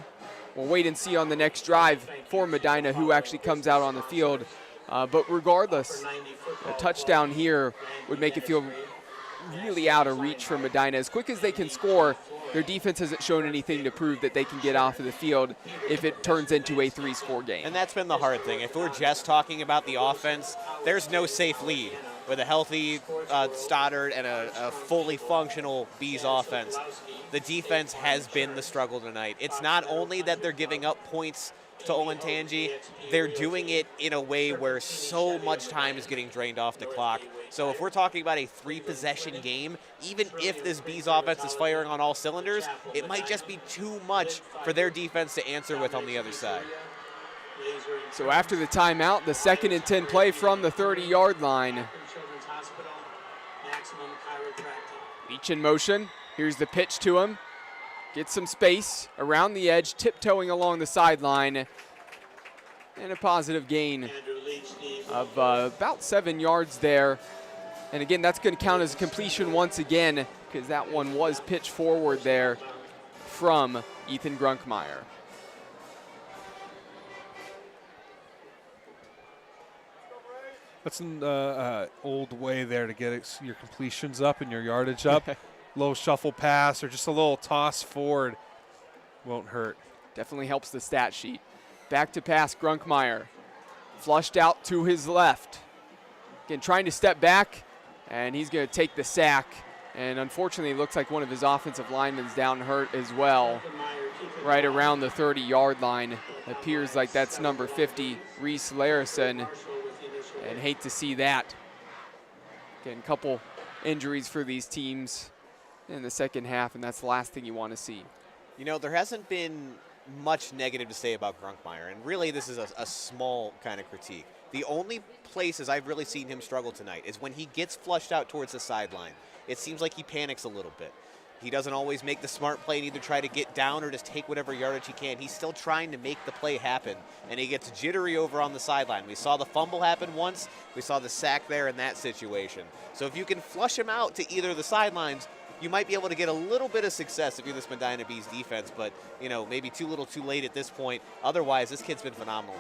[SPEAKER 3] We'll wait and see on the next drive for Medina who actually comes out on the field. But regardless, a touchdown here would make it feel really out of reach for Medina. As quick as they can score, their defense hasn't shown anything to prove that they can get off of the field if it turns into a 3-score game.
[SPEAKER 2] And that's been the hard thing. If we're just talking about the offense, there's no safe lead. With a healthy Stoddard and a fully functional Bees offense, the defense has been the struggle tonight. It's not only that they're giving up points to Olentangy, they're doing it in a way where so much time is getting drained off the clock. So if we're talking about a 3-possession game, even if this Bees offense is firing on all cylinders, it might just be too much for their defense to answer with on the other side.
[SPEAKER 3] So after the timeout, the 2nd and 10 play from the 30-yard line. Leach in motion. Here's the pitch to him. Gets some space around the edge, tiptoeing along the sideline. And a positive gain of about 7 yards there. And again, that's going to count as a completion once again because that one was pitched forward there from Ethan Grunkmeyer.
[SPEAKER 4] That's an old way there to get your completions up and your yardage up. Low shuffle pass or just a little toss forward won't hurt.
[SPEAKER 3] Definitely helps the stat sheet. Back to pass, Grunkmeyer. Flushed out to his left. Again, trying to step back, and he's going to take the sack. And unfortunately, it looks like one of his offensive linemen's down hurt as well. Right around the 30-yard line. Appears like that's number 50, Reese Larison. And hate to see that. Again, a couple injuries for these teams in the second half, and that's the last thing you want to see.
[SPEAKER 2] You know, there hasn't been much negative to say about Grunkmeyer, and really this is a small kind of critique. The only places I've really seen him struggle tonight is when he gets flushed out towards the sideline. It seems like he panics a little bit. He doesn't always make the smart play and either try to get down or just take whatever yardage he can. He's still trying to make the play happen, and he gets jittery over on the sideline. We saw the fumble happen once. We saw the sack there in that situation. So if you can flush him out to either of the sidelines, you might be able to get a little bit of success if you're this Medina Bees defense, but, you know, maybe too little too late at this point. Otherwise, this kid's been phenomenal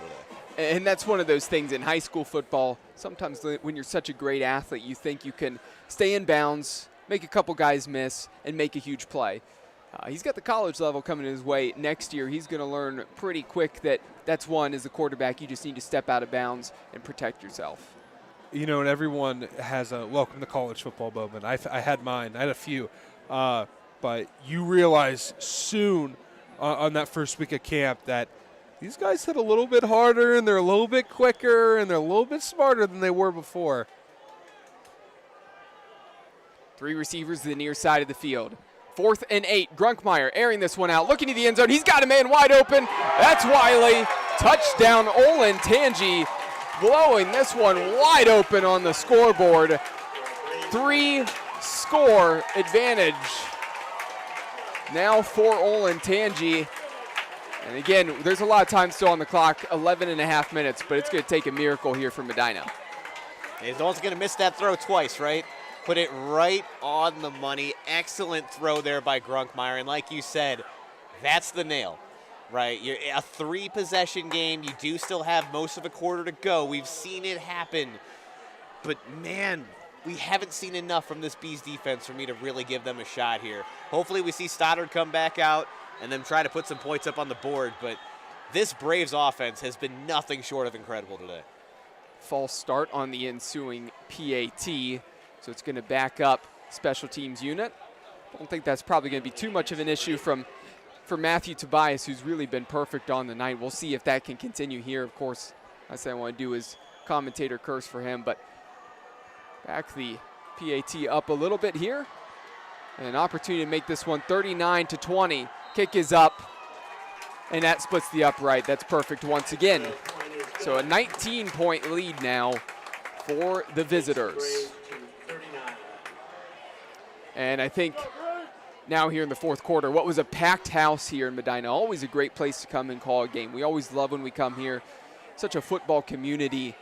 [SPEAKER 2] today.
[SPEAKER 3] And that's one of those things in high school football. Sometimes when you're such a great athlete, you think you can stay in bounds, make a couple guys miss, and make a huge play. He's got the college level coming his way next year. He's going to learn pretty quick that that's one, as a quarterback, you just need to step out of bounds and protect yourself.
[SPEAKER 4] You know, and everyone has a welcome to college football moment. I had mine. I had a few. But you realize soon on that first week of camp that these guys hit a little bit harder and they're a little bit quicker and they're a little bit smarter than they were before.
[SPEAKER 3] 3 receivers to the near side of the field. 4th and 8. Grunkmeyer airing this one out, looking to the end zone. He's got a man wide open. That's Wiley. Touchdown, Olentangy, blowing this one wide open on the scoreboard. 3-score advantage now for Olentangy. And again, there's a lot of time still on the clock, 11 and a half minutes, but it's going to take a miracle here for Medina.
[SPEAKER 2] He's also going to miss that throw twice, right? Put it right on the money. Excellent throw there by Grunkmeyer. And like you said, that's the nail, right? You're a 3-possession game. You do still have most of a quarter to go. We've seen it happen. But, man, we haven't seen enough from this Bees defense for me to really give them a shot here. Hopefully we see Stoddard come back out and then try to put some points up on the board. But this Braves offense has been nothing short of incredible today.
[SPEAKER 3] False start on the ensuing PAT, so it's going to back up special teams unit. I don't think that's probably going to be too much of an issue for Matthew Tobias, who's really been perfect on the night. We'll see if that can continue here. Of course, last thing I want to do is commentator curse for him, but back the PAT up a little bit here. And an opportunity to make this one 39-20. Kick is up, and that splits the upright. That's perfect once again. So a 19-point lead now for the visitors. And I think now here in the fourth quarter, what was a packed house here in Medina, always a great place to come and call a game. We always love when we come here. Such a football community.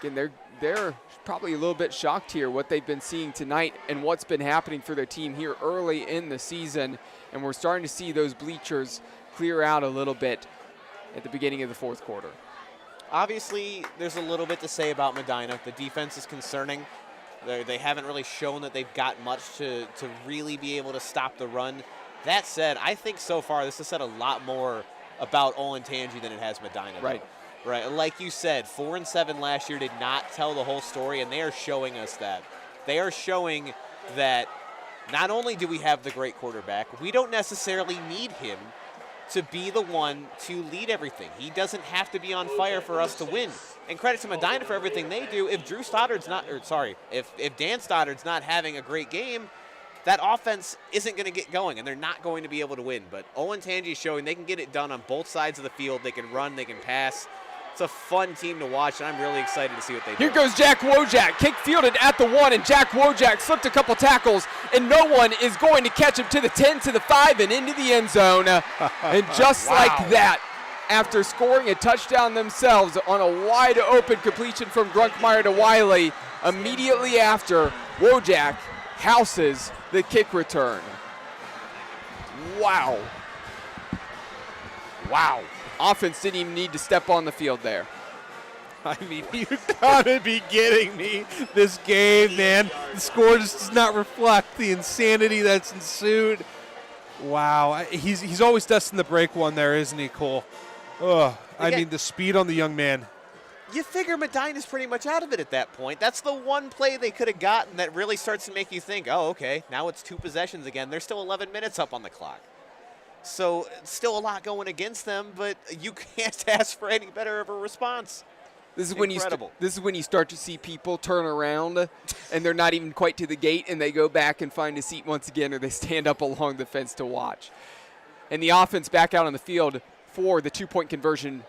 [SPEAKER 3] Again, they're probably a little bit shocked here what they've been seeing tonight and what's been happening for their team here early in the season. And we're starting to see those bleachers clear out a little bit at the beginning of the fourth quarter.
[SPEAKER 2] Obviously, there's a little bit to say about Medina. The defense is concerning. They haven't really shown that they've got much to really be able to stop the run. That said, I think so far this has said a lot more about Olentangy than it has Medina.
[SPEAKER 3] Right.
[SPEAKER 2] Right. Like you said, 4-7 last year did not tell the whole story, and they are showing us that. They are showing that not only do we have the great quarterback, we don't necessarily need him to be the one to lead everything. He doesn't have to be on fire for us to win. And credit to Medina for everything they do. If if Dan Stoddard's not having a great game, that offense isn't going to get going, and they're not going to be able to win. But Olentangy is showing they can get it done on both sides of the field. They can run, they can pass. It's a fun team to watch, and I'm really excited to see what they do.
[SPEAKER 3] Here goes Jack Wojak, kick fielded at the 1, and Jack Wojak slipped a couple tackles, and no one is going to catch him to the 10, to the 5, and into the end zone. And just like that, after scoring a touchdown themselves on a wide open completion from Grunkmeyer to Wiley, immediately after, Wojak houses the kick return. Wow. Wow. Offense didn't even need to step on the field there.
[SPEAKER 4] I mean, you gotta be kidding me. This game, man, the score just does not reflect the insanity that's ensued. Wow, he's always destined to break one there, isn't he, Cole? Oh, I mean, the speed on the young man.
[SPEAKER 2] You figure Medina's pretty much out of it at that point. That's the one play they could have gotten that really starts to make you think, oh, okay, now it's 2 possessions again. There's still 11 minutes up on the clock. So still a lot going against them, but you can't ask for any better of a response.
[SPEAKER 3] This is when you start to see people turn around and they're not even quite to the gate, and they go back and find a seat once again, or they stand up along the fence to watch. And the offense back out on the field for the 2-point conversion.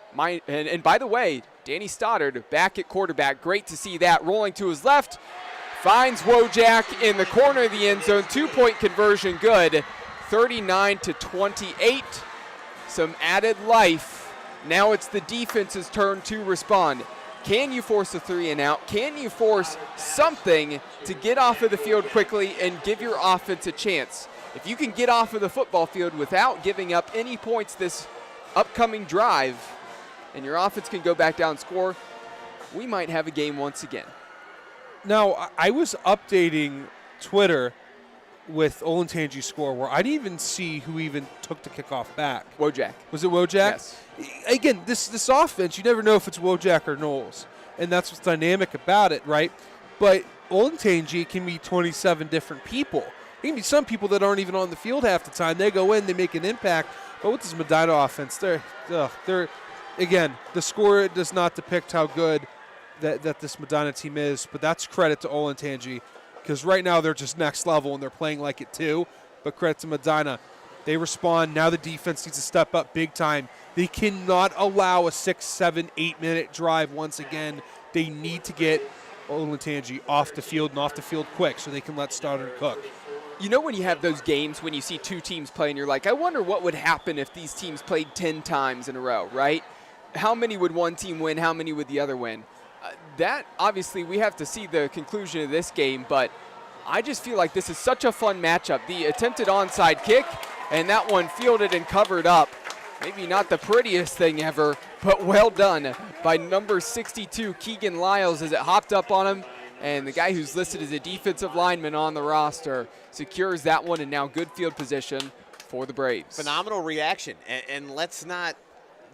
[SPEAKER 3] And by the way, Danny Stoddard back at quarterback. Great to see that. Rolling to his left, finds Wojak in the corner of the end zone. 2-point conversion good. 39-28. Some added life. Now it's the defense's turn to respond. Can you force a 3 and out? Can you force something to get off of the field quickly and give your offense a chance? If you can get off of the football field without giving up any points this upcoming drive, and your offense can go back down and score, we might have a game once again.
[SPEAKER 4] Now, I was updating Twitter with Olentangy's score where I didn't even see who even took the kickoff back.
[SPEAKER 3] Wojak.
[SPEAKER 4] Was it Wojak?
[SPEAKER 3] Yes.
[SPEAKER 4] Again, this offense, you never know if it's Wojak or Knowles, and that's what's dynamic about it, right? But Olentangy can be 27 different people. It can be some people that aren't even on the field half the time. They go in, they make an impact. But with this Medina offense, they're again, the score does not depict how good that this Medina team is, but that's credit to Olentangy, because right now they're just next level and they're playing like it too. But credit to Medina. They respond. Now the defense needs to step up big time. They cannot allow a 6, 7, 8-minute drive once again. They need to get Olentangy off the field and off the field quick so they can let Stoddard cook.
[SPEAKER 3] You know when you have those games when you see two teams play and you're like, I wonder what would happen if these teams played 10 times in a row, right? How many would one team win? How many would the other win? That, obviously, we have to see the conclusion of this game, but I just feel like this is such a fun matchup. The attempted onside kick, and that one fielded and covered up. Maybe not the prettiest thing ever, but well done by number 62, Keegan Lyles, as it hopped up on him. And the guy who's listed as a defensive lineman on the roster secures that one, and now good field position for the Braves.
[SPEAKER 2] Phenomenal reaction, and let's not,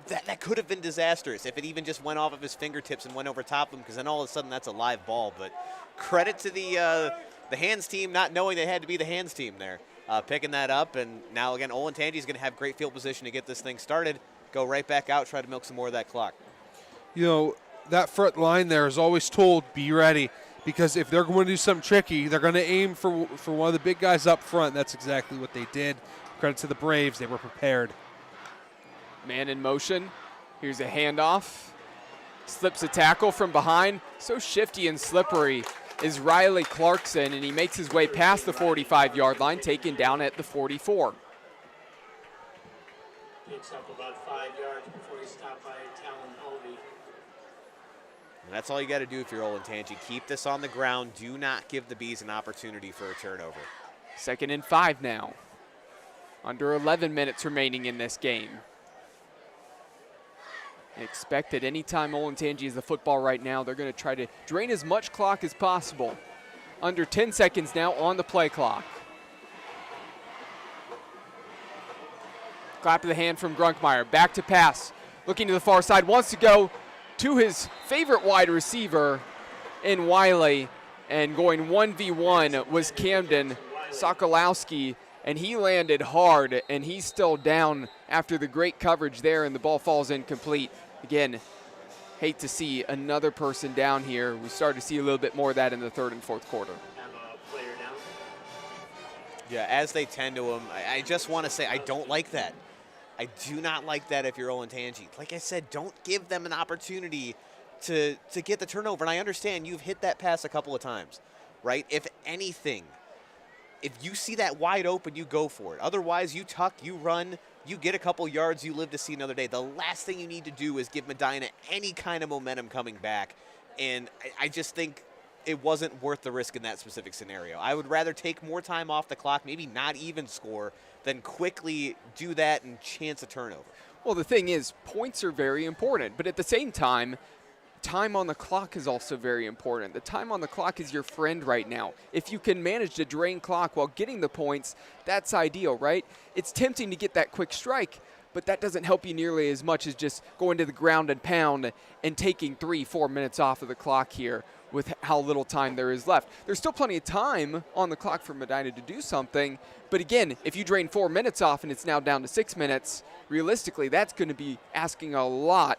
[SPEAKER 2] that could have been disastrous if it even just went off of his fingertips and went over top of him, because then all of a sudden that's a live ball. But credit to the hands team not knowing they had to be the hands team there, picking that up. And now again, Olentangy is going to have great field position to get this thing started, go right back out, try to milk some more of that clock.
[SPEAKER 4] You know, that front line there is always told, be ready. Because if they're going to do something tricky, they're going to aim for one of the big guys up front. That's exactly what they did. Credit to the Braves. They were prepared.
[SPEAKER 3] Man in motion. Here's a handoff. Slips a tackle from behind. So shifty and slippery is Riley Clarkson, and he makes his way past the 45-yard line, taken down at the 44.
[SPEAKER 5] Picks up about 5 yards before he's stopped by Talon Hovey.
[SPEAKER 2] And that's all you got to do if you're Olentangy. Keep this on the ground. Do not give the Bees an opportunity for a turnover.
[SPEAKER 3] 2nd and 5 now. Under 11 minutes remaining in this game. Expect that anytime Olentangy is the football right now, they're going to try to drain as much clock as possible. Under 10 seconds now on the play clock. Clap of the hand from Grunkmeyer. Back to pass. Looking to the far side. Wants to go to his favorite wide receiver in Wiley, and going 1v1 was Camden Sokolowski, and he landed hard, and he's still down after the great coverage there, and the ball falls incomplete. Again, hate to see another person down here. We started to see a little bit more of that in the 3rd and 4th quarter.
[SPEAKER 5] Have a player down.
[SPEAKER 2] Yeah, as they tend to him, I just want to say I don't like that. I do not like that if you're Olentangy. Like I said, don't give them an opportunity to get the turnover. And I understand you've hit that pass a couple of times, right? If anything, if you see that wide open, you go for it. Otherwise, you tuck, you run, you get a couple yards, you live to see another day. The last thing you need to do is give Medina any kind of momentum coming back. And I just think it wasn't worth the risk in that specific scenario. I would rather take more time off the clock, maybe not even score, than quickly do that and chance a turnover.
[SPEAKER 3] Well, the thing is, points are very important, but at the same time on the clock is also very important. The time on the clock is your friend right now. If you can manage to drain clock while getting the points, that's ideal, right? It's tempting to get that quick strike, but that doesn't help you nearly as much as just going to the ground and pound and taking 3-4 minutes off of the clock here with how little time there is left. There's still plenty of time on the clock for Medina to do something, but again, if you drain 4 minutes off and it's now down to 6 minutes, realistically, that's going to be asking a lot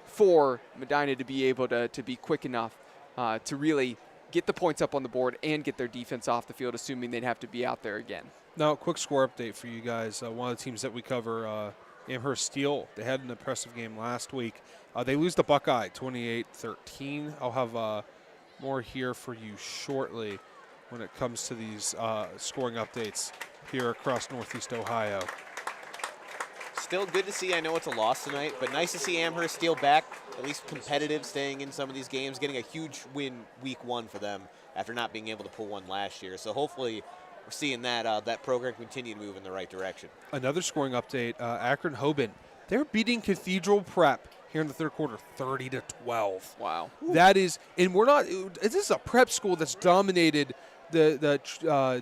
[SPEAKER 3] for Medina to be able to be quick enough to really get the points up on the board and get their defense off the field, assuming they'd have to be out there again.
[SPEAKER 4] Now, quick score update for you guys. One of the teams that we cover, Amherst Steel, they had an impressive game last week. They lose to Buckeye 28-13. I'll have more here for you shortly when it comes to these scoring updates here across Northeast Ohio.
[SPEAKER 2] Still good to see. I know it's a loss tonight, but nice to see Amherst Steel back, at least competitive, staying in some of these games, getting a huge win week 1 for them after not being able to pull one last year. So hopefully we're seeing that that program continue to move in the right direction. Another
[SPEAKER 4] scoring update, Akron-Hoban. They're beating Cathedral Prep here in the 3rd quarter, 30-12.
[SPEAKER 3] Wow.
[SPEAKER 4] That is, and we're not, this is a prep school that's dominated the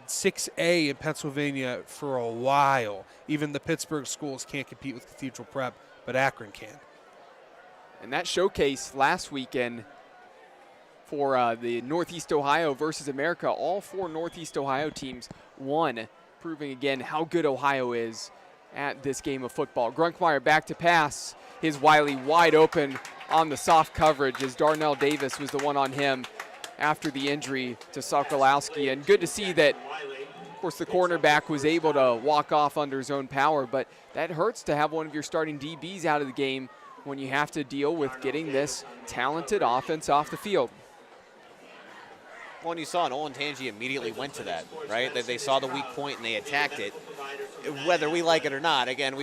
[SPEAKER 4] 6A in Pennsylvania for a while. Even the Pittsburgh schools can't compete with Cathedral Prep, but Akron can.
[SPEAKER 3] And that showcase last weekend for the Northeast Ohio versus America, all 4 Northeast Ohio teams won, proving again how good Ohio is at this game of football. Grunkmeyer back to pass. His Wiley wide open on the soft coverage as Darnell Davis was the one on him after the injury to Sokolowski. And good to see that, of course, the cornerback was able to walk off under his own power, but that hurts to have one of your starting DBs out of the game when you have to deal with getting this talented offense off the field.
[SPEAKER 2] one you saw, and Olentangy immediately went to that, right? They saw the weak point and they attacked it. Whether we like it or not, again,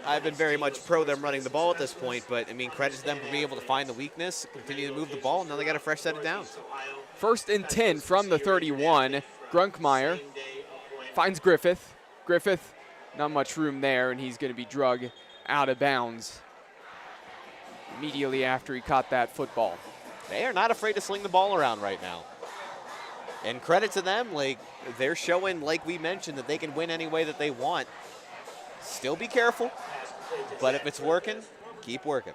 [SPEAKER 2] I've been very much pro them running the ball at this point, but I mean, credit to them for being able to find the weakness, continue to move the ball, and now they got a fresh set of downs.
[SPEAKER 3] 1st and 10 from the 31. Grunkmeyer finds Griffith. Griffith, not much room there, and he's going to be drug out of bounds immediately after he caught that football.
[SPEAKER 2] They are not afraid to sling the ball around right now. And credit to them, like they're showing, like we mentioned, that they can win any way that they want. Still be careful, but if it's working, keep working.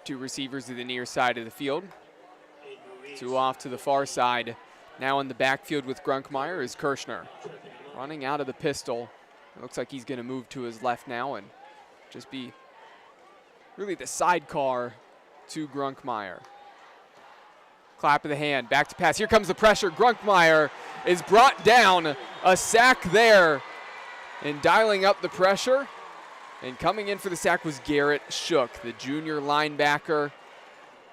[SPEAKER 3] 2 receivers to the near side of the field. 2 off to the far side. Now in the backfield with Grunkmeyer is Kirschner. Running out of the pistol. It looks like he's going to move to his left now and just be really the sidecar to Grunkmeyer. Clap of the hand, back to pass. Here comes the pressure. Grunkmeyer is brought down. A sack there. And dialing up the pressure. And coming in for the sack was Garrett Shook, the junior linebacker.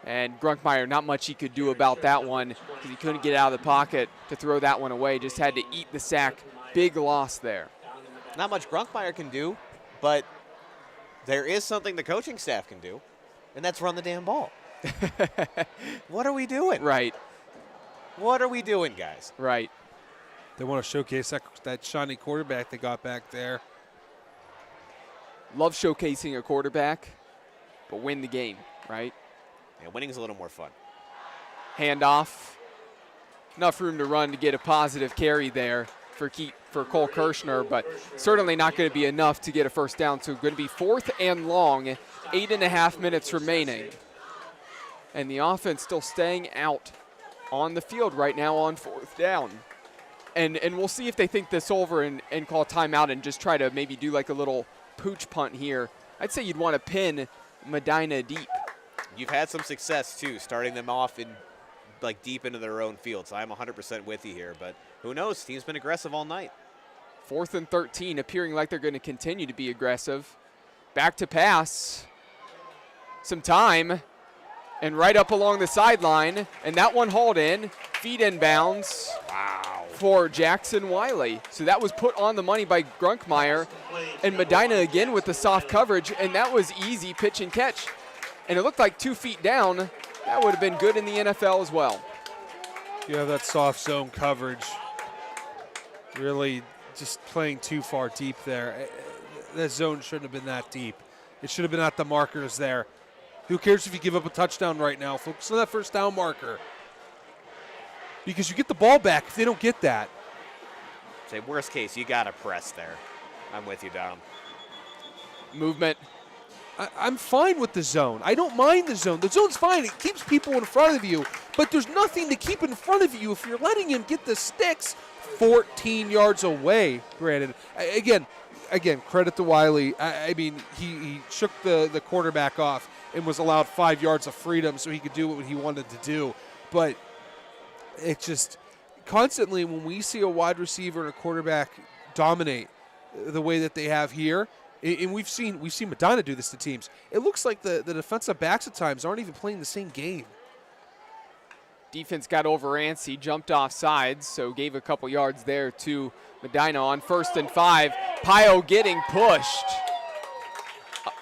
[SPEAKER 3] And Grunkmeyer, not much he could do about that one because he couldn't get out of the pocket to throw that one away. Just had to eat the sack. Big loss there.
[SPEAKER 2] Not much Grunkmeyer can do, but there is something the coaching staff can do, and that's run the damn ball. What are we doing?
[SPEAKER 3] Right.
[SPEAKER 2] What are we doing, guys?
[SPEAKER 3] Right.
[SPEAKER 4] They want to showcase that shiny quarterback they got back there.
[SPEAKER 3] Love showcasing a quarterback, but win the game, right?
[SPEAKER 2] Yeah, winning's a little more fun.
[SPEAKER 3] Handoff. Enough room to run to get a positive carry there for Cole Kirschner, but certainly not going to be enough to get a first down. So going to be 4th and long, 8.5 minutes remaining. And the offense still staying out on the field right now on 4th down. And we'll see if they think this over and call timeout and just try to maybe do like a little pooch punt here. I'd say you'd want to pin Medina deep.
[SPEAKER 2] You've had some success, too, starting them off in like deep into their own field. So I'm 100% with you here, but who knows? Team's been aggressive all night.
[SPEAKER 3] 4th and 13, appearing like they're going to continue to be aggressive. Back to pass. Some time. And right up along the sideline. And that one hauled in. Feet in bounds.
[SPEAKER 2] Wow.
[SPEAKER 3] For Jackson Wiley. So that was put on the money by Grunkmeyer. And Medina again with the soft coverage. And that was easy pitch and catch. And it looked like 2 feet down. That would have been good in the NFL as well.
[SPEAKER 4] You have that soft zone coverage. Really just playing too far deep there. That zone shouldn't have been that deep. It should have been at the markers there. Who cares if you give up a touchdown right now? Focus on that first down marker. Because you get the ball back if they don't get that.
[SPEAKER 2] Say, worst case, you got to press there. I'm with you, Dom.
[SPEAKER 3] Movement.
[SPEAKER 4] I'm fine with the zone. I don't mind the zone. The zone's fine. It keeps people in front of you. But there's nothing to keep in front of you if you're letting him get the sticks 14 yards away, Brandon. Again, credit to Wiley. I mean, he shook the quarterback off and was allowed 5 yards of freedom so he could do what he wanted to do. But it just constantly when we see a wide receiver and a quarterback dominate the way that they have here, and we've seen Medina do this to teams, it looks like the defensive backs at times aren't even playing the same game.
[SPEAKER 3] Defense got over antsy, jumped off sides, so gave a couple yards there to Medina on 1st and 5. Pio getting pushed.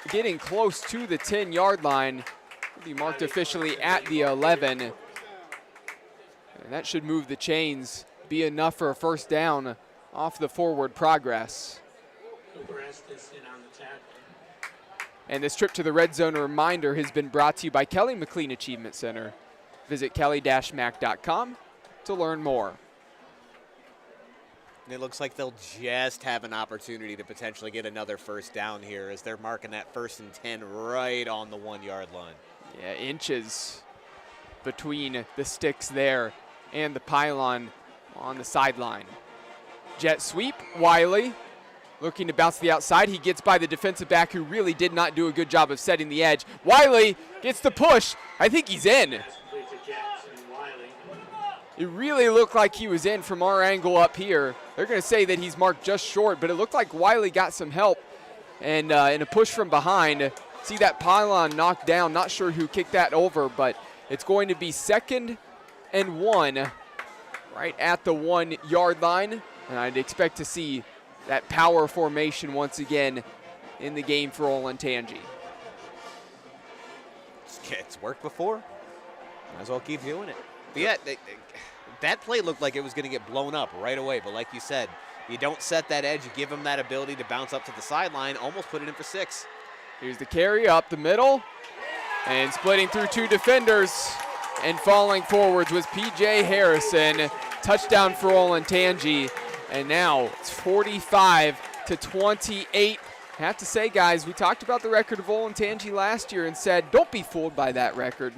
[SPEAKER 3] Getting close to the 10-yard line. Will be marked officially at the 11. And that should move the chains, be enough for a first down off the forward progress. And this trip to the red zone, a reminder, has been brought to you by Kelly McLean Achievement Center. Visit kelly-mac.com to learn more.
[SPEAKER 2] And it looks like they'll just have an opportunity to potentially get another first down here as they're marking that 1st and 10 right on the 1-yard line.
[SPEAKER 3] Yeah, inches between the sticks there and the pylon on the sideline. Jet sweep, Wiley looking to bounce to the outside. He gets by the defensive back who really did not do a good job of setting the edge. Wiley gets the push. I think he's in. It really looked like he was in from our angle up here. They're going to say that he's marked just short, but it looked like Wiley got some help. And in a push from behind, see that pylon knocked down. Not sure who kicked that over, but It's going to be 2nd and 1 right at the 1 yard line. And I'd expect to see that power formation once again in the game for Olentangy.
[SPEAKER 2] It's worked before. Might as well keep doing it. But yeah, that play looked like it was going to get blown up right away. But like you said, you don't set that edge. You give them that ability to bounce up to the sideline, almost put it in for 6.
[SPEAKER 3] Here's the carry up the middle. And splitting through 2 defenders and falling forwards was P.J. Harrison. Touchdown for Olentangy. And now it's 45-28. I have to say, guys, we talked about the record of Olentangy last year and said, don't be fooled by that record.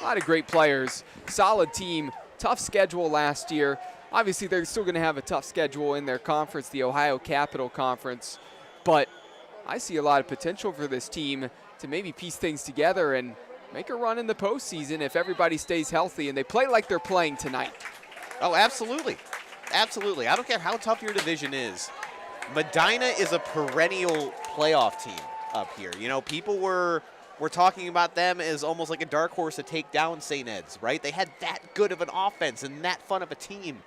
[SPEAKER 3] A lot of great players, solid team, tough schedule last year. Obviously, they're still going to have a tough schedule in their conference, the Ohio Capital Conference. But I see a lot of potential for this team to maybe piece things together and make a run in the postseason if everybody stays healthy and they play like they're playing tonight.
[SPEAKER 2] Oh, absolutely. Absolutely. I don't care how tough your division is. Medina is a perennial playoff team up here. You know, people were talking about them as almost like a dark horse to take down St. Ed's, right? They had that good of an offense and that fun of a team.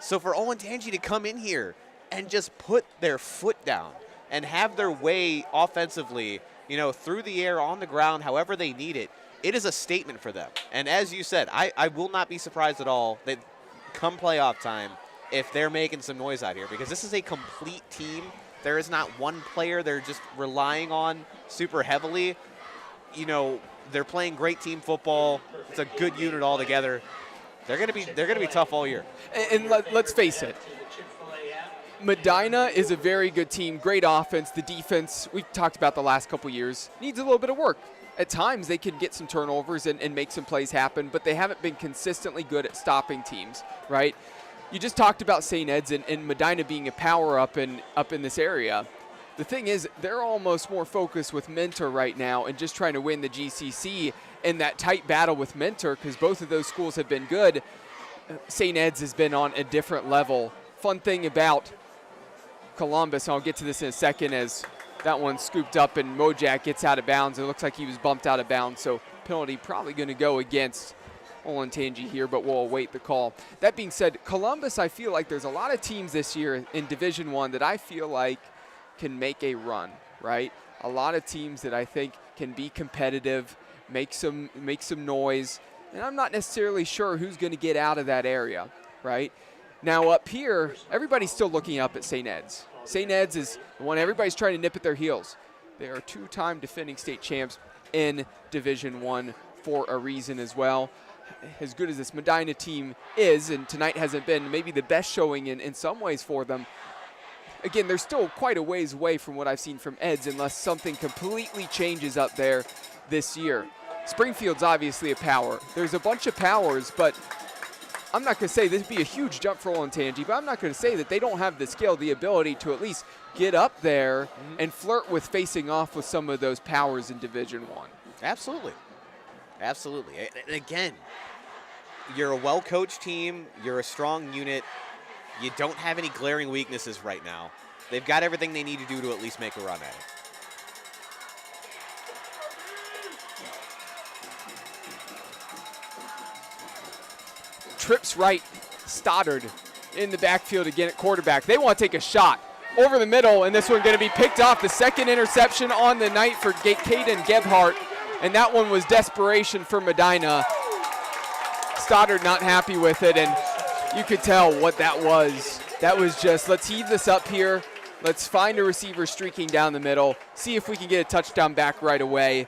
[SPEAKER 2] So for Olentangy to come in here and just put their foot down and have their way offensively, you know, through the air, on the ground, however they need it, it is a statement for them. And as you said, I will not be surprised at all that come playoff time if they're making some noise out here, because this is a complete team. There is not one player they're just relying on super heavily. You know, they're playing great team football. It's a good unit altogether. They're gonna be tough all year.
[SPEAKER 3] And let's face it, Medina is a very good team, great offense. The defense, we've talked about the last couple years, needs a little bit of work. At times, they can get some turnovers and make some plays happen, but they haven't been consistently good at stopping teams, right? You just talked about St. Ed's and Medina being a power up in this area. The thing is, they're almost more focused with Mentor right now and just trying to win the GCC in that tight battle with Mentor, because both of those schools have been good. St. Ed's has been on a different level. Fun thing about Columbus, and I'll get to this in a second, as that one scooped up and Mojak gets out of bounds. It looks like he was bumped out of bounds, so penalty probably going to go against Olentangy here, but we'll await the call. That being said, Columbus, I feel like there's a lot of teams this year in Division I that I feel like can make a run, right? A lot of teams that I think can be competitive, make some noise, and I'm not necessarily sure who's going to get out of that area, right? Now up here, everybody's still looking up at St. Ed's. St. Ed's is the one everybody's trying to nip at their heels. They are 2-time defending state champs in Division I for a reason as well. As good as this Medina team is, and tonight hasn't been maybe the best showing in some ways for them, again, they're still quite a ways away from what I've seen from Ed's unless something completely changes up there this year. Springfield's obviously a power. There's a bunch of powers, but I'm not going to say this would be a huge jump for Olentangy, but I'm not going to say that they don't have the skill, the ability to at least get up there and flirt with facing off with some of those powers in Division I.
[SPEAKER 2] Absolutely. Absolutely. And again, you're a well-coached team. You're a strong unit. You don't have any glaring weaknesses right now. They've got everything they need to do to at least make a run at it.
[SPEAKER 3] Trips right, Stoddard in the backfield again at quarterback. They want to take a shot over the middle, and this one going to be picked off. The second interception on the night for Caden Gebhardt, and that one was desperation for Medina. Stoddard not happy with it, and you could tell what that was. That was just, let's heave this up here. Let's find a receiver streaking down the middle, see if we can get a touchdown back right away.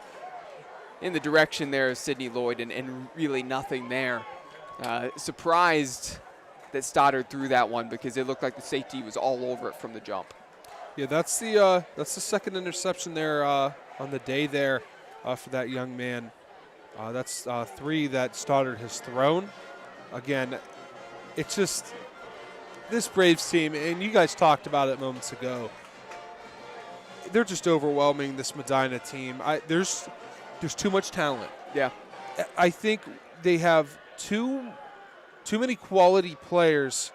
[SPEAKER 3] In the direction there of Sidney Lloyd, and really nothing there. Surprised that Stoddard threw that one because it looked like the safety was all over it from the jump.
[SPEAKER 4] Yeah, that's the second interception there on the day there for that young man. That's 3 that Stoddard has thrown. Again, it's just this Braves team, and you guys talked about it moments ago. They're just overwhelming this Medina team. There's too much talent.
[SPEAKER 3] Yeah,
[SPEAKER 4] I think they have too many quality players,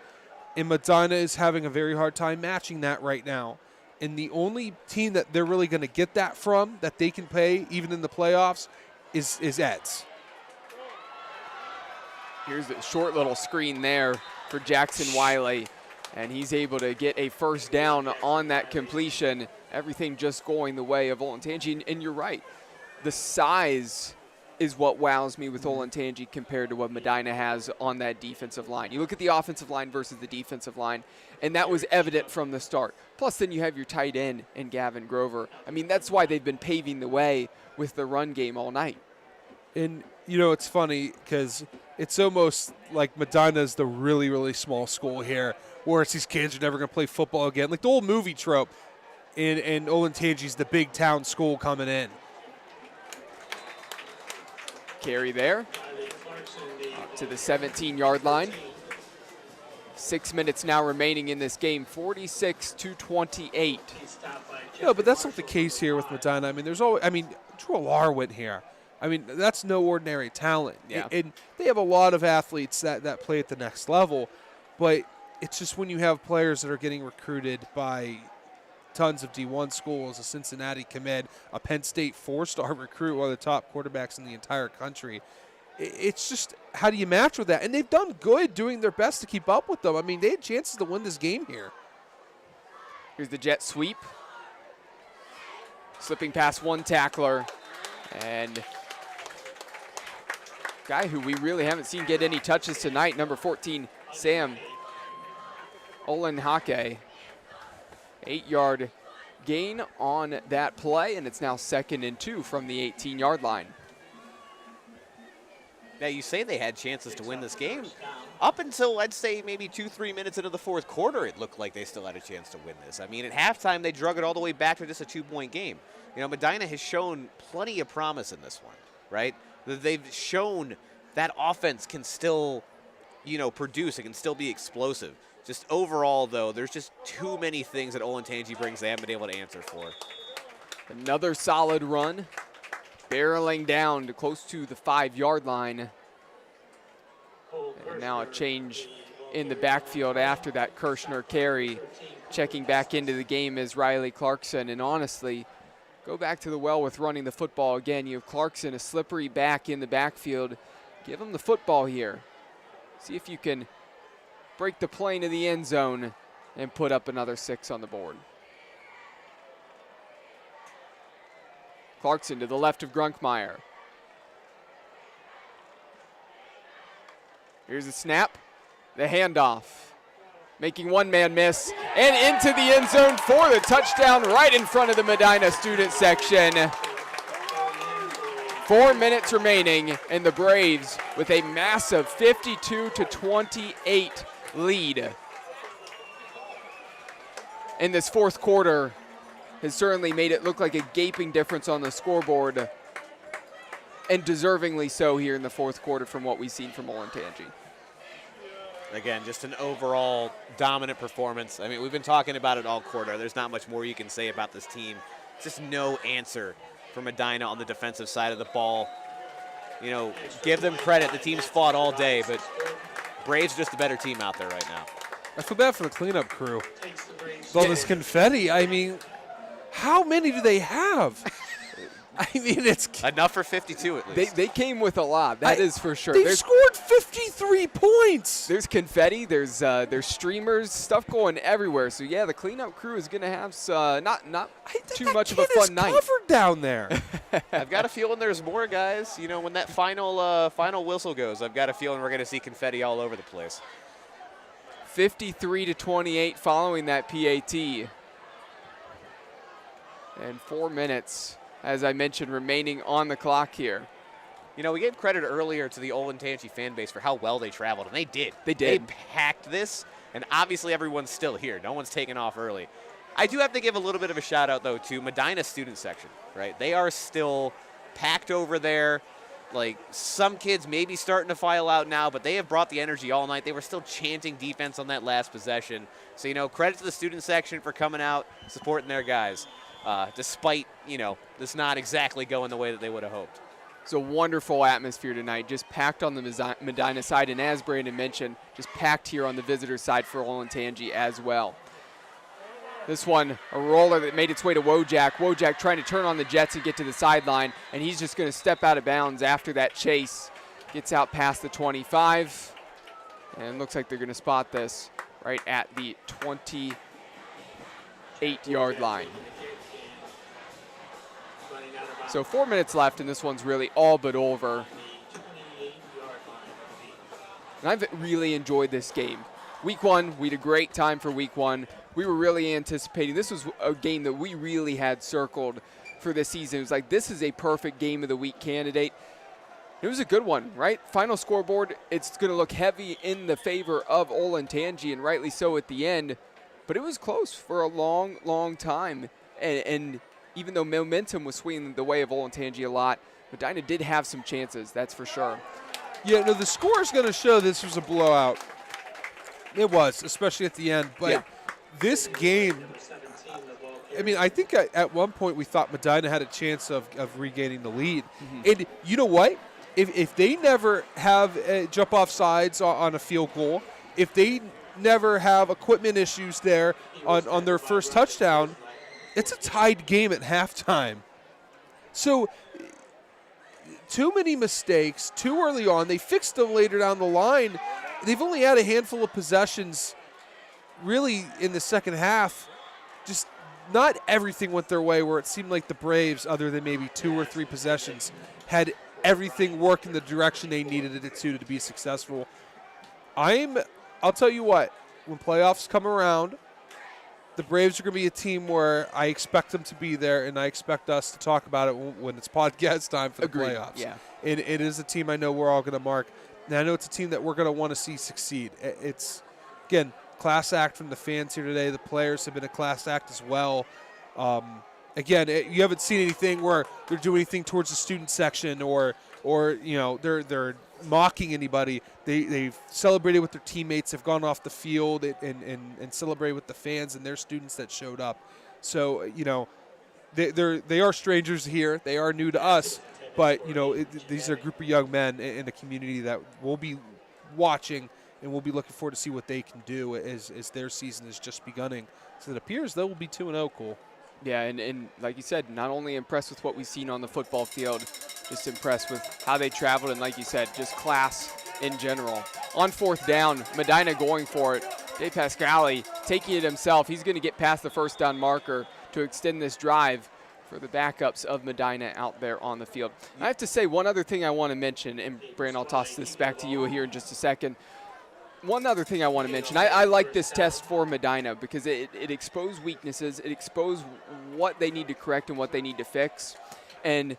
[SPEAKER 4] and Medina is having a very hard time matching that right now. And the only team that they're really going to get that from, that they can play even in the playoffs, is Ed's.
[SPEAKER 3] Here's a short little screen there for Jackson Wiley, and he's able to get a first down on that completion. Everything just going the way of Olentangy, and you're right. The size is what wows me with Olentangy compared to what Medina has on that defensive line. You look at the offensive line versus the defensive line, and that was evident from the start. Plus, then you have your tight end in Gavin Grover. I mean, that's why they've been paving the way with the run game all night.
[SPEAKER 4] And, it's funny because it's almost like Medina's the really, really small school here, where it's these kids are never going to play football again. Like the old movie trope, and Olentangy's the big town school coming in.
[SPEAKER 3] Carry there up to the 17-yard line. 6 minutes now remaining in this game, 46-28.
[SPEAKER 4] No, but that's not the case here with Medina. I mean, Drew Alar went here. I mean, that's no ordinary talent.
[SPEAKER 3] Yeah.
[SPEAKER 4] And they have a lot of athletes that play at the next level, but it's just when you have players that are getting recruited by tons of D1 schools, a Cincinnati commit, a Penn State 4-star recruit, one of the top quarterbacks in the entire country. It's just, how do you match with that? And they've done good doing their best to keep up with them. I mean, they had chances to win this game here.
[SPEAKER 3] Here's the jet sweep. Slipping past one tackler. And guy who we really haven't seen get any touches tonight, number 14, Sam Olentangy. 8-yard gain on that play, and it's now 2nd and 2 from the 18-yard line.
[SPEAKER 2] Now, you say they had chances to win this game. Up until, I'd say, maybe 2-3 minutes into the fourth quarter, it looked like they still had a chance to win this. I mean, at halftime, they drug it all the way back to just a 2-point game. Medina has shown plenty of promise in this one, right? They've shown that offense can still, produce. It can still be explosive. Just overall, though, there's just too many things that Olentangy brings they haven't been able to answer for.
[SPEAKER 3] Another solid run, barreling down to close to the 5-yard line. And now a change in the backfield after that Kirshner carry. Checking back into the game is Riley Clarkson. And honestly, go back to the well with running the football again. You have Clarkson, a slippery back in the backfield. Give him the football here. See if you can break the plane of the end zone and put up another 6 on the board. Clarkson to the left of Grunkmeyer. Here's a snap, the handoff. Making one man miss, and into the end zone for the touchdown right in front of the Medina student section. 4 minutes remaining, and the Braves with a massive 52-28 lead. In this fourth quarter has certainly made it look like a gaping difference on the scoreboard, and deservingly so here in the fourth quarter from what we've seen from Olentangy.
[SPEAKER 2] Again, just an overall dominant performance. I mean, we've been talking about it all quarter. There's not much more you can say about this team. Just no answer for Medina on the defensive side of the ball. Give them credit. The team's fought all day, but Braves are just a better team out there right now.
[SPEAKER 4] I feel bad for the cleanup crew. With all this confetti, I mean, how many do they have? I mean, it's
[SPEAKER 2] enough for 52 at least.
[SPEAKER 3] They came with a lot. That is for sure.
[SPEAKER 4] They scored 53 points.
[SPEAKER 3] There's confetti. There's streamers, stuff going everywhere. So yeah, the cleanup crew is going to have not too much of a fun night.
[SPEAKER 4] Covered down there.
[SPEAKER 2] I've got a feeling there's more, guys. When that final whistle goes, I've got a feeling we're going to see confetti all over the place.
[SPEAKER 3] 53-28 following that PAT. And 4 minutes, as I mentioned, remaining on the clock here.
[SPEAKER 2] We gave credit earlier to the Olentangy fan base for how well they traveled, and they did.
[SPEAKER 3] They did.
[SPEAKER 2] They packed this, and obviously everyone's still here. No one's taken off early. I do have to give a little bit of a shout-out, though, to Medina student section, right? They are still packed over there. Like, some kids may be starting to file out now, but they have brought the energy all night. They were still chanting defense on that last possession. So, credit to the student section for coming out, supporting their guys, despite, this not exactly going the way that they would have hoped.
[SPEAKER 3] It's a wonderful atmosphere tonight, just packed on the Medina side, and as Brandon mentioned, just packed here on the visitor side for Olentangy as well. This one, a roller that made its way to Wojak. Wojak trying to turn on the Jets and get to the sideline, and he's just going to step out of bounds after that chase. Gets out past the 25. And looks like they're going to spot this right at the 28-yard line. So 4 minutes left, and this one's really all but over. And I've really enjoyed this game. Week 1, we had a great time for week 1. We were really anticipating. This was a game that we really had circled for this season. It was like, this is a perfect game of the week candidate. It was a good one, right? Final scoreboard, it's going to look heavy in the favor of Olentangy, and rightly so at the end. But it was close for a long, long time. And even though momentum was swinging the way of Olentangy a lot, Medina did have some chances, that's for sure.
[SPEAKER 4] Yeah, no, the score is going to show this was a blowout. It was, especially at the end. But this game, I mean, I think at one point we thought Medina had a chance of regaining the lead. And you know what? If they never have jump off sides on a field goal, if they never have equipment issues there on their first touchdown, it's a tied game at halftime. So too many mistakes too early on. They fixed them later down the line. They've only had a handful of possessions really in the second half. Just not everything went their way, where it seemed like the Braves, other than maybe 2 or 3 possessions, had everything work in the direction they needed it to be successful. I'll tell you what, when playoffs come around, the Braves are going to be a team where I expect them to be there, and I expect us to talk about it when it's podcast time for the playoffs.
[SPEAKER 3] Yeah.
[SPEAKER 4] And it is a team I know we're all going to mark. And I know it's a team that we're going to want to see succeed. It's, again, class act from the fans here today. The players have been a class act as well. Again, you haven't seen anything where they're doing anything towards the student section or you know, they're mocking anybody. They've celebrated with their teammates, have gone off the field and celebrated with the fans and their students that showed up. So, you know, they are strangers here. They are new to us, but, you know, these are a group of young men in a community that we'll be watching, and we'll be looking forward to see what they can do as their season is just beginning. So it appears they will be 2-0, Cole.
[SPEAKER 3] Yeah, and like you said, not only impressed with what we've seen on the football field, just impressed with how they traveled, and like you said, just class in general. On 4th down, Medina going for it. Dave Pascali taking it himself. He's going to get past the first down marker to extend this drive for the backups of Medina out there on the field. I have to say one other thing I want to mention, and Brandon, I'll toss this back to you here in just a second. One other thing I want to mention, I like this test for Medina because it exposed weaknesses, it exposed what they need to correct and what they need to fix. And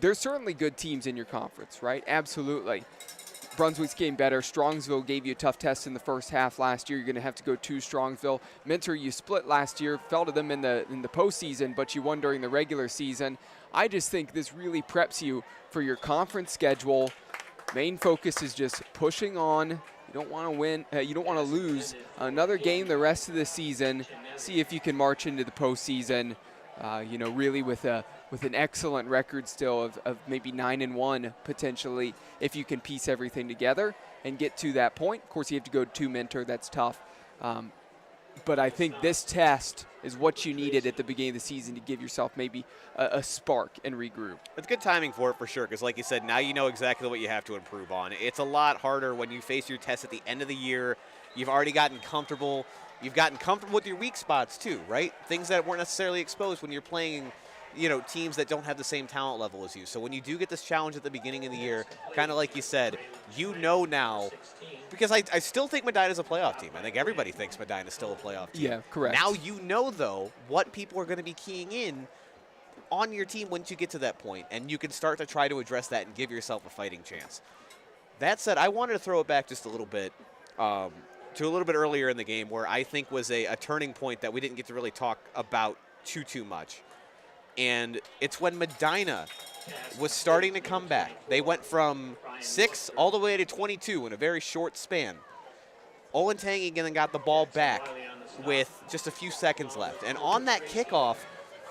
[SPEAKER 3] there's certainly good teams in your conference, right? Absolutely. Brunswick's getting better. Strongsville gave you a tough test in the first half last year. You're going to have to go to Strongsville. Mentor, you split last year, fell to them in the postseason, but you won during the regular season. I just think this really preps you for your conference schedule. Main focus is just pushing on. You don't want to win. You don't want to lose another game the rest of the season. See if you can march into the postseason. You know, really with an excellent record still of maybe 9-1 potentially, if you can piece everything together and get to that point. Of course, you have to go to Mentor. That's tough. But I think this test is what you needed at the beginning of the season to give yourself maybe a spark and regroup.
[SPEAKER 2] It's good timing for it for sure, because like you said, now you know exactly what you have to improve on. It's a lot harder when you face your test at the end of the year. You've already gotten comfortable. You've gotten comfortable with your weak spots too, right? Things that weren't necessarily exposed when you're playing, you know, teams that don't have the same talent level as you. So when you do get this challenge at the beginning of the year, kind of like you said, you know now, because I still think Medina's a playoff team. I think everybody thinks Medina's still a playoff team.
[SPEAKER 3] Yeah, correct.
[SPEAKER 2] Now you know, though, what people are going to be keying in on your team once you get to that point, and you can start to try to address that and give yourself a fighting chance. That said, I wanted to throw it back just a little bit to a little bit earlier in the game, where I think was a turning point that we didn't get to really talk about too much. And it's when Medina was starting to come back. They went from 6 all the way to 22 in a very short span. Olentangy then got the ball back with just a few seconds left. And on that kickoff,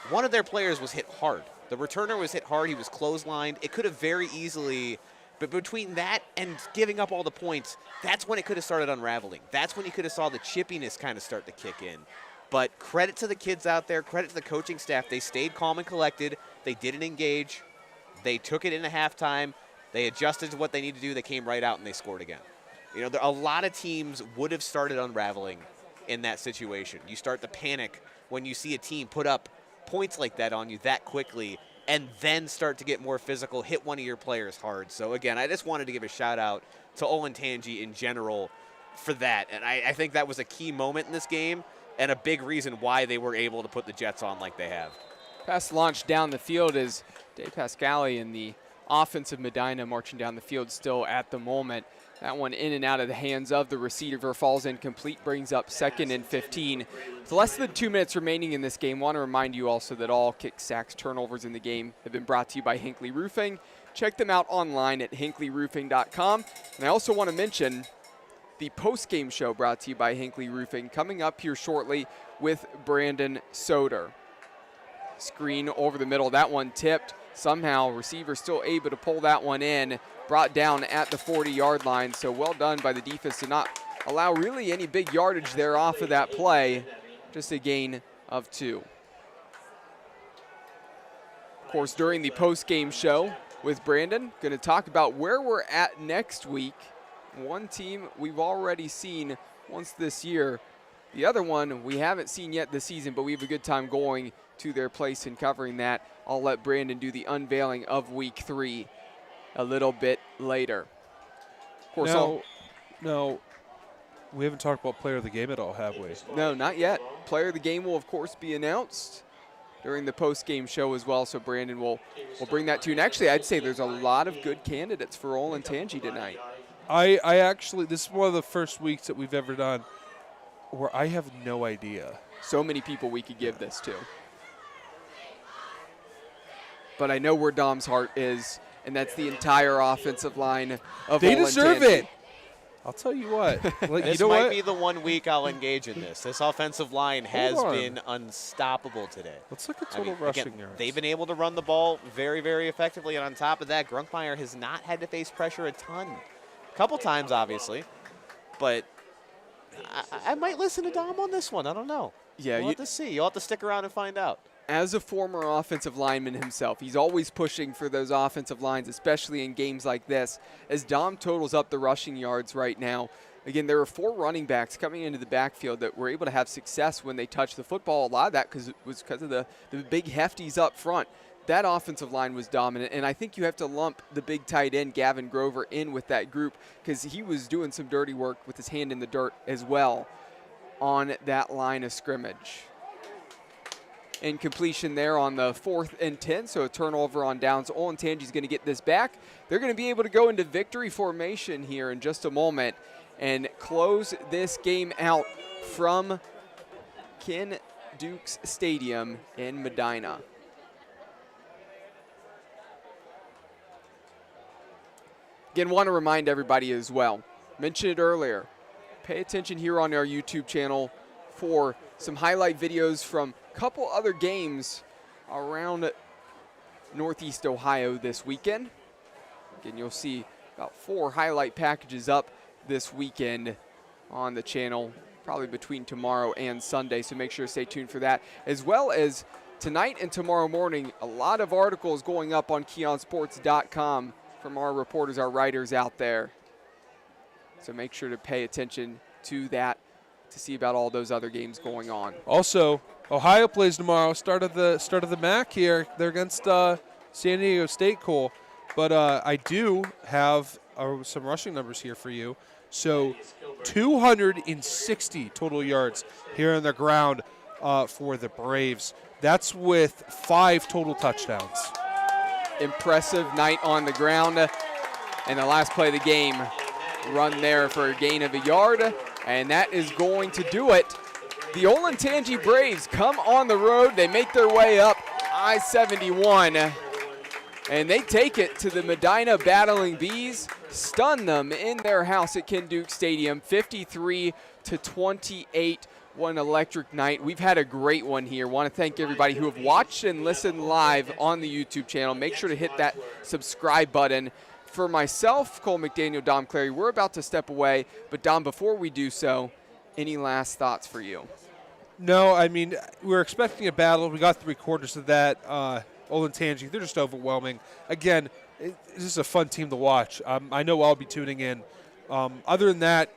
[SPEAKER 2] one of their players was hit hard. The returner was hit hard. He was clotheslined. It could have very easily, but between that and giving up all the points, that's when it could have started unraveling. That's when you could have saw the chippiness kind of start to kick in. But credit to the kids out there, credit to the coaching staff. They stayed calm and collected. They didn't engage. They took it into halftime. They adjusted to what they need to do. They came right out and they scored again. A lot of teams would have started unraveling in that situation. You start to panic when you see a team put up points like that on you that quickly and then start to get more physical, hit one of your players hard. So, again, I just wanted to give a shout-out to Olentangy in general for that. And I think that was a key moment in this game and a big reason why they were able to put the Jets on like they have.
[SPEAKER 3] Pass launch down the field is Dave Pascali in the offensive Medina marching down the field still at the moment. That one in and out of the hands of the receiver falls incomplete, brings up 2nd and 15. With less than 2 minutes remaining in this game, want to remind you also that all kicks, sacks, turnovers in the game have been brought to you by Hinckley Roofing. Check them out online at hinkleyroofing.com. And I also want to mention the post-game show brought to you by Hinckley Roofing coming up here shortly with Brandon Soder. Screen over the middle, that one tipped. Somehow receiver still able to pull that one in, brought down at the 40-yard line. So well done by the defense to not allow really any big yardage there off of that play. Just a gain of 2. Of course, during the post-game show with Brandon, going to talk about where we're at next week. One team we've already seen once this year. The other one we haven't seen yet this season, but we have a good time going to their place and covering that. I'll let Brandon do the unveiling of Week 3 a little bit later. Of course,
[SPEAKER 4] no, we haven't talked about player of the game at all, have we?
[SPEAKER 3] No, not yet. Player of the game will, of course, be announced during the post-game show as well, so Brandon will bring that to you. And actually, I'd say there's a lot of good candidates for Olentangy tonight.
[SPEAKER 4] I actually, this is one of the first weeks that we've ever done where I have no idea.
[SPEAKER 3] So many people we could give this to. But I know where Dom's heart is, and that's the entire offensive line of
[SPEAKER 4] They
[SPEAKER 3] Olentangy.
[SPEAKER 4] deserve it. I'll tell you what.
[SPEAKER 2] This
[SPEAKER 4] you know
[SPEAKER 2] might
[SPEAKER 4] what?
[SPEAKER 2] be the 1 week I'll engage in this. This offensive line has
[SPEAKER 4] on.
[SPEAKER 2] been unstoppable today.
[SPEAKER 4] Let's look at total rushing yards.
[SPEAKER 2] They've been able to run the ball very, very effectively. And on top of that, Grunkmeyer has not had to face pressure a ton. A couple times, obviously. But I might listen to Dom on this one. I don't know.
[SPEAKER 3] Yeah,
[SPEAKER 2] we'll have to see. You'll have to stick around and find out.
[SPEAKER 3] As a former offensive lineman himself, he's always pushing for those offensive lines, especially in games like this. As Dom totals up the rushing yards right now, again, there are 4 running backs coming into the backfield that were able to have success when they touched the football. A lot of that was because of the big hefties up front. That offensive line was dominant, and I think you have to lump the big tight end, Gavin Grover, in with that group because he was doing some dirty work with his hand in the dirt as well on that line of scrimmage. Incompletion there on the 4th and 10, so a turnover on downs. Olentangy's going to get this back. They're going to be able to go into victory formation here in just a moment and close this game out from Ken Dukes Stadium in Medina. Again, want to remind everybody as well, mentioned it earlier, pay attention here on our YouTube channel for some highlight videos from a couple other games around Northeast Ohio this weekend. Again, you'll see about 4 highlight packages up this weekend on the channel, probably between tomorrow and Sunday, so make sure to stay tuned for that. As well as tonight and tomorrow morning, a lot of articles going up on KeonSports.com from our reporters, our writers out there. So make sure to pay attention to that to see about all those other games going on.
[SPEAKER 4] Also, Ohio plays tomorrow. Start of the MAC here. They're against San Diego State, Cole. But I do have some rushing numbers here for you. So 260 total yards here on the ground for the Braves. That's with 5 total touchdowns.
[SPEAKER 3] Impressive night on the ground. And the last play of the game, run there for a gain of a yard. And that is going to do it. The Olentangy Braves come on the road. They make their way up I-71. And they take it to the Medina Battling Bees, stun them in their house at Ken Duke Stadium, 53-28. What an electric night. We've had a great one here. Want to thank everybody who have watched and listened live on the YouTube channel. Make sure to hit that subscribe button. For myself, Cole McDaniel, Dom Clary, we're about to step away. But, Dom, before we do so, any last thoughts for you?
[SPEAKER 4] No, I mean, we were expecting a battle. We got 3/4 of that. Olentangy, they're just overwhelming. Again, This is a fun team to watch. I know I'll be tuning in. Other than that,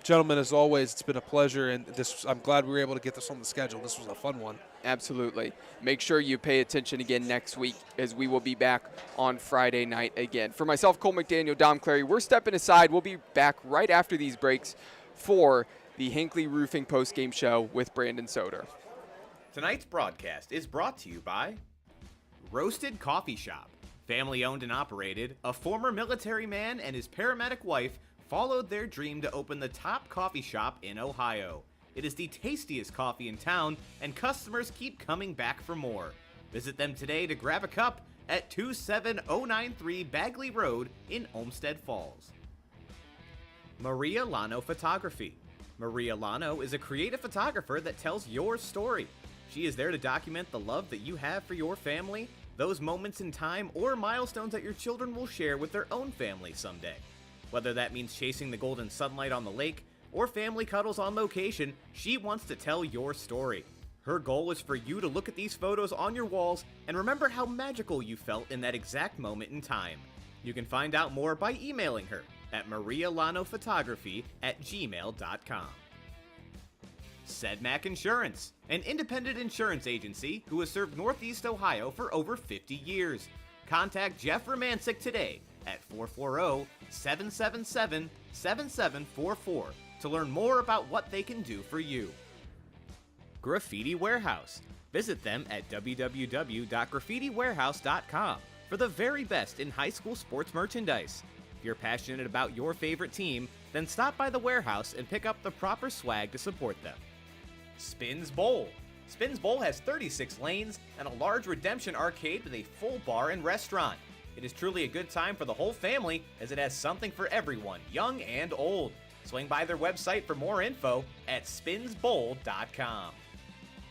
[SPEAKER 4] gentlemen, as always, it's been a pleasure, and I'm glad we were able to get this on the schedule. This was a fun one.
[SPEAKER 3] Absolutely. Make sure you pay attention again next week, as we will be back on Friday night again. For myself, Cole McDaniel, Dom Clary, we're stepping aside. We'll be back right after these breaks for the Hinckley Roofing postgame show with Brandon Soder.
[SPEAKER 1] Tonight's broadcast is brought to you by Roasted Coffee Shop. Family owned and operated, a former military man and his paramedic wife followed their dream to open the top coffee shop in Ohio. It is the tastiest coffee in town, and customers keep coming back for more. Visit them today to grab a cup at 27093 Bagley Road in Olmsted Falls. Maria Lano Photography. Maria Lano is a creative photographer that tells your story. She is there to document the love that you have for your family, those moments in time, or milestones that your children will share with their own family someday. Whether that means chasing the golden sunlight on the lake, or family cuddles on location, she wants to tell your story. Her goal is for you to look at these photos on your walls and remember how magical you felt in that exact moment in time. You can find out more by emailing her at marialanophotography@gmail.com. Sedmac Insurance, an independent insurance agency who has served Northeast Ohio for over 50 years. Contact Jeff Romancic today at 440-777-7744 to learn more about what they can do for you. Graffiti Warehouse. Visit them at www.graffitiwarehouse.com for the very best in high school sports merchandise. If you're passionate about your favorite team, then stop by the warehouse and pick up the proper swag to support them. Spins Bowl. Spins Bowl has 36 lanes and a large redemption arcade with a full bar and restaurant. It is truly a good time for the whole family as it has something for everyone, young and old. Swing by their website for more info at spinsbowl.com.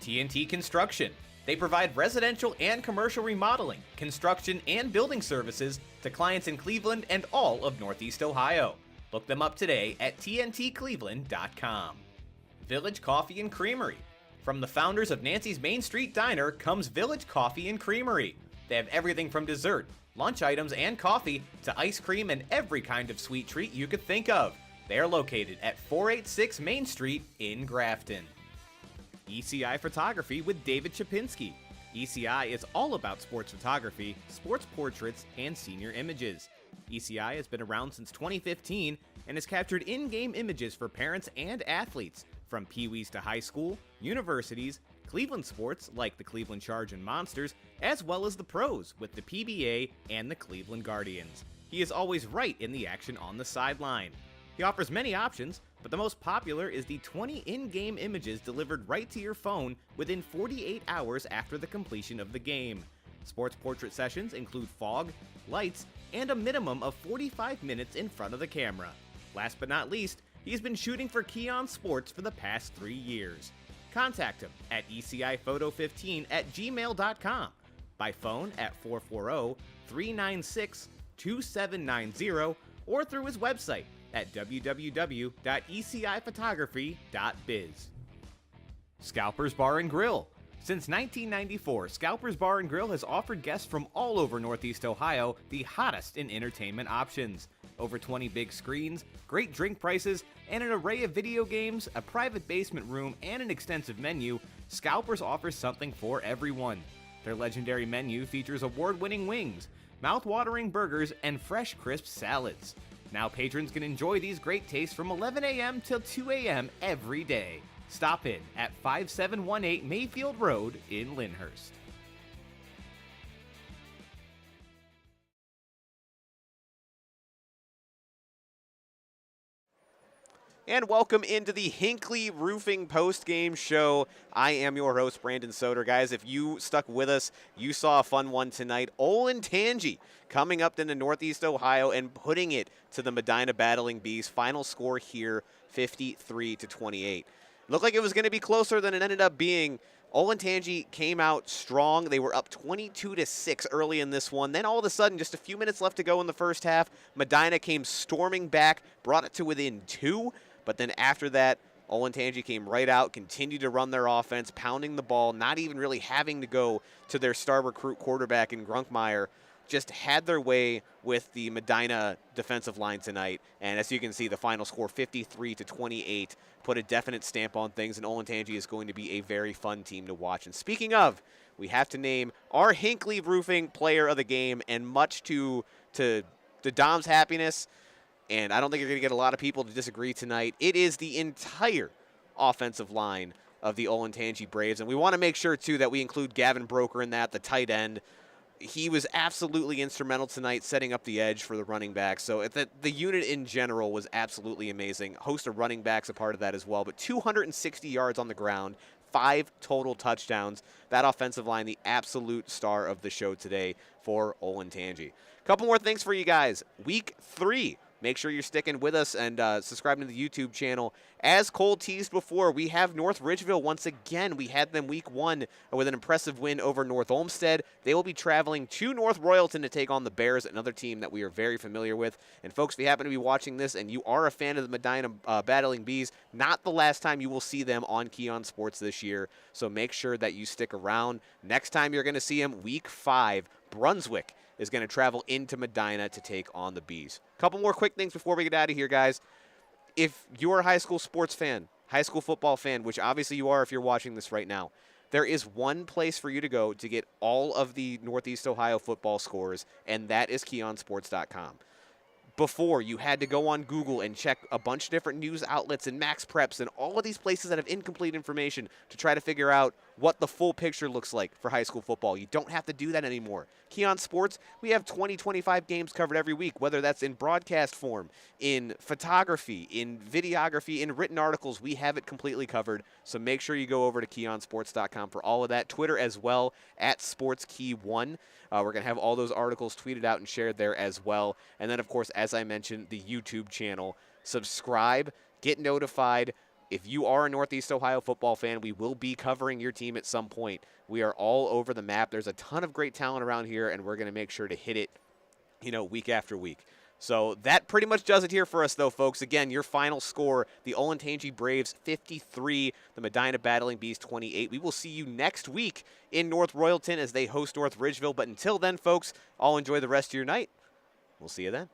[SPEAKER 1] TNT Construction. They provide residential and commercial remodeling, construction, and building services to clients in Cleveland and all of Northeast Ohio. Look them up today at tntcleveland.com. Village Coffee and Creamery. From the founders of Nancy's Main Street Diner comes Village Coffee and Creamery. They have everything from dessert, lunch items, and coffee to ice cream and every kind of sweet treat you could think of. They are located at 486 Main Street in Grafton. ECI Photography with David Chapinski. ECI is all about sports photography, sports portraits, and senior images. ECI has been around since 2015 and has captured in-game images for parents and athletes, from Pee-wees to high school, universities, Cleveland sports like the Cleveland Charge and Monsters, as well as the pros with the PBA and the Cleveland Guardians. He is always right in the action on the sideline. He offers many options, but the most popular is the 20 in-game images delivered right to your phone within 48 hours after the completion of the game. Sports portrait sessions include fog, lights, and a minimum of 45 minutes in front of the camera. Last but not least, he's been shooting for Keon Sports for the past 3 years. Contact him at ecifphoto15@gmail.com, by phone at 440-396-2790, or through his website at www.eciphotography.biz. Scalpers Bar and Grill. Since 1994, Scalpers Bar and Grill has offered guests from all over Northeast Ohio the hottest in entertainment options. Over 20 big screens, great drink prices, and an array of video games, a private basement room, and an extensive menu, Scalpers offers something for everyone. Their legendary menu features award-winning wings, mouth-watering burgers, and fresh, crisp salads. Now patrons can enjoy these great tastes from 11 a.m. till 2 a.m. every day. Stop in at 5718 Mayfield Road in Lyndhurst.
[SPEAKER 2] And welcome into the Hinckley Roofing post-game show. I am your host, Brandon Soder. Guys, if you stuck with us, you saw a fun one tonight. Olentangy coming up into Northeast Ohio and putting it to the Medina Battling Bees. Final score here, 53-28. Looked like it was going to be closer than it ended up being. Olentangy came out strong. They were up 22-6 early in this one. Then all of a sudden, just a few minutes left to go in the first half, Medina came storming back, brought it to within 2. But then after that, Olentangy came right out, continued to run their offense, pounding the ball, not even really having to go to their star recruit quarterback in Grunkmeyer just had their way with the Medina defensive line tonight. And as you can see, the final score 53-28 put a definite stamp on things, and Olentangy is going to be a very fun team to watch. And speaking of, we have to name our Hinckley Roofing player of the game, and much to Dom's happiness, and I don't think you're going to get a lot of people to disagree tonight, it is the entire offensive line of the Olentangy Braves. And we want to make sure, too, that we include Gavin Broker in that, the tight end. He was absolutely instrumental tonight setting up the edge for the running back. So the unit in general was absolutely amazing. Host of running backs a part of that as well. But 260 yards on the ground, 5 total touchdowns. That offensive line, the absolute star of the show today for Olentangy. A couple more things for you guys. Week 3. Make sure you're sticking with us and subscribing to the YouTube channel. As Cole teased before, we have North Ridgeville once again. We had them week 1 with an impressive win over North Olmsted. They will be traveling to North Royalton to take on the Bears, another team that we are very familiar with. And folks, if you happen to be watching this and you are a fan of the Medina Battling Bees, not the last time you will see them on Keon Sports this year. So make sure that you stick around. Next time you're going to see them, week 5, Brunswick is going to travel into Medina to take on the Bees. A couple more quick things before we get out of here, guys. If you're a high school sports fan, high school football fan, which obviously you are if you're watching this right now, there is one place for you to go to get all of the Northeast Ohio football scores, and that is KeonSports.com. Before, you had to go on Google and check a bunch of different news outlets and Max Preps and all of these places that have incomplete information to try to figure out what the full picture looks like for high school football. You don't have to do that anymore. Keon Sports, we have 20, 25 games covered every week, whether that's in broadcast form, in photography, in videography, in written articles. We have it completely covered. So make sure you go over to KeonSports.com for all of that. Twitter as well, at SportsKey1. We're going to have all those articles tweeted out and shared there as well. And then, of course, as I mentioned, the YouTube channel. Subscribe, get notified. If you are a Northeast Ohio football fan, we will be covering your team at some point. We are all over the map. There's a ton of great talent around here, and we're going to make sure to hit it, week after week. So that pretty much does it here for us, though, folks. Again, your final score, the Olentangy Braves 53, the Medina Battling Bees 28. We will see you next week in North Royalton as they host North Ridgeville. But until then, folks, all enjoy the rest of your night. We'll see you then.